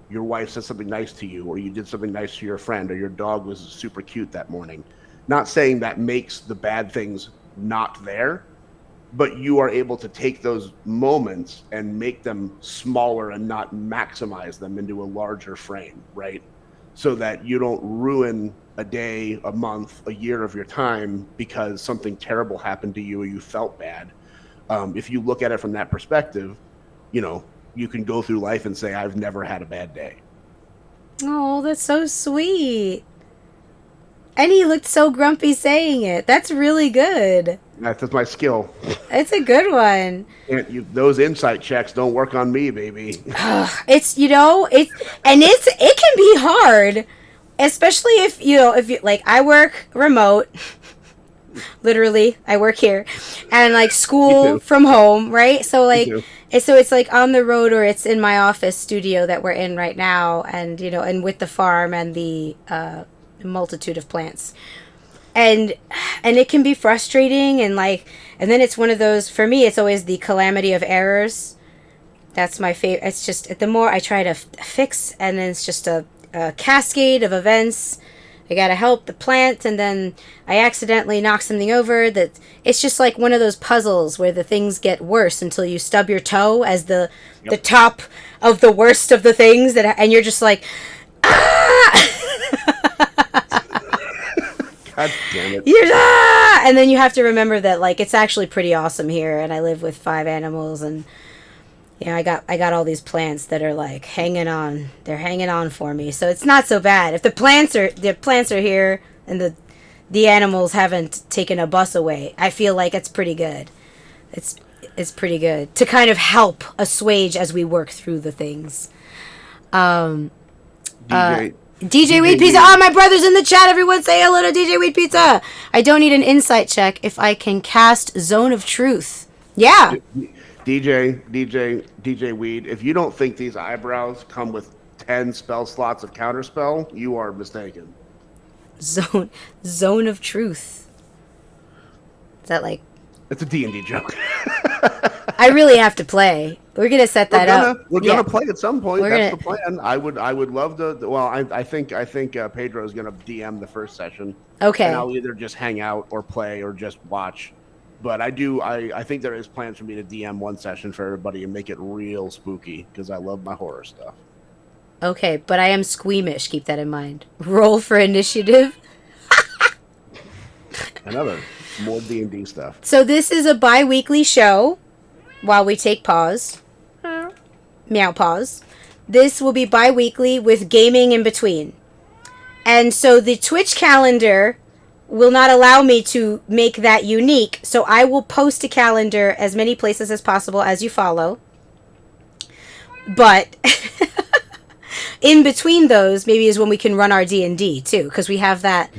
your wife said something nice to you, or you did something nice to your friend, or your dog was super cute that morning. Not saying that makes the bad things not there, but you are able to take those moments and make them smaller and not maximize them into a larger frame, right? So that you don't ruin a day, a month, a year of your time because something terrible happened to you or you felt bad. If you look at it from that perspective, you know, you can go through life and say, I've never had a bad day. Oh, that's so sweet. And he looked so grumpy saying it. That's really good. That's my skill. It's a good one. Those insight checks don't work on me, baby. It's it can be hard, especially if you like I work remote. Literally, I work here, and like school from home, right? So like it's like on the road, or it's in my office studio that we're in right now, and and with the farm and the multitude of plants, and it can be frustrating, and then it's one of those, for me it's always the calamity of errors. That's my favorite. It's just the more I try to fix, and then it's just a cascade of events. I gotta help the plant, and then I accidentally knock something over. That it's just like one of those puzzles where the things get worse until you stub your toe as the top of the worst of the things and you're just like, ah! God damn it! And then you have to remember that like it's actually pretty awesome here, and I live with 5 animals, and I got all these plants that are like hanging on. They're hanging on for me, so it's not so bad. If the plants are here and the animals haven't taken a bus away, I feel like it's pretty good. It's pretty good to kind of help assuage as we work through the things. DJ Weed Pizza. Oh, my brother's in the chat. Everyone say hello to DJ Weed Pizza. I don't need an insight check if I can cast Zone of Truth. Yeah. DJ Weed, if you don't think these eyebrows come with 10 spell slots of counterspell, you are mistaken. Zone of Truth. Is that like... It's a D&D joke. I really have to play. We're gonna set that up. We're gonna play at some point. That's the plan. I would love to. Well, I think Pedro is gonna DM the first session. Okay. And I'll either just hang out or play or just watch. But I think there is plans for me to DM one session for everybody and make it real spooky because I love my horror stuff. Okay, but I am squeamish. Keep that in mind. Roll for initiative. Another more D&D stuff. So this is a bi-weekly show. While we take pause. Meow pause. This will be bi-weekly with gaming in between. And so the Twitch calendar will not allow me to make that unique. So I will post a calendar as many places as possible as you follow. But in between those, maybe is when we can run our D&D too. Because we have that.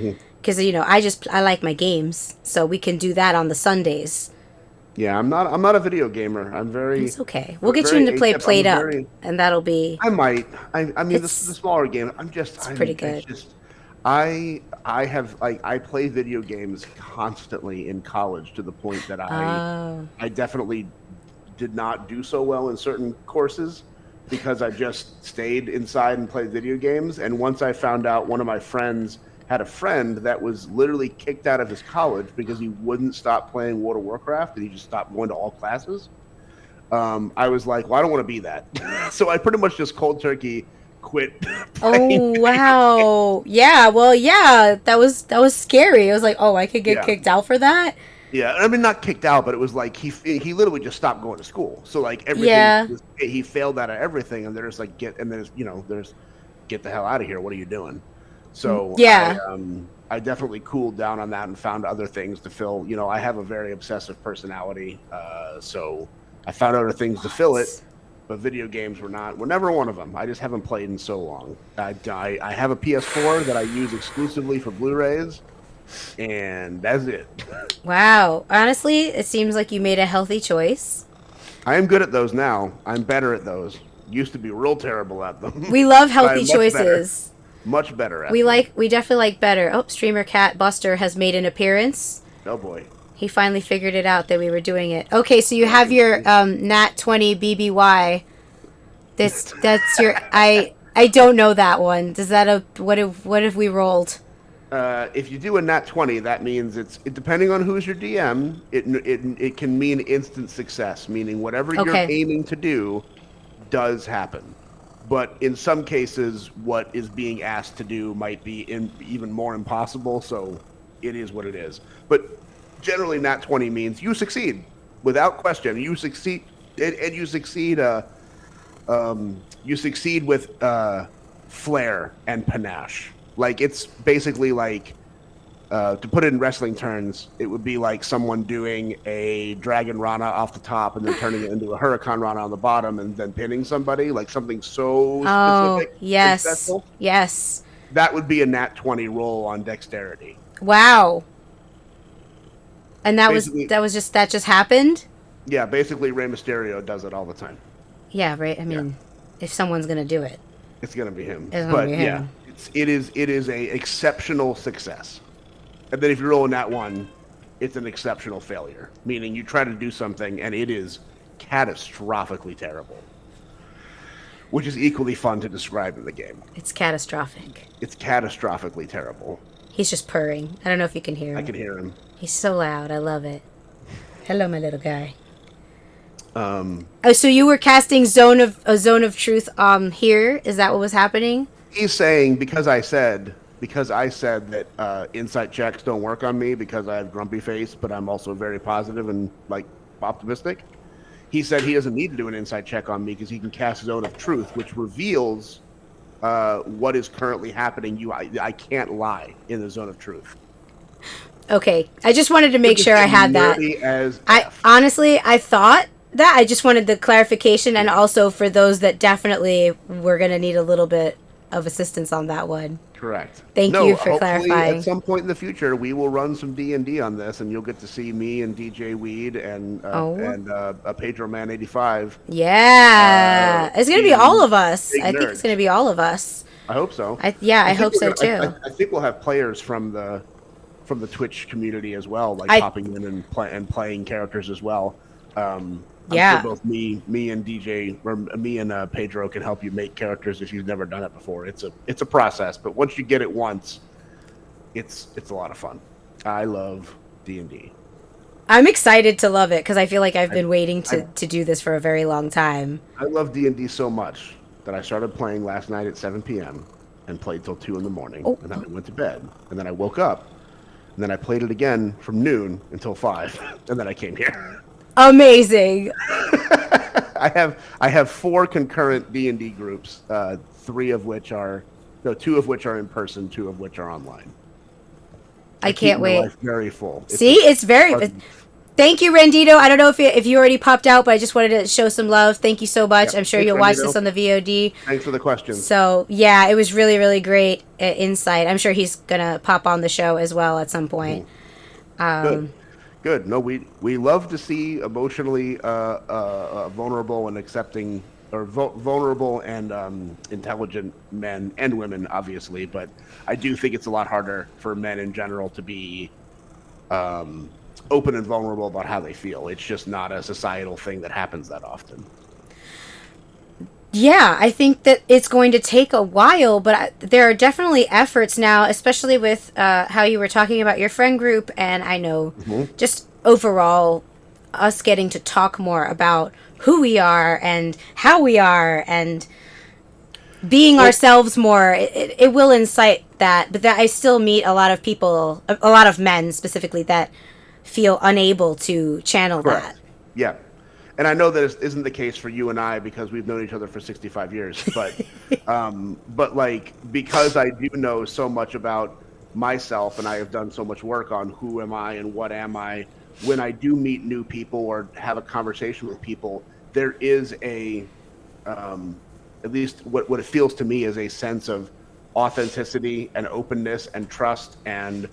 Because, I like my games. So we can do that on the Sundays. Yeah, I'm not a video gamer. I'm very... It's okay. We'll get you into play Played Up. And that'll be... I might. I mean, the smaller game, it's pretty good. I play video games constantly in college to the point that I definitely did not do so well in certain courses because I just stayed inside and played video games. And once I found out one of my friends had a friend that was literally kicked out of his college because he wouldn't stop playing World of Warcraft and he just stopped going to all classes. I was like, well, I don't want to be that. So I pretty much just cold turkey quit. Oh, wow. Yeah, well, yeah, that was scary. It was like, oh, I could get kicked out for that? Yeah, I mean, not kicked out, but it was like he literally just stopped going to school. So like everything, he failed out of everything, and there's like get the hell out of here. What are you doing? So I definitely cooled down on that and found other things to fill. I have a very obsessive personality, so I found other things to fill it. But video games were never one of them. I just haven't played in so long. I have a PS4 that I use exclusively for Blu-rays, and that's it. Wow. Honestly, it seems like you made a healthy choice. I am good at those now. I'm better at those. Used to be real terrible at them. We love healthy choices. Much better at them. We definitely like better. Oh, streamer Cat Buster has made an appearance. Oh boy. He finally figured it out that we were doing it. Okay, so you have your Nat 20 BBY. That's your I don't know that one. Does that what have we rolled? If you do a Nat 20, that means depending on who's your DM, it can mean instant success, meaning whatever you're aiming to do does happen. But in some cases, what is being asked to do might be even more impossible, so it is what it is. But generally, Nat 20 means you succeed, without question. You succeed, and you succeed. You succeed with flair and panache. Like, it's basically like To put it in wrestling terms, it would be like someone doing a Dragon Rana off the top and then turning it into a Hurricane Rana on the bottom and then pinning somebody, like something so Oh, specific and yes. special. Yes. That would be a nat 20 roll on dexterity. Wow. And Basically, that just happened? yeah, basically Rey Mysterio does it all the time. Yeah, right. I Yeah, mean, if someone's going to do it, it's gonna be him. it's going to But be yeah, him. it is a exceptional success. And then if you're rolling that one, it's an exceptional failure, meaning you try to do something and it is catastrophically terrible, which is equally fun to describe in the game. It's catastrophic. It's catastrophically terrible. He's just purring. I don't know if you can hear him. I can hear him. He's so loud. I love it. Hello, my little guy. Oh, so you were casting Zone of Truth here? Is that what was happening? He's saying because I said that insight checks don't work on me because I have grumpy face, but I'm also very positive and like optimistic. He said he doesn't need to do an insight check on me because he can cast Zone of Truth, which reveals what is currently happening. I can't lie in the Zone of Truth. Okay, I just wanted to make sure I had that. I thought that. I just wanted the clarification, and also for those that definitely were going to need a little bit of assistance on that one. Correct. Thank you for clarifying. At some point in the future, we will run some D&D on this, and you'll get to see me and DJ Weed and a Pedro Man 85. Yeah, it's gonna be all of us. I think it's gonna be all of us. I hope so. I hope so too. I think we'll have players from the Twitch community as well, like popping in and playing characters as well. I'm sure both me and DJ, or me and Pedro can help you make characters if you've never done it before. It's a process, but once you get it once, it's a lot of fun. I love D&D. I'm excited to love it because I feel like I've been waiting to do this for a very long time. I love D&D so much that I started playing last night at 7 p.m. and played till 2 in the morning, and then I went to bed, and then I woke up, and then I played it again from noon until 5, and then I came here. Amazing. I have 4 concurrent D&D groups, 2 of which are in person, 2 of which are online. I can't wait. Life very full. It's very. Thank you, Rendito. I don't know if you already popped out, but I just wanted to show some love. Thank you so much. I'm sure you'll watch this on the VOD. Thanks for the question. So yeah, it was really, really great insight. I'm sure he's gonna pop on the show as well at some point. Good. No, we love to see emotionally vulnerable and accepting, or vulnerable and intelligent men and women, obviously. But I do think it's a lot harder for men in general to be open and vulnerable about how they feel. It's just not a societal thing that happens that often. Yeah, I think that it's going to take a while, but there are definitely efforts now, especially with how you were talking about your friend group, and I know just overall us getting to talk more about who we are and how we are and being ourselves more. It will incite that, but that I still meet a lot of people, a lot of men specifically, that feel unable to channel that. Yeah. And I know that it isn't the case for you and I because we've known each other for 65 years, but like, because I do know so much about myself and I have done so much work on who am I and what am I, when I do meet new people or have a conversation with people, there is a, at least what it feels to me is a sense of authenticity and openness and trust and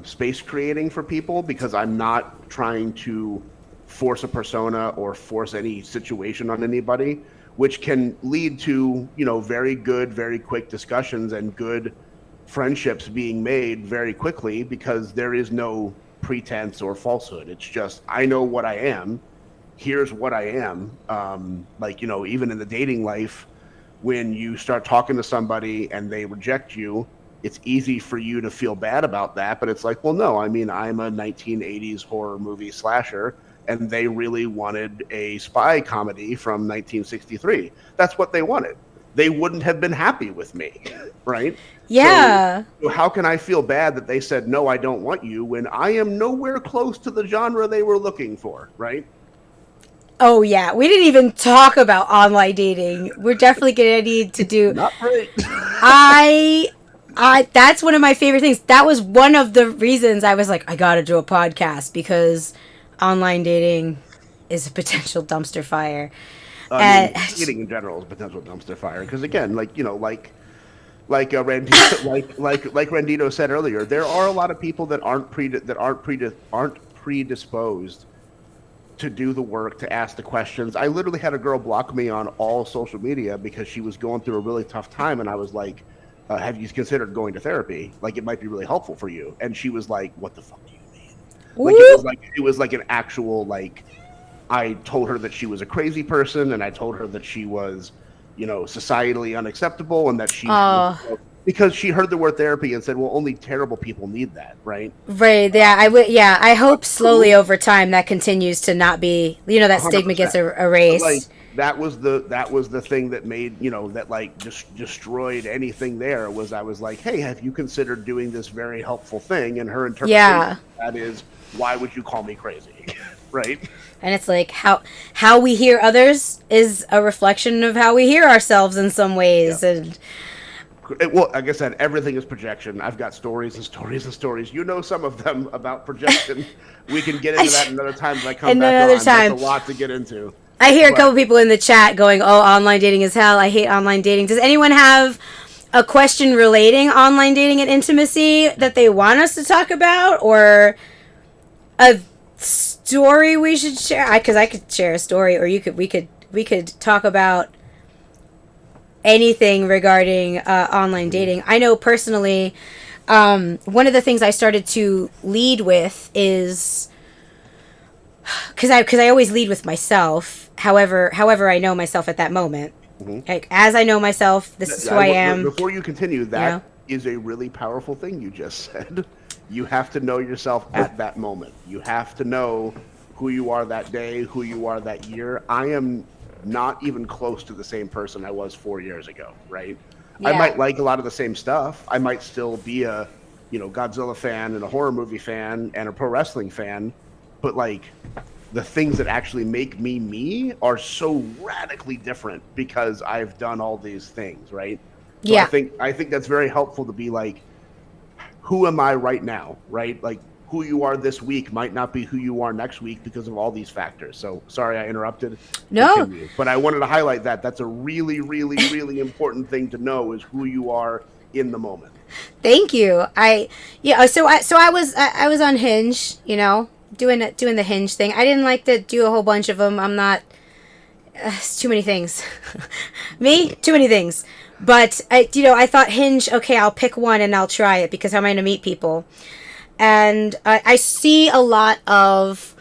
space creating for people, because I'm not trying to force a persona or force any situation on anybody, which can lead to, very good, very quick discussions and good friendships being made very quickly, because there is no pretense or falsehood. It's just, I know what I am. Here's what I am. Even in the dating life, when you start talking to somebody and they reject you, it's easy for you to feel bad about that, but it's like, well, no, I mean, I'm a 1980s horror movie slasher, and they really wanted a spy comedy from 1963. That's what they wanted. They wouldn't have been happy with me, right? Yeah. So how can I feel bad that they said, no, I don't want you, when I am nowhere close to the genre they were looking for, right? Oh, yeah. We didn't even talk about online dating. We're definitely going to need to do... Not great. That's one of my favorite things. That was one of the reasons I was like, I gotta do a podcast, because online dating is a potential dumpster fire. I mean, dating in general is a potential dumpster fire because, again, like Randito said earlier, there are a lot of people that aren't predisposed to do the work, to ask the questions. I literally had a girl block me on all social media because she was going through a really tough time, and I was like, "Have you considered going to therapy? Like, it might be really helpful for you." And she was like, "What the fuck do you mean?" Like, it was like an actual, like, I told her that she was a crazy person, and I told her that she was, societally unacceptable, and that she because she heard the word therapy and said, "Well, only terrible people need that," right? Right. Yeah. I would. Yeah. I hope slowly over time that continues to not be. That stigma 100%. gets But, like, erased. that was the thing that made, that, like, just destroyed anything. There was, I was like, "Hey, have you considered doing this very helpful thing?" And her interpretation of that is, "Why would you call me crazy?" Right? And it's like how we hear others is a reflection of how we hear ourselves in some ways. Yeah. And well, like I said, everything is projection. I've got stories and stories and stories. You know some of them about projection. We can get into that another time. But I come back on. There's a lot to get into. I hear a couple people in the chat going, "Oh, online dating is hell. I hate online dating." Does anyone have a question relating online dating and intimacy that they want us to talk about, or a story we should share? Because I could share a story, or we could talk about anything regarding online dating. I know personally, one of the things I started to lead with is because I always lead with myself. However I know myself at that moment. Mm-hmm. Like, as I know myself, this is who I am. Before you continue, that is a really powerful thing you just said. You have to know yourself at that moment. You have to know who you are that day, who you are that year. I am not even close to the same person I was 4 years ago, right? Yeah. I might like a lot of the same stuff. I might still be a, Godzilla fan and a horror movie fan and a pro wrestling fan, but, like, the things that actually make me are so radically different because I've done all these things, right? So yeah. I think that's very helpful to be like, who am I right now, right? Like, who you are this week might not be who you are next week because of all these factors. So sorry I interrupted. No. Continue. But I wanted to highlight that. That's a really, really, really important thing to know, is who you are in the moment. Thank you. So I was on Hinge, doing the Hinge thing. I didn't like to do a whole bunch of them. I'm not. It's too many things. Too many things. But I thought Hinge. Okay, I'll pick one and I'll try it because I'm going to meet people. And I see a lot of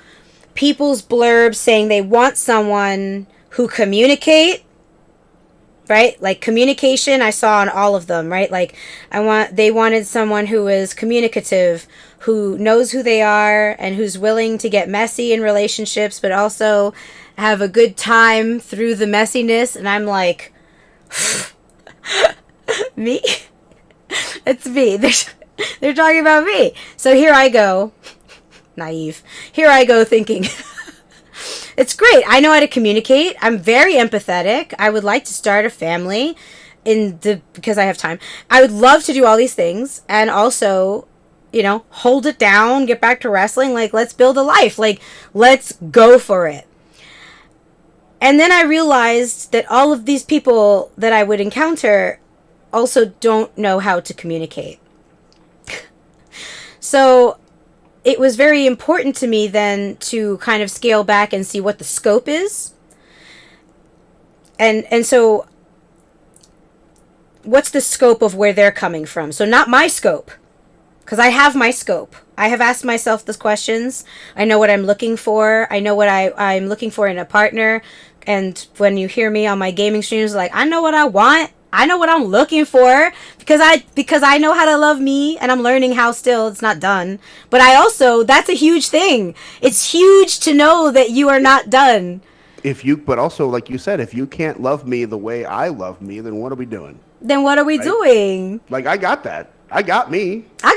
people's blurbs saying they want someone who communicate, right? Like, communication, I saw on all of them, right? Like, they wanted someone who is communicative, who knows who they are, and who's willing to get messy in relationships, but also have a good time through the messiness. And I'm like, me? It's me. They're talking about me. So here I go, naive. Here I go thinking, it's great. I know how to communicate. I'm very empathetic. I would like to start a family because I have time. I would love to do all these things and also, hold it down, get back to wrestling. Like, let's build a life. Like, let's go for it. And then I realized that all of these people that I would encounter also don't know how to communicate. So it was very important to me then to kind of scale back and see what the scope is. And so what's the scope of where they're coming from? So not my scope, because I have my scope. I have asked myself those questions. I know what I'm looking for. I know what I'm looking for in a partner. And when you hear me on my gaming streams, like, I know what I want. I know what I'm looking for because I know how to love me, and I'm learning how still. It's not done. But that's a huge thing. It's huge to know that you are not done. But also, like you said, if you can't love me the way I love me, then what are we doing? Then what are we doing? Like, I got that. I got me. I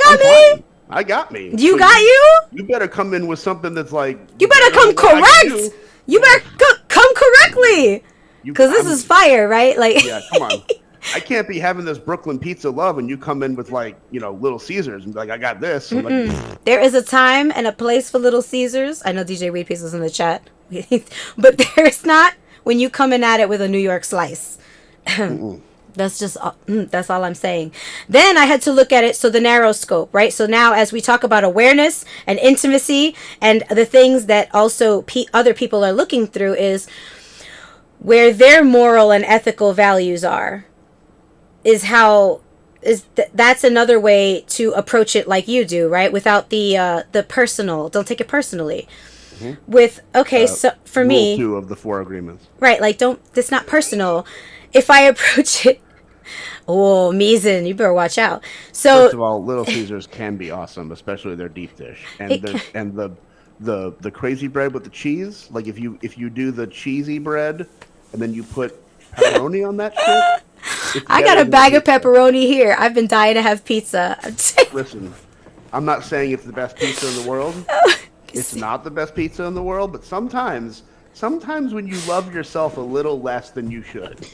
got me. You got you? You better come in with something that's like... You better come correct. You better come correctly. Because this is fire, right? Like, yeah, come on. I can't be having this Brooklyn pizza love and you come in with like, Little Caesars and be like, I got this. I'm like, There is a time and a place for Little Caesars. I know DJ Weed Piece was in the chat, but there's not when you come in at it with a New York slice. That's all I'm saying. Then I had to look at it, so the narrow scope, right? So now as we talk about awareness and intimacy and the things that also other people are looking through is where their moral and ethical values are, that's another way to approach it like you do, right? Without the personal. Don't take it personally. With so for me, rule 2 of the 4 agreements, right? Like it's not personal. If I approach it, oh, Mizan, you better watch out. So first of all, Little Caesars can be awesome, especially their deep dish, and the crazy bread with the cheese. Like if you do the cheesy bread, and then you put pepperoni on that shit. I got a bag of pepperoni here. I've been dying to have pizza. Listen, I'm not saying it's the best pizza in the world. It's not the best pizza in the world, but sometimes when you love yourself a little less than you should,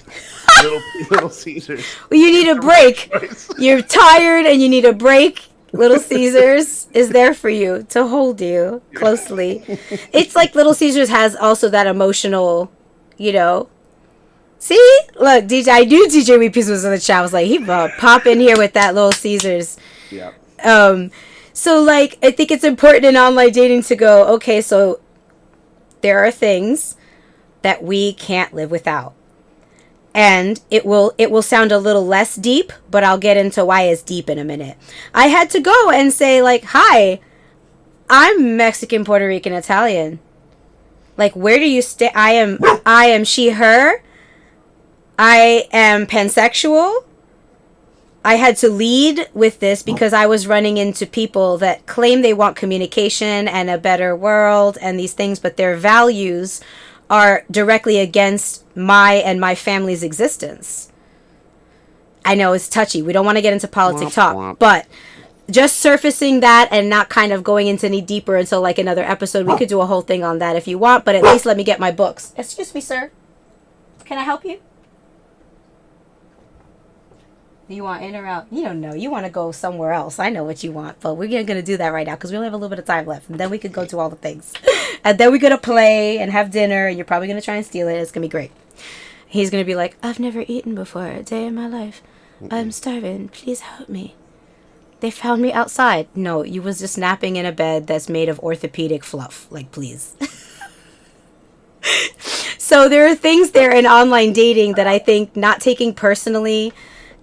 Little Caesars. Well, you need a break. You're tired and you need a break. Little Caesars is there for you to hold you closely. It's like Little Caesars has also that emotional, See? Look, I knew DJ Weed Piece was in the chat. I was like, he pop in here with that Little Caesars. Yeah. So, I think it's important in online dating to go, okay, so there are things that we can't live without. And it will sound a little less deep, but I'll get into why it's deep in a minute. I had to go and say, hi, I'm Mexican, Puerto Rican, Italian. Where do you stay? I am she, her. I am pansexual. I had to lead with this because I was running into people that claim they want communication and a better world and these things, but their values are directly against my and my family's existence. I know it's touchy. We don't want to get into politic talk, but just surfacing that and not kind of going into any deeper until another episode. We could do a whole thing on that if you want, but at least let me get my books. Excuse me, sir. Can I help you? You want in or out? You don't know. You want to go somewhere else. I know what you want, but we're not going to do that right now because we only have a little bit of time left. And then we could go to all the things. And then we're going to play and have dinner, and you're probably going to try and steal it. It's going to be great. He's going to be like, I've never eaten before a day in my life. I'm starving. Please help me. They found me outside. No, you was just napping in a bed that's made of orthopedic fluff. Please. So there are things there in online dating that I think not taking personally,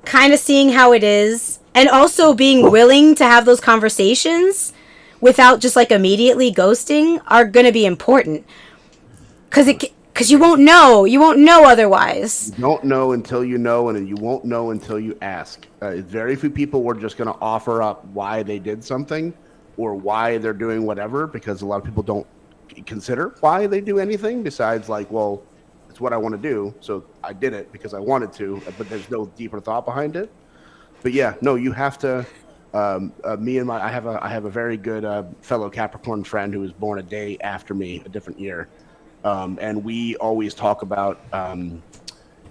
kind of seeing how it is, and also being willing to have those conversations without just immediately ghosting are going to be important. Because you won't know otherwise. You don't know until you know, and you won't know until you ask. Very few people were just going to offer up why they did something or why they're doing whatever, because a lot of people don't consider why they do anything besides well, it's what I want to do, so I did it because I wanted to, but there's no deeper thought behind it. But yeah, no, you have to. I have a very good fellow Capricorn friend who was born a day after me, a different year, and we always talk about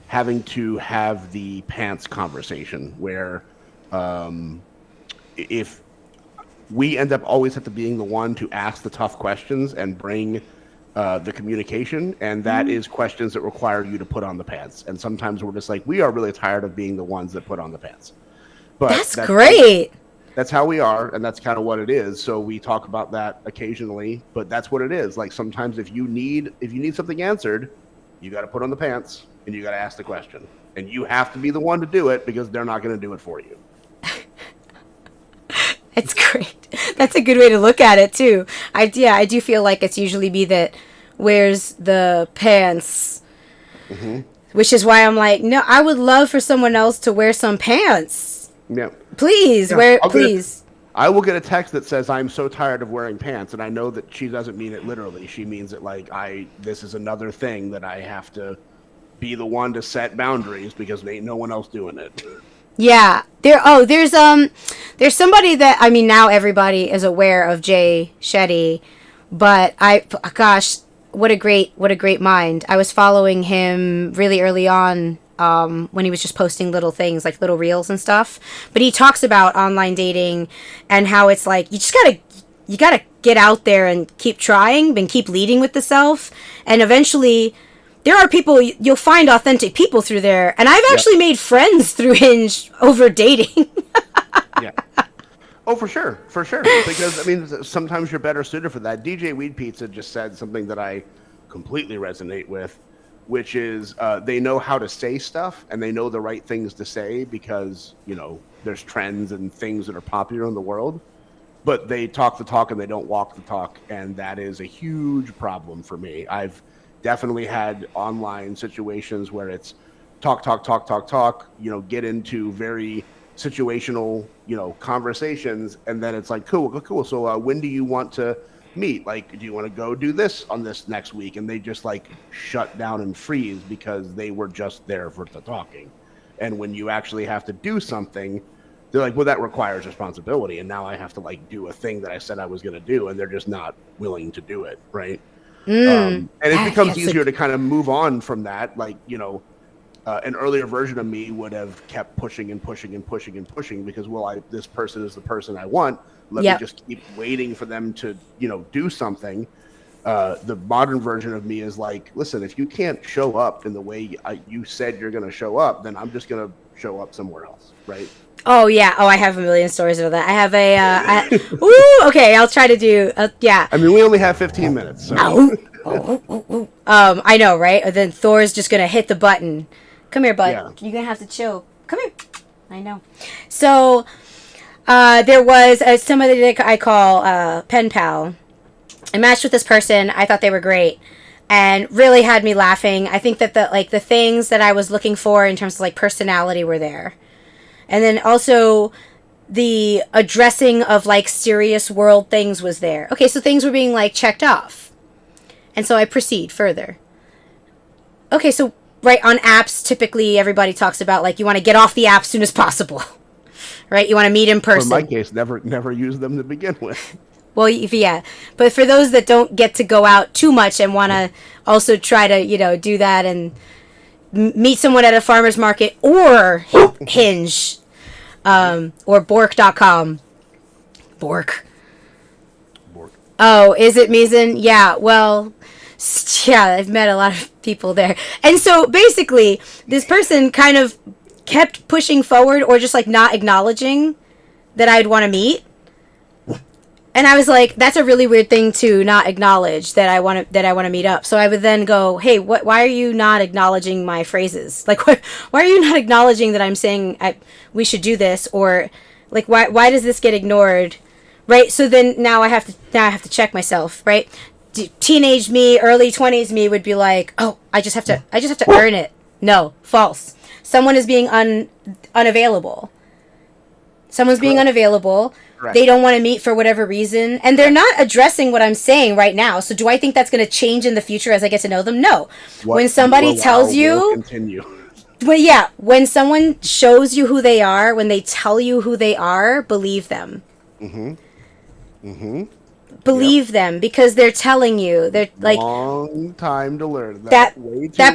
having to have the pants conversation where if we end up always have to being the one to ask the tough questions and bring the communication, and that is questions that require you to put on the pants. And sometimes we're just we are really tired of being the ones that put on the pants. But that's great. That's how we are, and that's kind of what it is. So we talk about that occasionally, but that's what it is. Sometimes if you need something answered, you got to put on the pants and you got to ask the question, and you have to be the one to do it because they're not going to do it for you. It's great. That's a good way to look at it too. I do feel like it's usually me that wears the pants, which is why I'm no, I would love for someone else to wear some pants. Yeah. Please, please. I will get a text that says, I'm so tired of wearing pants, and I know that she doesn't mean it literally. She means it this is another thing that I have to be the one to set boundaries because there ain't no one else doing it. Yeah, there's somebody that, now everybody is aware of Jay Shetty, but gosh, what a great mind. I was following him really early on when he was just posting little things like little reels and stuff. But he talks about online dating and how it's like you gotta get out there and keep trying and keep leading with the self, and eventually there are people, you'll find authentic people through there. And I've actually made friends through Hinge over dating. Yeah. Oh, for sure. For sure. Because, I mean, sometimes you're better suited for that. DJ Weed Pizza just said something that I completely resonate with, which is they know how to say stuff and they know the right things to say because, you know, there's trends and things that are popular in the world. But they talk the talk and they don't walk the talk. And that is a huge problem for me. I've definitely had online situations where it's talk, you know, get into very situational, you know, conversations. And then it's like, cool. So when do you want to meet? Like, do you want to go do this on this next week? And they just like shut down and freeze because they were just there for the talking. And when you actually have to do something, they're like, well, that requires responsibility. And now I have to like do a thing that I said I was going to do. And they're just not willing to do it. Right. And it becomes easier to kind of move on from that. Like, you know, an earlier version of me would have kept pushing because, well, this person is the person I want. Let me just keep waiting for them to, you know, do something. The modern version of me is like, listen, if you can't show up in the way you said you're going to show up, then I'm just going to show up somewhere else. Right. Oh yeah. Oh, I have a million stories of that. I have okay. I'll try to do. Yeah. I mean, we only have 15 minutes. So. I know, right? Then Thor's just gonna hit the button. Come here, bud. Yeah. You're gonna have to chill. Come here. I know. So, there was somebody that I call pen pal. I matched with this person. I thought they were great, and really had me laughing. I think that the things that I was looking for in terms of like personality were there. And then also the addressing of like serious world things was there. Okay, so things were being like checked off. And so I proceed further. Okay, so right on apps, typically everybody talks about like you want to get off the app as soon as possible. Right? You want to meet in person. Or in my case, never use them to begin with. Well, yeah. But for those that don't get to go out too much and want to also try to, you know, do that and meet someone at a farmer's market or Hinge or Bork.com. Bork. Oh, is it Misen? Yeah, well, yeah, I've met a lot of people there. And so basically, this person kind of kept pushing forward or just like not acknowledging that I'd want to meet. And I was like, that's a really weird thing to not acknowledge that I want to meet up. So I would then go, hey, why are you not acknowledging my phrases? Like, why are you not acknowledging that I'm saying we should do this? Or like, why does this get ignored? Right. So then now I have to check myself. Right. Teenage me, early 20s me would be like, oh, I just have to earn it. No, false. Someone is being unavailable. Someone's being unavailable. Right. They don't want to meet for whatever reason. And they're not addressing what I'm saying right now. So do I think that's going to change in the future as I get to know them? No. When somebody tells you... Continue. Well, yeah. When someone shows you who they are, when they tell you who they are, believe them. Mm-hmm. Mm-hmm. Believe them because they're telling you. They're like long time to learn that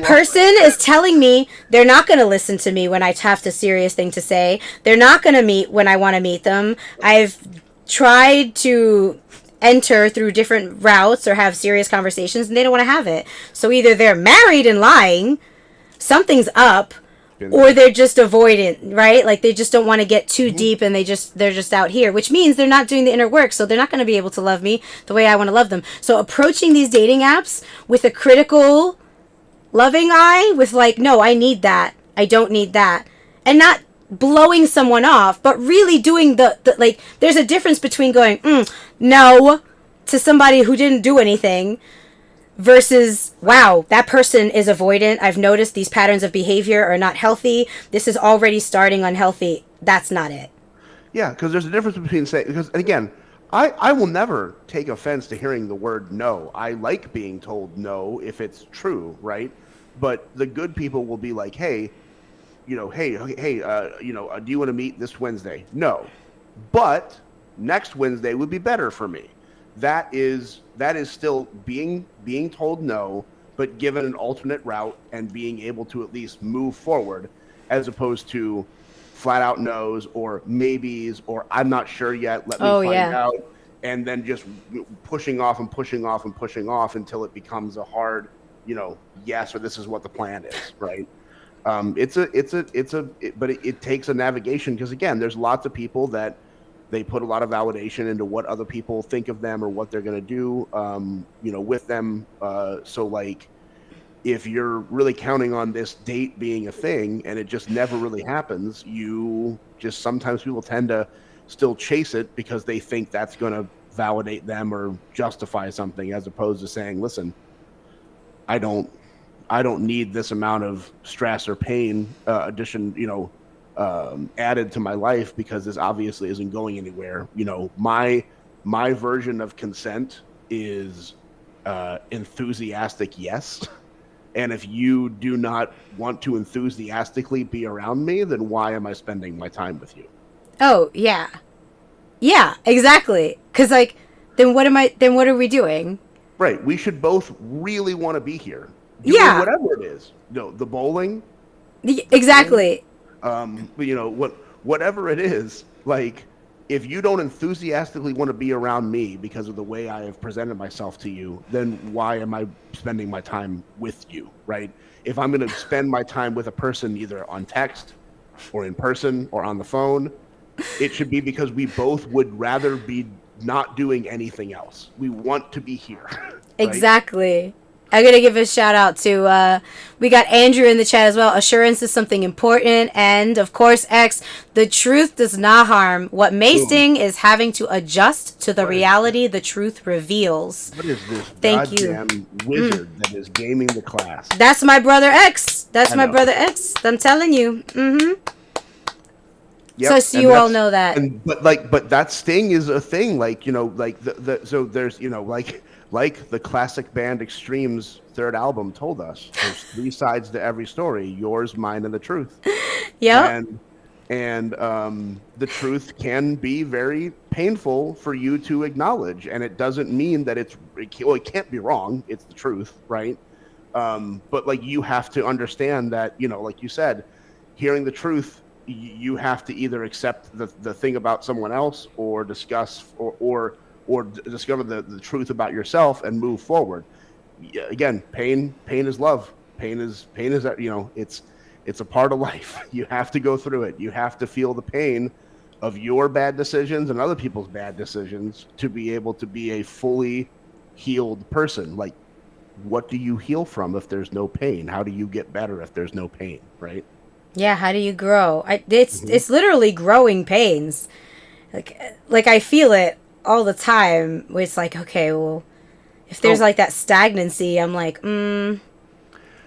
person is telling me they're not going to listen to me when I have the serious thing to say. They're not going to meet when I want to meet them. I've tried to enter through different routes or have serious conversations and they don't want to have it. So either they're married and lying, something's up, or they're just avoidant, right? Like they just don't want to get too deep and they're just out here, which means they're not doing the inner work. So they're not going to be able to love me the way I want to love them. So approaching these dating apps with a critical, loving eye with like, no, I need that. I don't need that. And not blowing someone off, but really doing the like, there's a difference between going, no, to somebody who didn't do anything versus, wow, that person is avoidant. I've noticed these patterns of behavior are not healthy. This is already starting unhealthy. That's not it. Yeah, because there's a difference between saying, because again, I will never take offense to hearing the word no. I like being told no if it's true, right? But the good people will be like, hey, do you want to meet this Wednesday? No. But next Wednesday would be better for me. That is still being told no, but given an alternate route and being able to at least move forward, as opposed to flat out no's or maybes or I'm not sure yet, let me Oh find yeah. out, and then just pushing off and pushing off and pushing off until it becomes a hard, yes, or this is what the plan is, right? But it takes a navigation because again, there's lots of people that they put a lot of validation into what other people think of them or what they're going to do, with them. So like, if you're really counting on this date being a thing and it just never really happens, sometimes people tend to still chase it because they think that's going to validate them or justify something, as opposed to saying, listen, I don't I don't need this amount of stress or pain added to my life because this obviously isn't going anywhere. My version of consent is enthusiastic yes. And if you do not want to enthusiastically be around me, then why am I spending my time with you? Oh yeah. Yeah, exactly. Cuz like then what are we doing? Right. We should both really want to be here doing Yeah. whatever it is. The bowling, the pool, Exactly. whatever it is, like if you don't enthusiastically want to be around me because of the way I have presented myself to you, then why am I spending my time with you, right? If I'm going to spend my time with a person either on text or in person or on the phone, it should be because we both would rather be not doing anything else. We want to be here, right? Exactly. I'm gonna give a shout out to we got Andrew in the chat as well. Assurance is something important, and of course, X. The truth does not harm. What may Boom. sting is having to adjust to the What is reality the truth reveals. what is this Thank you. goddamn wizard that is gaming the class? That's my brother X. That's I my know. brother X. I'm telling you. Mm-hmm. Yep, So you all know that. but that sting is a thing. Like like so there's like the classic band Extreme's third album told us. There's three sides to every story: yours, mine, and the truth. Yep. And the truth can be very painful for you to acknowledge, and it doesn't mean that it can't be wrong. It's the truth, right? But like you have to understand that like you said, hearing the truth, you have to either accept the thing about someone else or discuss or discover the truth about yourself and move forward. Again, pain is love. Pain is it's a part of life. You have to go through it. You have to feel the pain of your bad decisions and other people's bad decisions to be able to be a fully healed person. Like, what do you heal from if there's no pain? How do you get better if there's no pain, right? Yeah. How do you grow? It's Mm-hmm. it's literally growing pains. Like I feel it all the time. Where it's like, okay, well, if there's So like that stagnancy, I'm like,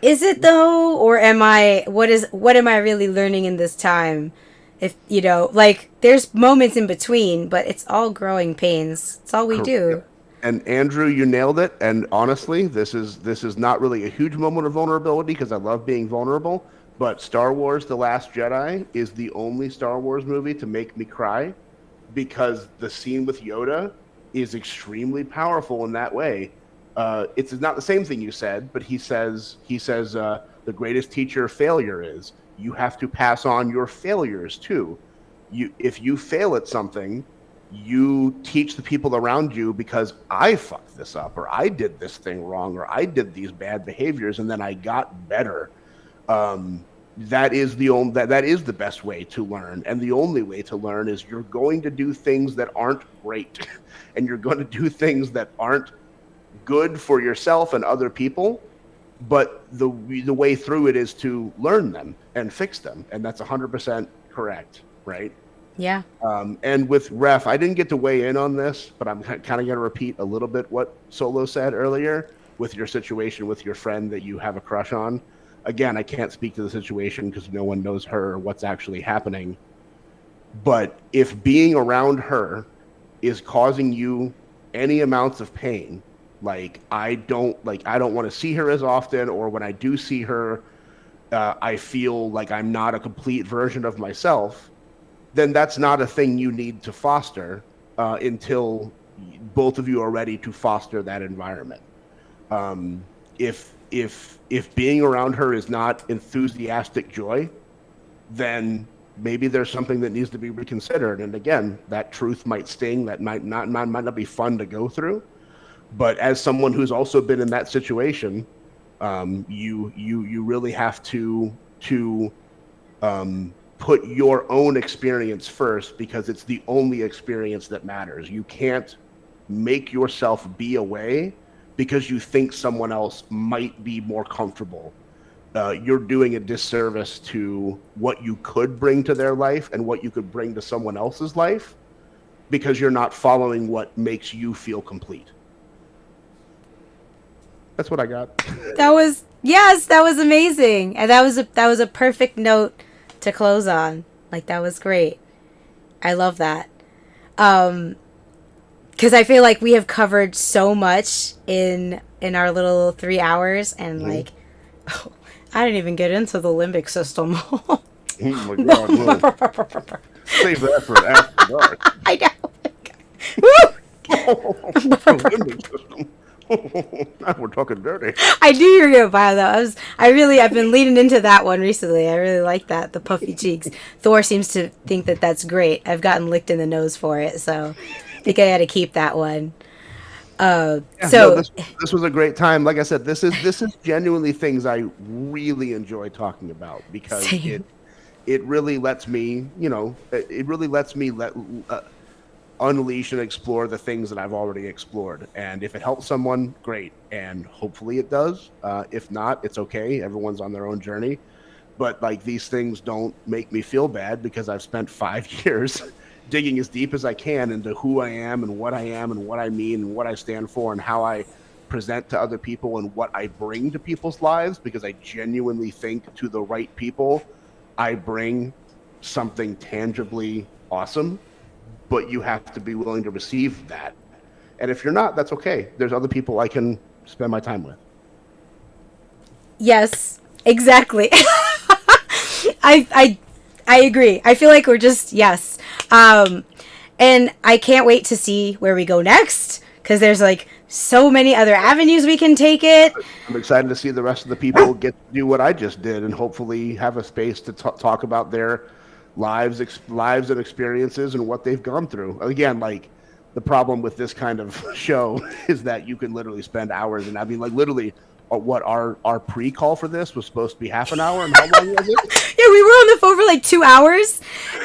is it though, or am I? What am I really learning in this time? If like there's moments in between, but it's all growing pains. It's all we do. And Andrew, you nailed it. And honestly, this is not really a huge moment of vulnerability because I love being vulnerable. But Star Wars: The Last Jedi is the only Star Wars movie to make me cry because the scene with Yoda is extremely powerful in that way. It's not the same thing you said, but he says the greatest teacher of failure is you have to pass on your failures too. If you fail at something, you teach the people around you because I fucked this up or I did this thing wrong or I did these bad behaviors and then I got better. That is the best way to learn, and the only way to learn is you're going to do things that aren't great and you're going to do things that aren't good for yourself and other people, but the way through it is to learn them and fix them, and that's 100% correct, right? Yeah. And with Ref, I didn't get to weigh in on this, but I'm kind of going to repeat a little bit what Solo said earlier with your situation with your friend that you have a crush on. Again, I can't speak to the situation because no one knows her or what's actually happening. But if being around her is causing you any amounts of pain, like I don't want to see her as often, or when I do see her, I feel like I'm not a complete version of myself, then that's not a thing you need to foster until both of you are ready to foster that environment. If if being around her is not enthusiastic joy, then maybe there's something that needs to be reconsidered. And again, that truth might sting, that might not be fun to go through. But as someone who's also been in that situation, you really have to put your own experience first, because it's the only experience that matters. You can't make yourself be away because you think someone else might be more comfortable. You're doing a disservice to what you could bring to their life and what you could bring to someone else's life, because you're not following what makes you feel complete. That's what I got. That was amazing, and that was a perfect note to close on. Like, that was great. I love that. Because I feel like we have covered so much in our little 3 hours, and like, I didn't even get into the limbic system. Oh my God! Save that for after dark. I know. Limbic system. Now we're talking dirty. I knew you were gonna buy that. I've been leaning into that one recently. I really like that, the puffy cheeks. Thor seems to think that that's great. I've gotten licked in the nose for it, so I think I got to keep that one. This was a great time. Like I said, this is genuinely things I really enjoy talking about, because it really lets me, unleash and explore the things that I've already explored. And if it helps someone, great. And hopefully it does. If not, it's okay. Everyone's on their own journey. But like, these things don't make me feel bad, because I've spent 5 years digging as deep as I can into who I am and what I mean and what I stand for and how I present to other people and what I bring to people's lives, because I genuinely think to the right people, I bring something tangibly awesome, but you have to be willing to receive that. And if you're not, that's okay. There's other people I can spend my time with. Yes, exactly. I agree. I feel like we're just, yes. And I can't wait to see where we go next, because there's like so many other avenues we can take it. I'm excited to see the rest of the people get to do what I just did, and hopefully have a space to talk about their lives and experiences and what they've gone through. Again, like, the problem with this kind of show is that you can literally spend hours, and I mean, like, literally, what our pre-call for this was supposed to be half an hour, and how long was it? Yeah, we were on the phone for like 2 hours,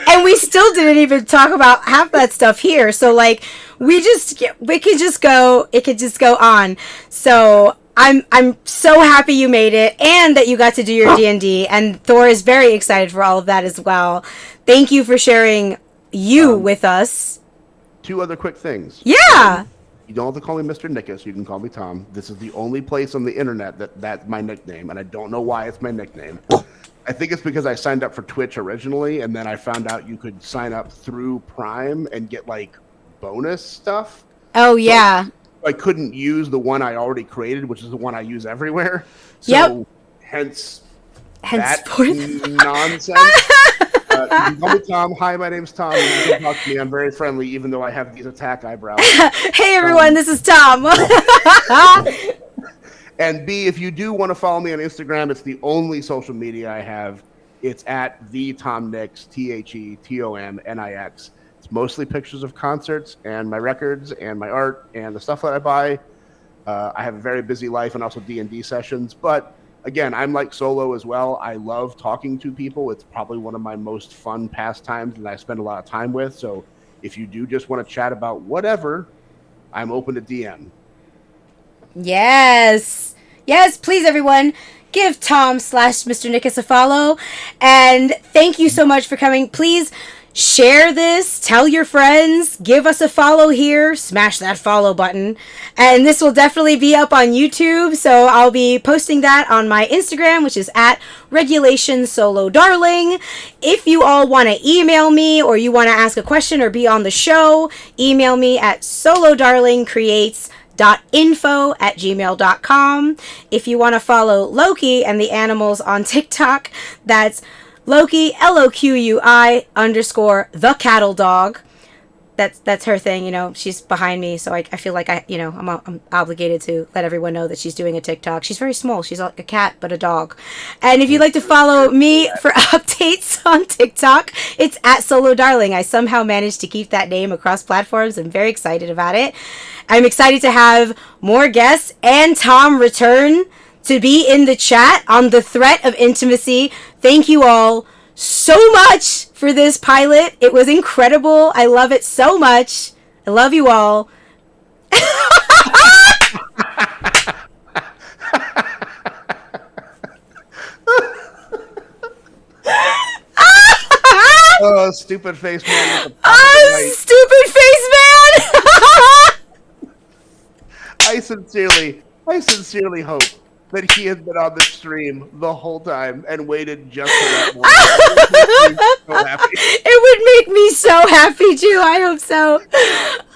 and we still didn't even talk about half that stuff here. So like, it could just go on. So I'm so happy you made it, and that you got to do your D&D, and Thor is very excited for all of that as well. Thank you for sharing with us. 2 other quick things. Yeah. You don't have to call me Mr. Nickus. You can call me Tom. This is the only place on the internet that's my nickname, and I don't know why it's my nickname. I think it's because I signed up for Twitch originally, and then I found out you could sign up through Prime and get like bonus stuff. Oh, yeah. So I couldn't use the one I already created, which is the one I use everywhere. So hence that nonsense. You can call me Tom. Hi, my name's Tom. You can talk to me. I'm very friendly, even though I have these attack eyebrows. Hey, everyone, this is Tom. And B, if you do want to follow me on Instagram, it's the only social media I have. It's at the Tom Nix, TheTomNix. It's mostly pictures of concerts and my records and my art and the stuff that I buy. I have a very busy life and also D&D sessions, but again, I'm like Solo as well. I love talking to people. It's probably one of my most fun pastimes that I spend a lot of time with. So if you do just want to chat about whatever, I'm open to DM. Yes, please, everyone, give Tom/Mr. Nickus a follow. And thank you so much for coming. Please share this, tell your friends, give us a follow here, smash that follow button. And this will definitely be up on YouTube, so I'll be posting that on my Instagram, which is at regulationSoloDarling. If you all want to email me, or you want to ask a question or be on the show, email me at solodarlingcreates.info@gmail.com. If you want to follow Loki and the animals on TikTok, that's Loki, LOQUI _ the cattle dog. that's her thing. You know, she's behind me, so I feel like I'm obligated to let everyone know that she's doing a TikTok. She's very small. She's like a cat, but a dog. And if you'd like to follow me for updates on TikTok, it's at Solo Darling. I somehow managed to keep that name across platforms. I'm very excited about it. I'm excited to have more guests and Tom return to be in the chat on the threat of intimacy. Thank you all so much for this pilot. It was incredible. I love it so much. I love you all. Oh, stupid face man. Oh, stupid face man. I sincerely hope that he has been on the stream the whole time and waited just for that moment. It would make me so happy too. I hope so.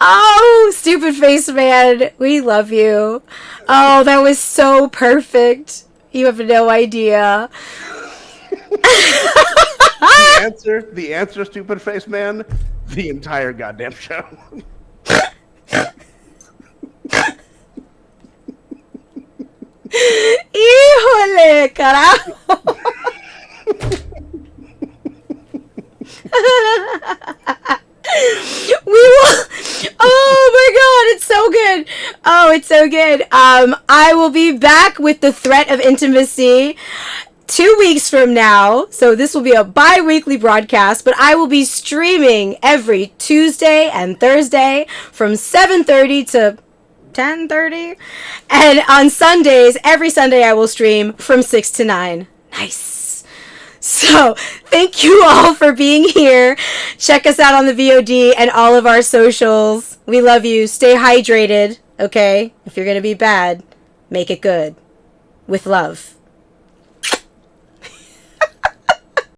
Oh, stupid face man. We love you. Oh, that was so perfect. You have no idea. The answer, stupid face man, the entire goddamn show. ¡Híjole, carajo! We will. Oh my god, it's so good. Oh, it's so good. I will be back with the threat of intimacy 2 weeks from now. So this will be a bi-weekly broadcast, but I will be streaming every Tuesday and Thursday from 7:30 to 10:30, and on Sundays, every Sunday I will stream from 6 to 9. Nice. So thank you all for being here. Check us out on the VOD and all of our socials. We love you. Stay hydrated, okay? If you're gonna be bad, make it good. With love.